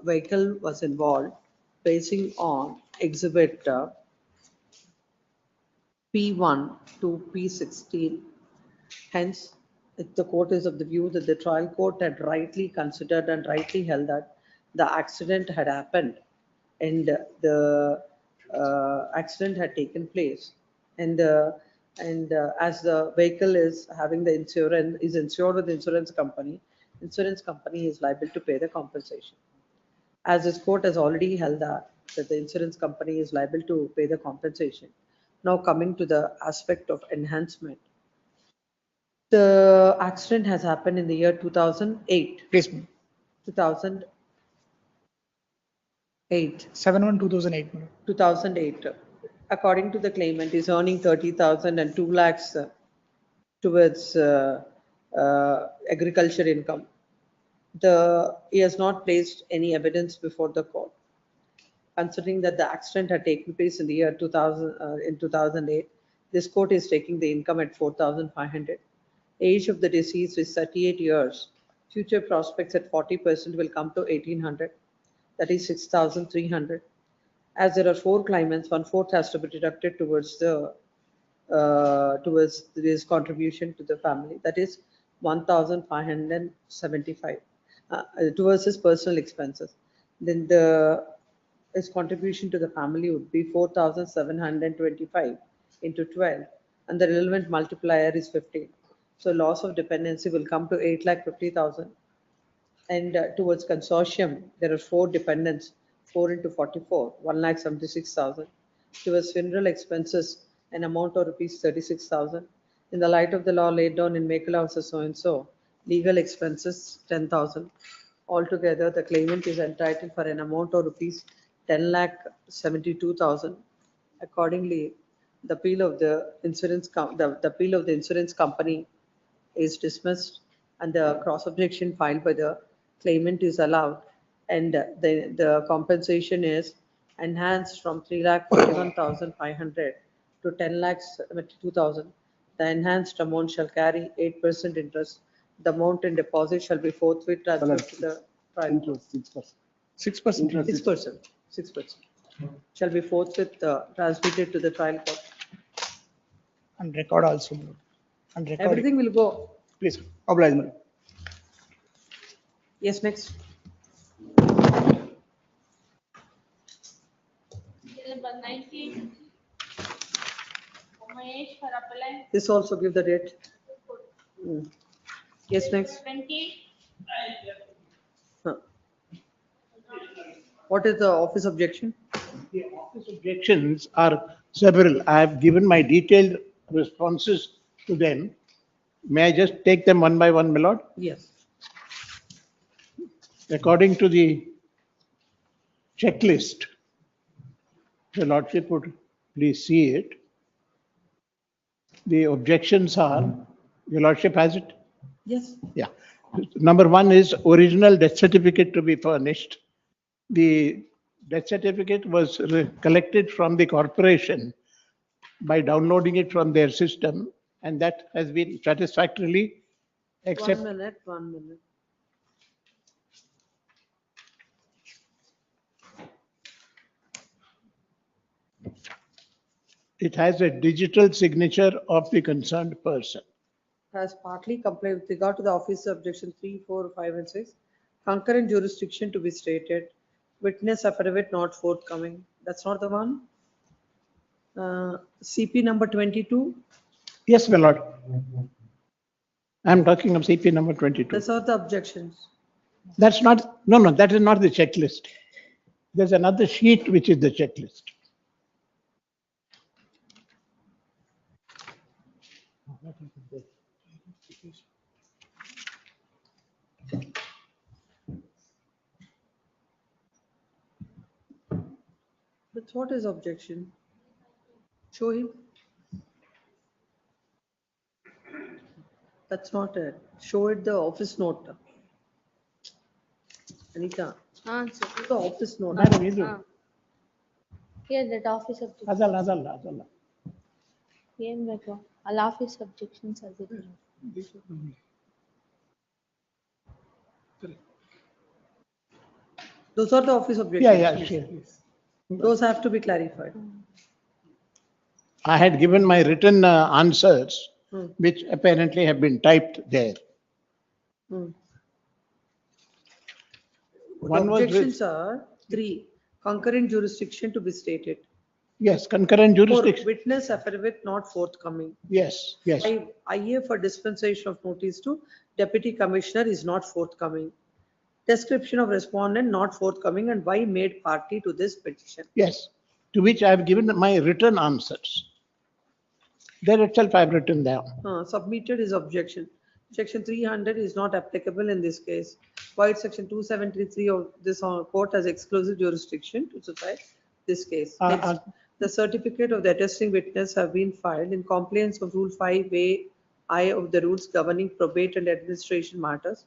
vehicle was involved, basing on exhibit P1 to P16. Hence, the court is of the view that the trial court had rightly considered and rightly held that the accident had happened and the accident had taken place, and as the vehicle is having the insurance, is insured with the insurance company is liable to pay the compensation. As this court has already held that the insurance company is liable to pay the compensation. Now coming to the aspect of enhancement. The accident has happened in the year 2008. Please. 2008. 7/1/2008. 2008. According to the claimant, is earning 30,000 and 2 lakhs towards agriculture income. He has not placed any evidence before the court. Considering that the accident had taken place in the year 2008, this court is taking the income at 4,500. Age of the deceased is 38 years. Future prospects at 40% will come to 1,800. That is 6,300. As there are 4 claimants, 1/4 has to be deducted towards this contribution to the family. That is 1,575 towards his personal expenses. Then his contribution to the family would be 4,725 into 12, and the relevant multiplier is 15. So loss of dependency will come to 8,50,000. And towards consortium, there are 4 dependents, 4 into 44, 1,76,000. Towards funeral expenses, an amount of rupees 36,000. In the light of the law laid down in Makel House so and so, legal expenses 10,000. Altogether, the claimant is entitled for an amount of rupees 10,72,000. Accordingly, the appeal of the insurance company is dismissed, and the cross objection filed by the claimant is allowed, and the compensation is enhanced from 3,41,500 to 10,72,000. The enhanced amount shall carry 8% interest. The amount in deposit shall be forthwith transferred to the trial court. 6%. 6% shall be forthwith transmitted to the trial court. And record also. And record. Everything will go. Please, oblige me. Yes, next. Number 19. Umesh for appellant. This also give the date. Yes, next. 20. What is the office objection? The office objections are several. I have given my detailed responses to them. May I just take them one by one, my lord? Yes. According to the checklist, the lordship would please see it. The objections are, your lordship has it? Yes. Yeah. Number 1 is original death certificate to be furnished. The death certificate was collected from the corporation by downloading it from their system, and that has been satisfactorily accepted. 1 minute. It has a digital signature of the concerned person. Has partly complied with regard to the office objection 3, 4, 5, and 6. Concurrent jurisdiction to be stated. Witness affidavit not forthcoming. That's not the one. CP number 22. Yes, my lord. I'm talking of CP number 22. Those are the objections. That's not, no, that is not the checklist. There's another sheet which is the checklist. But what is objection? Show him. That's not it. Show it the office note. Anita, sir. the office note. Madam, ಇದು. Here that office objection. ಅದಲ್ಲ. ಏನ್ ಬೇಕು? ಅಲ್ಲಿ office objections ಅದಿದೆ. Those are the office objections. Yeah, sure. Those have to be clarified. I had given my written answers, Hmm. which apparently have been typed there. Hmm. One was Objections are 3. Concurrent jurisdiction to be stated. Yes, concurrent 4. jurisdiction. Witness affidavit not forthcoming. Yes. 5. IA for dispensation of notice to Deputy Commissioner is not forthcoming. Description of respondent not forthcoming and why made party to this petition. Yes, to which I have given my written answers. There itself I have written down. Submitted is objection. Section 300 is not applicable in this case. Void section 273 of this court has exclusive jurisdiction to decide this case. Next, the certificate of the attesting witness have been filed in compliance of Rule 5A(I) of the rules governing probate and administration matters,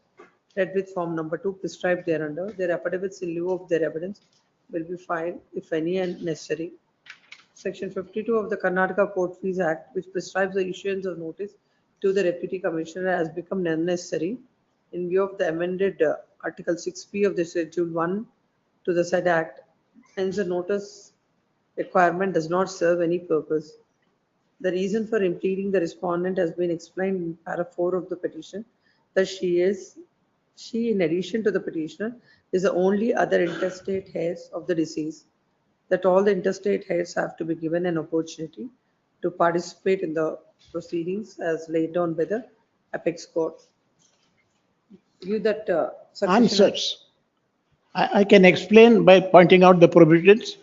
read with form number 2 prescribed thereunder. Their affidavits in lieu of their evidence will be filed, if any, and necessary. Section 52 of the Karnataka Court Fees Act, which prescribes the issuance of notice to the Deputy Commissioner, has become unnecessary in view of the amended Article 6P of the Schedule 1 to the said Act. Hence, the notice requirement does not serve any purpose. The reason for impeding the respondent has been explained in para 4 of the petition, that she, in addition to the petitioner, is the only other intestate heirs of the deceased, that all the intestate heirs have to be given an opportunity to participate in the proceedings as laid down by the apex court. Give that Answers. I can explain by pointing out the provisions,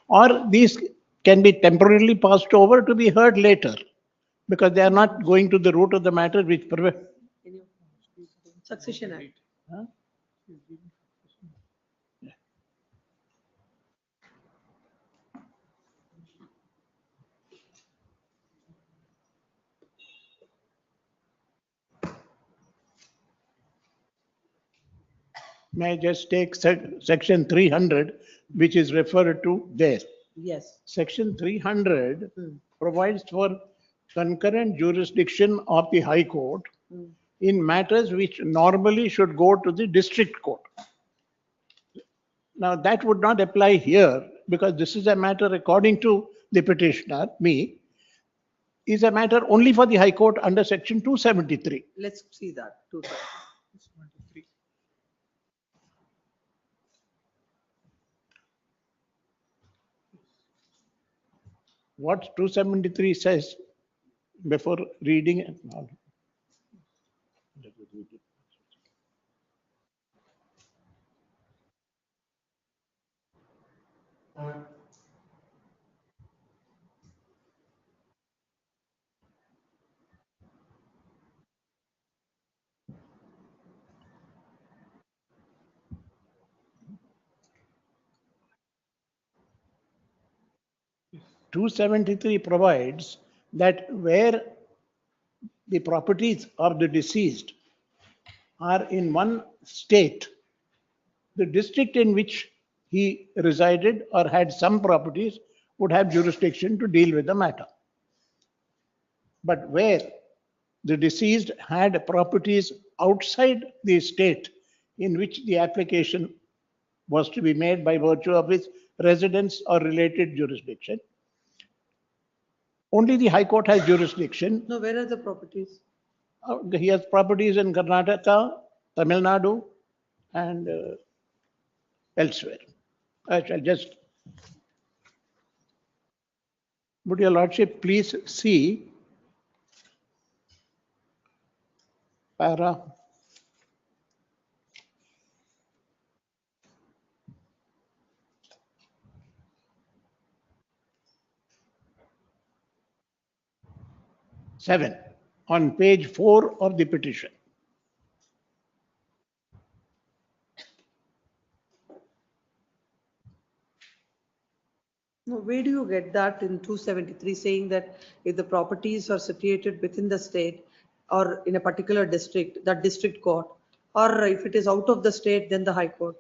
or these can be temporarily passed over to be heard later, because they are not going to the root of the matter which Succession Act. May I just take section 300, which is referred to there. Yes. Section 300 provides for concurrent jurisdiction of the High Court in matters which normally should go to the district court. Now, that would not apply here, because this is a matter, according to the petitioner, me, is a matter only for the High Court under section 273. Let's see that. 273. What 273 says before reading it. 273 provides that where the properties of the deceased are in one state, the district in which he resided or had some properties would have jurisdiction to deal with the matter. But where the deceased had properties outside the state in which the application was to be made by virtue of his residence or related jurisdiction, only the High Court has jurisdiction. No, where are the properties? He has properties in Karnataka, Tamil Nadu, and elsewhere. I shall just. Would your lordship please see para 7 on page 4 of the petition. Now, where do you get that in 273 saying that if the properties are situated within the state or in a particular district, that district court, or if it is out of the state, then the high court?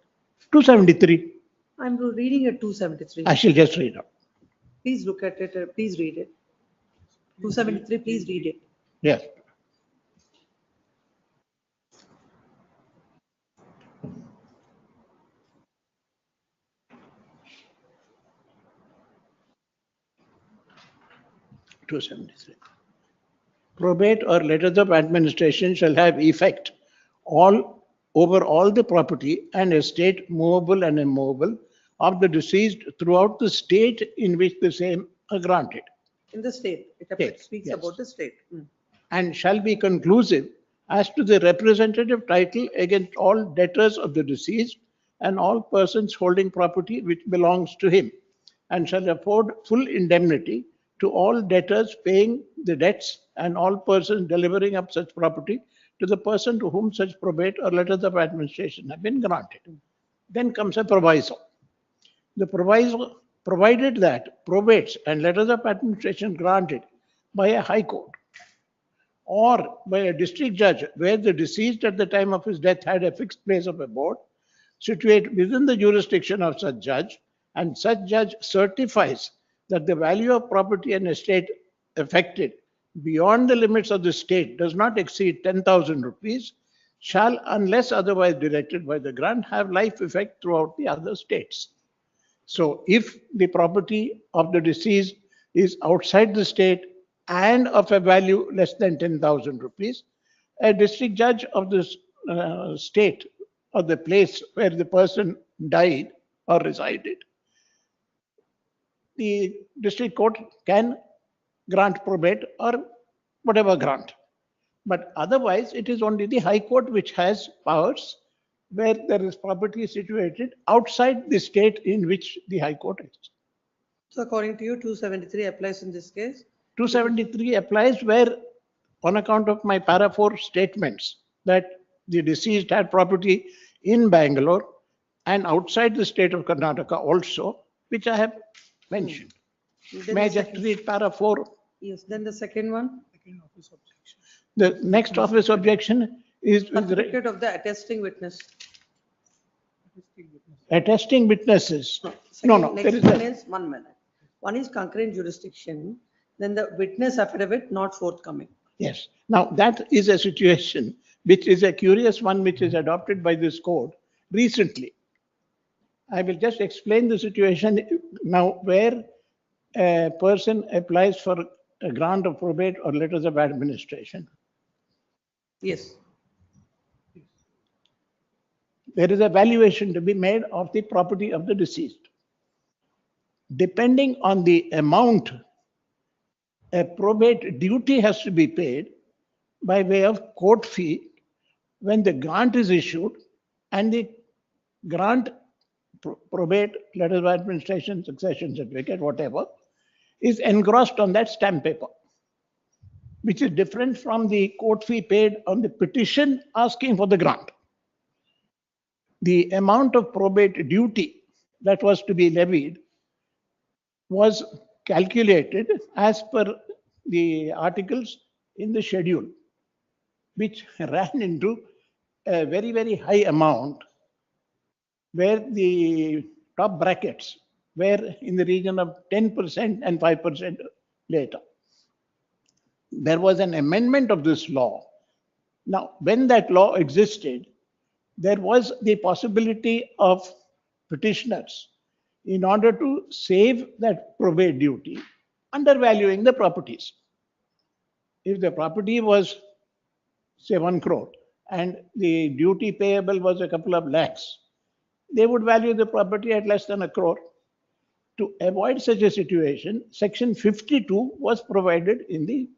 273. I'm reading at 273. I shall just read out. Please look at it, please read it. 273, please read it. Yes. Probate or letters of administration shall have effect over all the property and estate, movable and immovable, of the deceased throughout the state in which the same are granted. In the state, it State, speaks yes. about the state. And shall be conclusive as to the representative title against all debtors of the deceased and all persons holding property which belongs to him, and shall afford full indemnity to all debtors paying the debts and all persons delivering up such property to the person to whom such probate or letters of administration have been granted. Then comes a proviso. The proviso provided that probates and letters of administration granted by a high court or by a district judge where the deceased at the time of his death had a fixed place of abode, situate within the jurisdiction of such judge, and such judge certifies that the value of property and estate affected beyond the limits of the state does not exceed 10,000 rupees, shall, unless otherwise directed by the grant, have life effect throughout the other states. So if the property of the deceased is outside the state and of a value less than 10,000 rupees, a district judge of the state or the place where the person died or resided, the district court can grant probate or whatever grant. But otherwise, it is only the high court which has powers where there is property situated outside the state in which the high court is. So according to you, 273 applies in this case? 273 applies where, on account of my para 4 statements, that the deceased had property in Bangalore and outside the state of Karnataka also, which I have mentioned. Then May I the just second- read para 4? Yes, then the second one? The next office objection is with Certificate of the attesting witness. attesting witnesses. Second, No, there next is one a, is 1 minute. One is concurrent jurisdiction, then the witness affidavit not forthcoming. yes. Now that is a situation which is a curious one which is adopted by this court recently. I will just explain the situation now where a person applies for a grant of probate or letters of administration. Yes. There is a valuation to be made of the property of the deceased. Depending on the amount, a probate duty has to be paid by way of court fee when the grant is issued and the grant probate, letters of administration, succession certificate, whatever, is engrossed on that stamp paper, which is different from the court fee paid on the petition asking for the grant. The amount of probate duty that was to be levied was calculated as per the articles in the schedule, which ran into a very, very high amount, where the top brackets were in the region of 10% and 5% later. There was an amendment of this law. Now, when that law existed, there was the possibility of petitioners, in order to save that probate duty, undervaluing the properties. If the property was, say, 1 crore and the duty payable was a couple of lakhs, they would value the property at less than 1 crore. To avoid such a situation, section 52 was provided in the,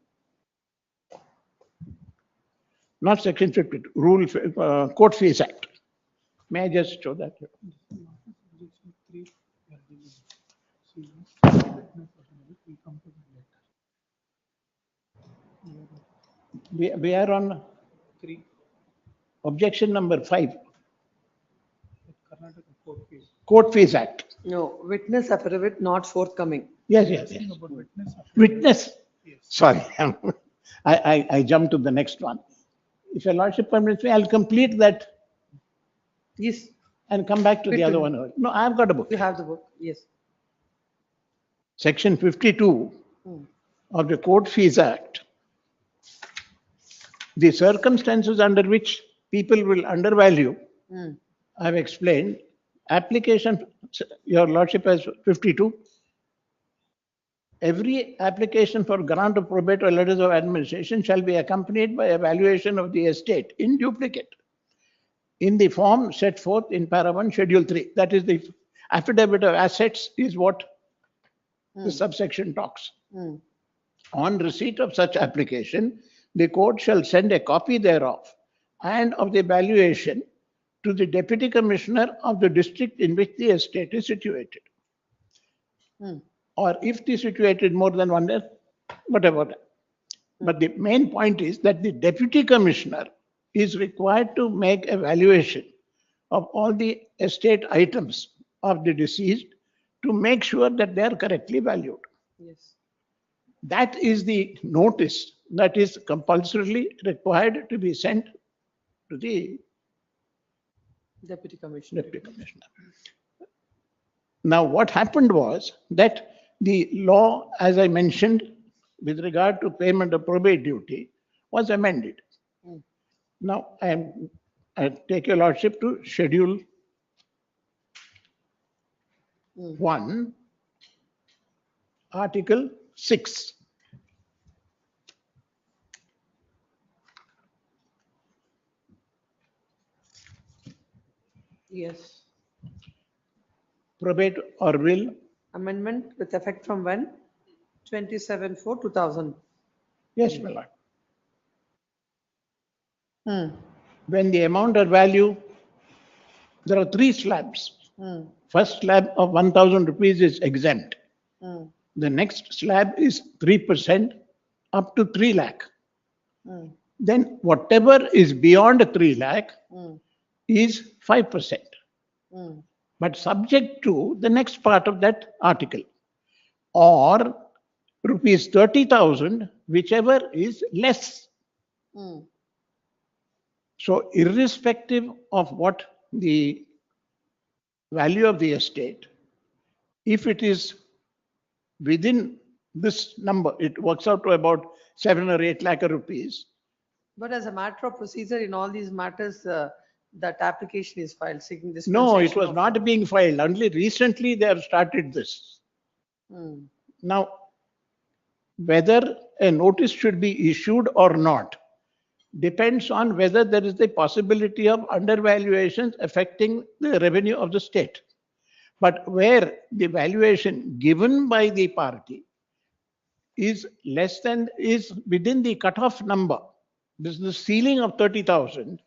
not section 52, Court Fees Act. May I just show that? We are on objection number 5. Court Fees Act. No, witness affidavit not forthcoming. Yes. Witness. Sorry, I jumped to the next one. If your lordship permits me, I'll complete that. Yes. And come back to the other one. No, I've got a book. You have the book, yes. Section 52 of the Court Fees Act. The circumstances under which people will undervalue, I've explained. Application, your lordship has 52. Every application for grant of probate or letters of administration shall be accompanied by evaluation of the estate in duplicate in the form set forth in para 1, schedule 3. That is the affidavit of assets is what the subsection talks. On receipt of such application, the court shall send a copy thereof and of the valuation to the Deputy Commissioner of the district in which the estate is situated. Or if it is situated more than one day, whatever. But the main point is that the Deputy Commissioner is required to make evaluation of all the estate items of the deceased to make sure that they are correctly valued. Yes. That is the notice that is compulsorily required to be sent to the Deputy Commissioner. Now, what happened was that the law, as I mentioned, with regard to payment of probate duty, was amended. Now, I take your lordship to schedule 1, article 6. Yes. Probate or will. Amendment with effect from when? 27/4/2000. Yes, my lord. When the amount or value, there are 3 slabs. First slab of 1,000 rupees is exempt. The next slab is 3% up to 3 lakh. Then whatever is beyond 3 lakh is 5%. But subject to the next part of that article, or rupees 30,000, whichever is less. So irrespective of what the value of the estate, if it is within this number, it works out to about 7 or 8 lakh rupees. But as a matter of procedure in all these matters, that application is filed seeking this. No, it was not being filed. Only recently they have started this. Now, whether a notice should be issued or not depends on whether there is the possibility of undervaluations affecting the revenue of the state. But where the valuation given by the party is less than, is within the cutoff number, this is the ceiling of 30,000,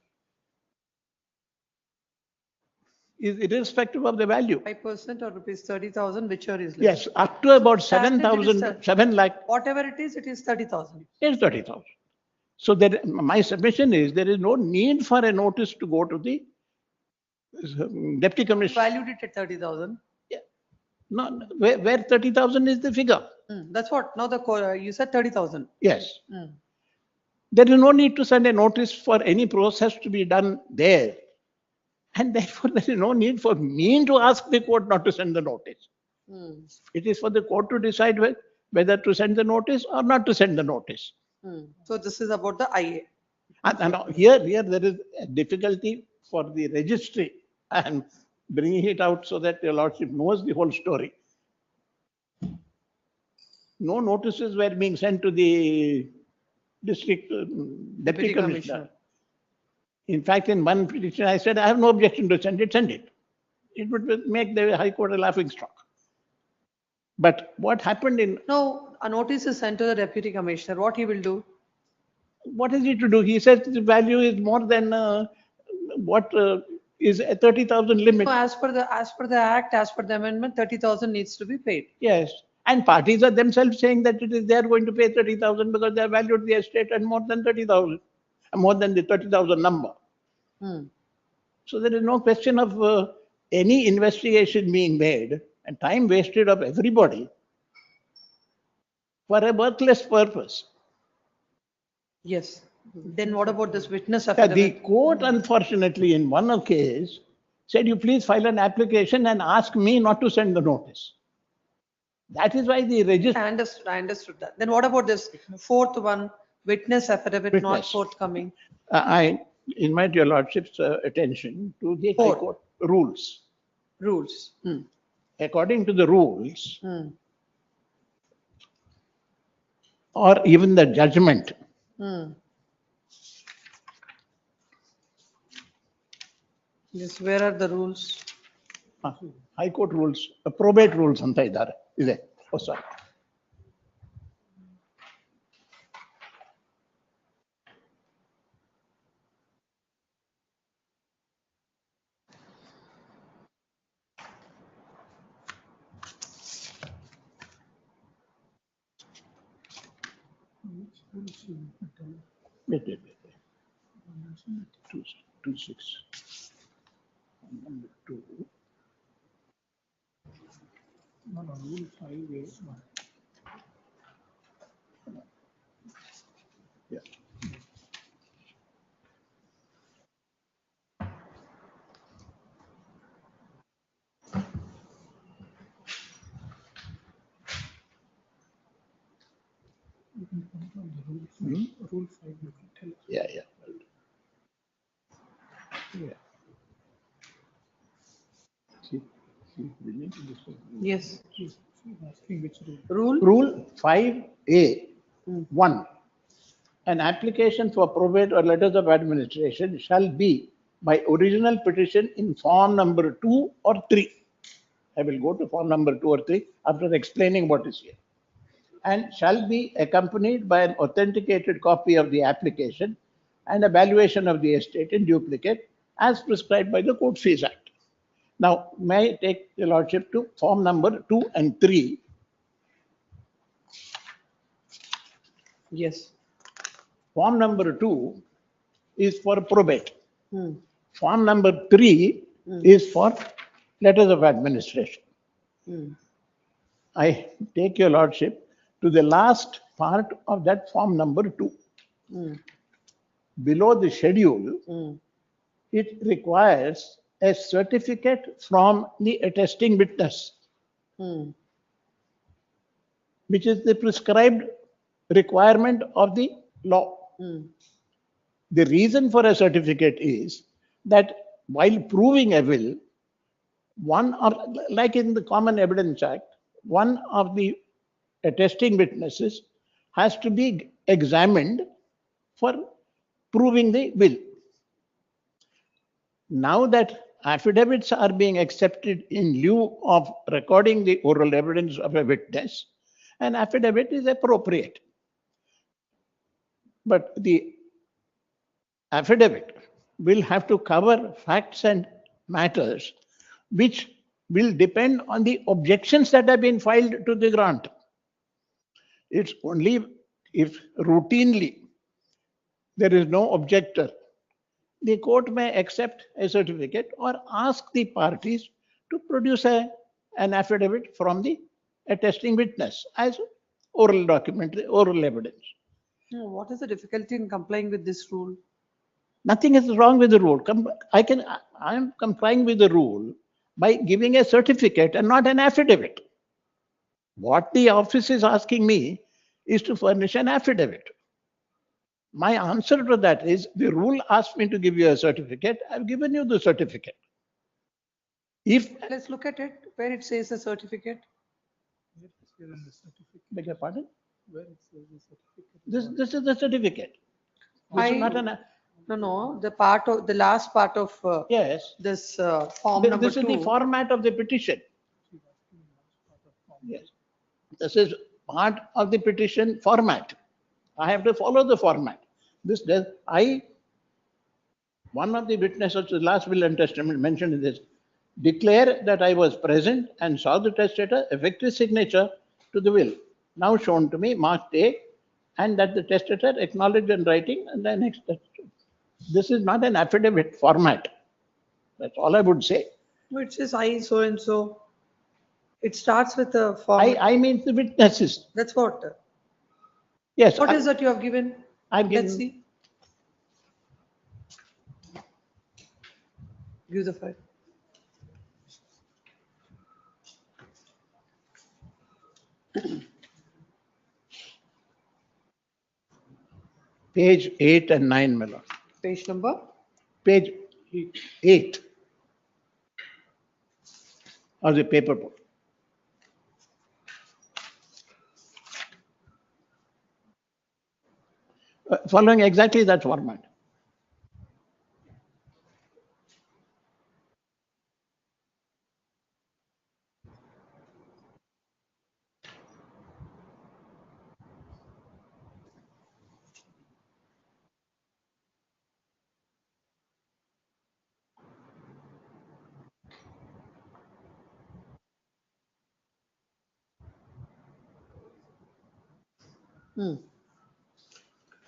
is irrespective of the value. 5% or rupees 30,000, whichever is less. Yes, up to about 7,000, 7 lakh. Whatever it is 30,000. It's 30,000. So there, my submission is there is no need for a notice to go to the Deputy Commissioner. Valued it at 30,000. Yeah. No, where 30,000 is the figure. That's what. Now you said 30,000. Yes. There is no need to send a notice for any process to be done there. And therefore, there is no need for me to ask the court not to send the notice. It is for the court to decide whether to send the notice or not to send the notice. So this is about the IA. And here there is a difficulty for the registry and bringing it out so that your lordship knows the whole story. No notices were being sent to the district Deputy Commissioner. In fact, in one petition, I said, I have no objection to send it, send it. it would make the High Court a laughing stock. But what happened in, No, a notice is sent to the deputy commissioner. What he will do? what is he to do? He says the value is more than what is a 30,000 limit. So as per the act, as per the amendment, 30,000 needs to be paid. Yes, and parties are themselves saying that they are going to pay 30,000 because they have valued the estate at more than 30,000, more than the 30,000 number. Hmm. So there is no question of any investigation being made and time wasted of everybody for a worthless purpose. Yes. Then what about this witness The affidavit? court, unfortunately, in one case, said, you please file an application and ask me not to send the notice. That is why the register. I understood that. Then what about this fourth one, witness affidavit not Witness. forthcoming? I invite your lordship's attention to the High Court rules. Rules. Hmm. According to the rules, Hmm. or even the judgment, Hmm. Yes, where are the rules? High Court rules, probate rules anta idare ಇದೆ. Oh, sorry. Wait. 26. Number 2. No, rule 5A. Yeah. Rule 5, you can tell. Yeah. See, we need to discuss. Yes. She's asking which rule. Rule? Rule 5A, 1. An application for probate or letters of administration shall be by original petition in form number 2 or 3. I will go to form number 2 or 3 after explaining what is here. And shall be accompanied by an authenticated copy of the application and a valuation of the estate in duplicate as prescribed by the Court Fees Act. Now, may I take the lordship to form number 2 and 3? Yes. Form number 2 is for probate. Hmm. Form number 3 is for letters of administration. Hmm. I take your lordship to the last part of that form number 2. Hmm. Below the schedule, Hmm. it requires a certificate from the attesting witness, Hmm. which is the prescribed requirement of the law. Hmm. The reason for a certificate is that while proving a will, one of, like in the Common Evidence Act, one of the attesting witnesses has to be examined for proving the will. Now that affidavits are being accepted in lieu of recording the oral evidence of a witness, an affidavit is appropriate. But the affidavit will have to cover facts and matters which will depend on the objections that have been filed to the grant. It's only if routinely there is no objector, the court may accept a certificate or ask the parties to produce an affidavit from the attesting witness as oral document, oral evidence. What is the difficulty in complying with this rule? Nothing is wrong with the rule. I am complying with the rule by giving a certificate and not an affidavit. What the office is asking me is to furnish an affidavit. My answer to that is the rule asked me to give you a certificate. I've given you the certificate. Let's look at it where it says the certificate. Beg your pardon? Where it says the certificate. This is the certificate. This is not an. No, the part of, the last part of Yes. this form number This is the 2. format of the petition. Yes. This is part of the petition format. I have to follow the format. This does, one of the witnesses to the last will and testament mentioned in this, declare that I was present and saw the testator effect his signature to the will, now shown to me, marked A, and that the testator acknowledged in writing, and then next. This is not an affidavit format. That's all I would say. It says I so and so. It starts with a form. I mean the witnesses. That's what. Yes. What is that you have given? I've given. Let's see. Give the file. Page 8 and 9, my lord. Page number? Page 8 of the paper book. Following exactly that format.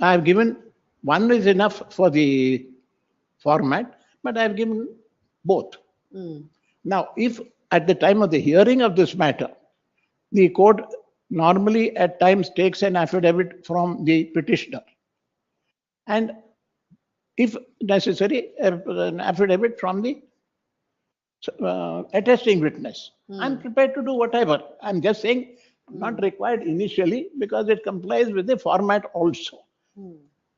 I have given, one is enough for the format, but I have given both. Now, if at the time of the hearing of this matter, the court normally at times takes an affidavit from the petitioner, and if necessary, an affidavit from the attesting witness. I'm prepared to do whatever. I'm just saying not required initially because it complies with the format also.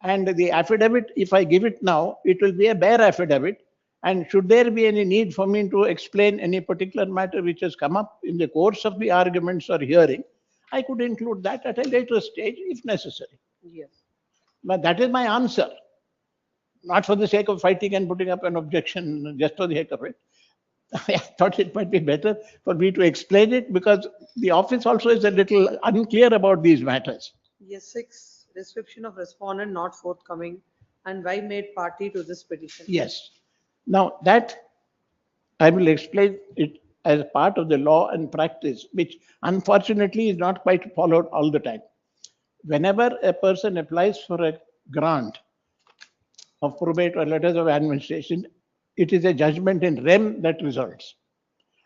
And the affidavit, if I give it now, it will be a bare affidavit. And should there be any need for me to explain any particular matter which has come up in the course of the arguments or hearing, I could include that at a later stage if necessary. Yes. But that is my answer. Not for the sake of fighting and putting up an objection just for the heck of it. I thought it might be better for me to explain it because the office also is a little unclear about these matters. Yes, 6, description of respondent not forthcoming and why made party to this petition. Yes. Now that I will explain it as part of the law and practice, which unfortunately is not quite followed all the time. Whenever a person applies for a grant of probate or letters of administration, it is a judgment in rem that results.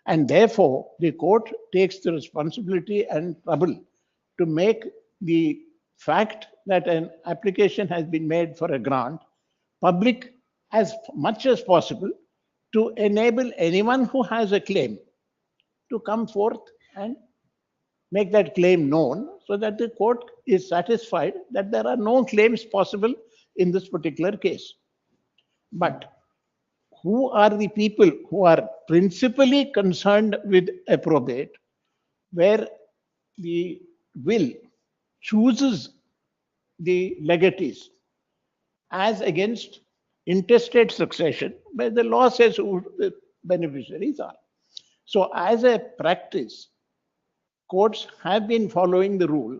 And therefore, the court takes the responsibility and trouble to make the fact that an application has been made for a grant public as much as possible to enable anyone who has a claim to come forth and make that claim known so that the court is satisfied that there are no claims possible in this particular case. But who are the people who are principally concerned with a probate where the will chooses the legatees as against intestate succession, where the law says who the beneficiaries are. So as a practice, courts have been following the rule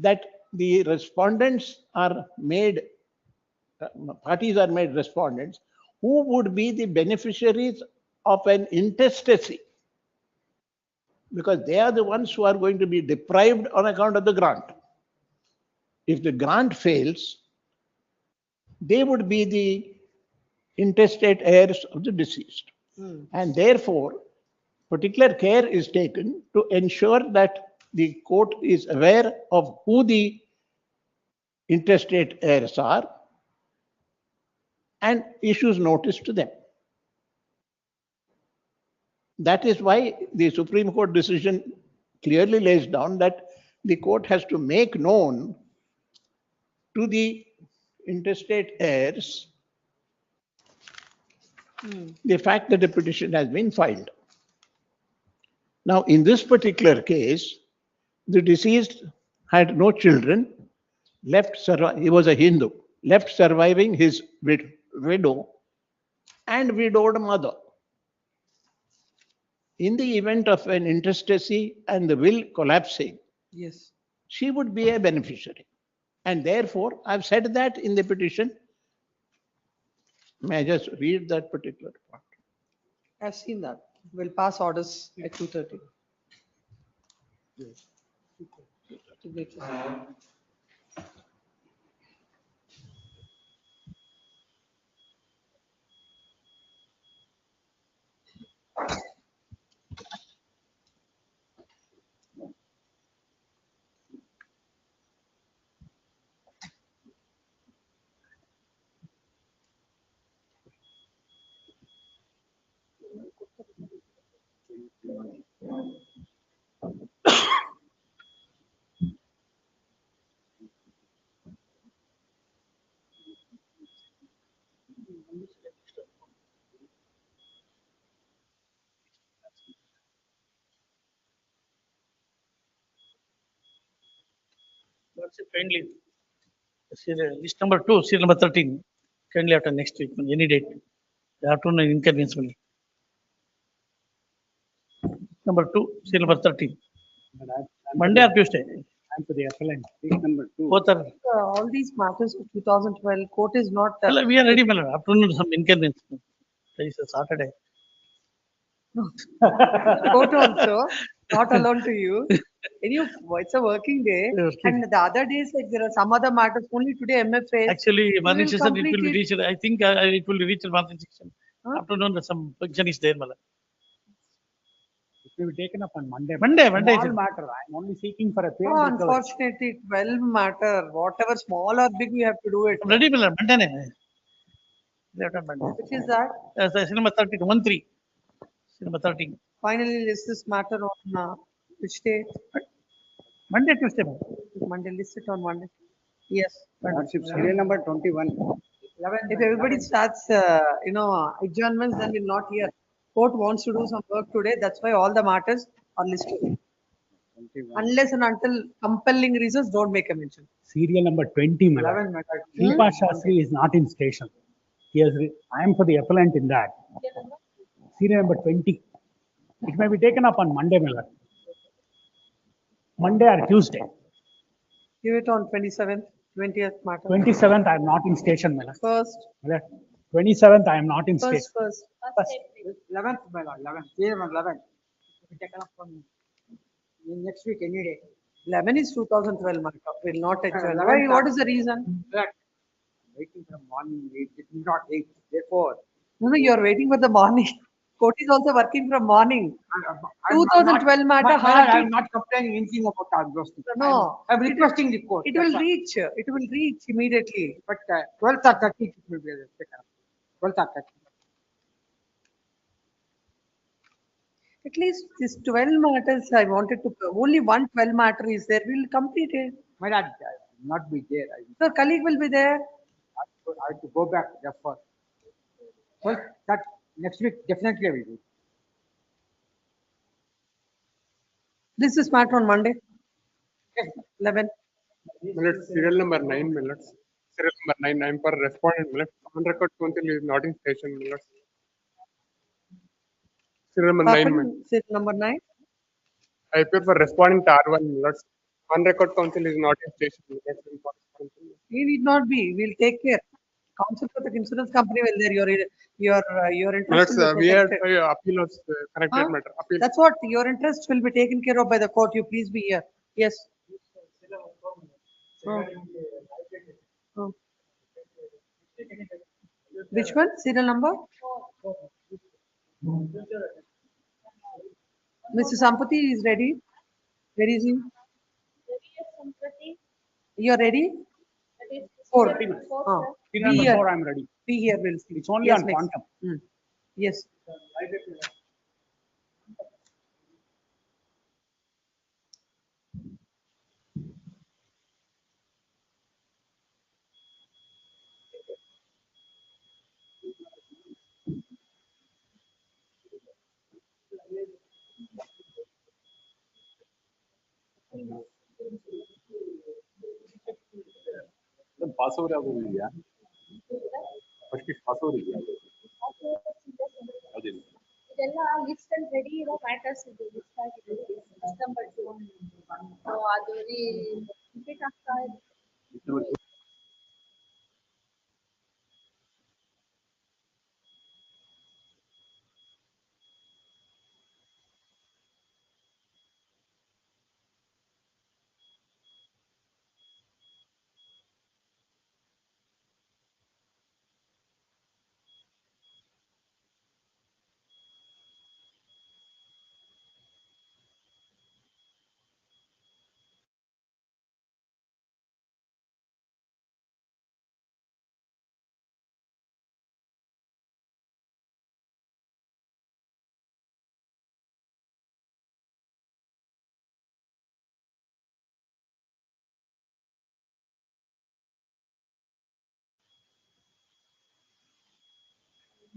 that the respondents are made, parties are made respondents, who would be the beneficiaries of an intestacy, because they are the ones who are going to be deprived on account of the grant. If the grant fails, they would be the intestate heirs of the deceased. And therefore, particular care is taken to ensure that the court is aware of who the intestate heirs are and issues notice to them. That is why the Supreme Court decision clearly lays down that the court has to make known to the intestate heirs the fact that the petition has been filed. Now, in this particular case, the deceased had no children, he was a Hindu, left surviving his widow and widowed mother. In the event of an intestacy and the will collapsing, Yes. she would be a beneficiary. And therefore, I've said that in the petition. May I just read that particular part? I've seen that. We'll pass orders at 2:30. That's it, kindly. List number 2, serial number 13. Kindly after next week, any date. The afternoon inconvenience only. Number 2, serial number 13. Monday or Tuesday? I'm for the appellant. Case number 2. Both are. All these matters of 2012, court is not. Well, we are ready, madam. Afternoon some inconvenience. It's a Saturday. Court also, not alone to you. It's a working day. Okay. And the other days, like there are some other matters, only today MFA. Actually, morning session it will complete reach, I think it will reach morning session. Afternoon some function is there, madam. It will be taken up on Monday. Monday. Small matter. I'm only seeking for a pay. Oh, unfortunately, 12 matter, whatever small or big, we have to do it. Ready, madam. Monday. Monday. Which is that? Cinema 13, 1-3. Cinema 13. Finally, list this matter on which day? Monday, Tuesday. Monday, list it on Monday. Yes. Serial number 21. If everybody starts, adjournments, then we'll not hear. Court wants to do some work today. That's why all the matters are listed. Unless and until compelling reasons, don't make a mention. Serial number 20, madam. Deepa Shastri is not in station. I am for the appellant in that. Serial number 20. It may be taken up on Monday, madam. Monday or Tuesday. Give it on 27th, 20th matter. 27th, I am not in station, madam. First. 27th, I am not in station. First. 11th, my lord, 11th. Here on 11th. We taken up on next week, any day. 11 is 2012 matter. Will not adjourn. 11th, What is the reason? Waiting for morning, it did not wait. Therefore. No, you are waiting for the morning. Court is also working from morning. 2012 matter. I'm not complaining anything about those things. No. I'm requesting the court. It will reach. It will reach immediately. But 12th or 13th, it will be taken up. 12th or 13th. At least this 12 matters I wanted to, only one 12 matter is there. We'll complete it. My lord, not be there. Your colleague will be there. I have to go back, therefore. Well, that next week definitely I will do. This is matter on Monday. 11. Minutes, serial number 9 minutes. Serial number 9, I'm for respondent minutes. On record counsel is not in station minutes. Serial number 9 minutes. Serial number 9. I appear for responding to R1 minutes. On record counsel is not in station minutes. He need not be. We'll take care. Counsel for the insurance company will there. Your interest. Minutes, will be we had protected. appeal of connected matter. Appeal. That's what your interest will be taken care of by the court. You please be here. Yes. Oh. Which one? Serial number? Mr. Sampati is ready. Where is he? You are ready? 4. Serial Be number here. 4, I'm ready. Be here. We'll see. It's only Yes, on next. quantum. Yes. Pass over ಯಾವ್ದು ಇದೆಯಾ? First pass over ಇದೆಯಾ? ಅದಿಲ್ಲ. ಇದೆಲ್ಲ list ಅಲ್ಲಿ ready ಇರೋ matters ಇದು list ಆಗಿದೆ number 2 ಅದು ರಿಪೀಟ್ ಆಗ್ತಾ ಇದೆ.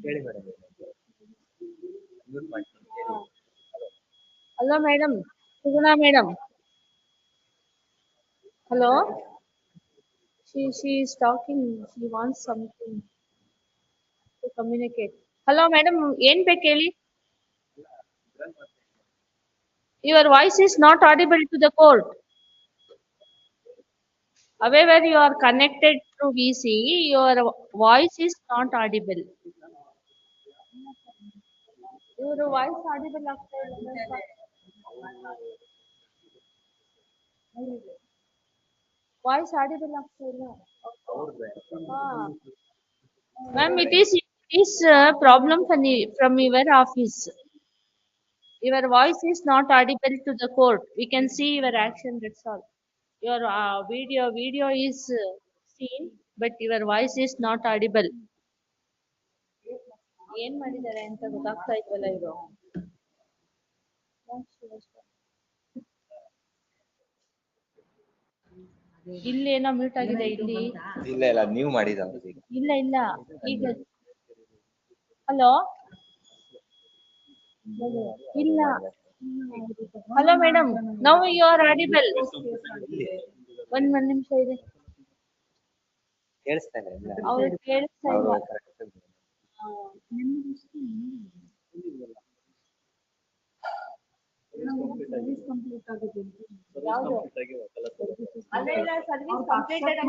ಹೇಳಿ madam. Hello madam, Suguna madam. Hello. She is talking. She wants something to communicate. Hello, madam. ಏನ್ ಬೇಕು ಹೇಳಿ? Your voice is not audible to the court. However, you are connected through VC. Your voice is not audible. Your voice audible ಆಗ್ತಾ ಇಲ್ಲ. Voice audible ಆಗ್ತಾ ಇಲ್ಲ. Ma'am, it is problem from your office. Your voice is not audible to the court. We can see your action. That's all. Your video is seen, but your voice is not audible. ಏನ್ ಮಾಡಿದ್ದಾರೆ ಅಂತ ಗೊತ್ತಾಗ್ತಾ ಇಲ್ವಲ್ಲ ಇವರು. ಇಲ್ಲಿ ಏನೋ mute ಆಗಿದೆ ಇಲ್ಲಿ. ಇಲ್ಲ ನೀವು ಮಾಡಿದ. ಇಲ್ಲ ಈಗ. ಹಲೋ. ಇಲ್ಲ. Hello madam, now you are audible. ಒಂದ್ ನಿಮಿಷ ಇದೆ. ಕೇಳಿಸ್ತಾ ಇಲ್ಲ. ಅವ್ರು ಕೇಳಿಸ್ತಾ ಇಲ್ಲ. Service completed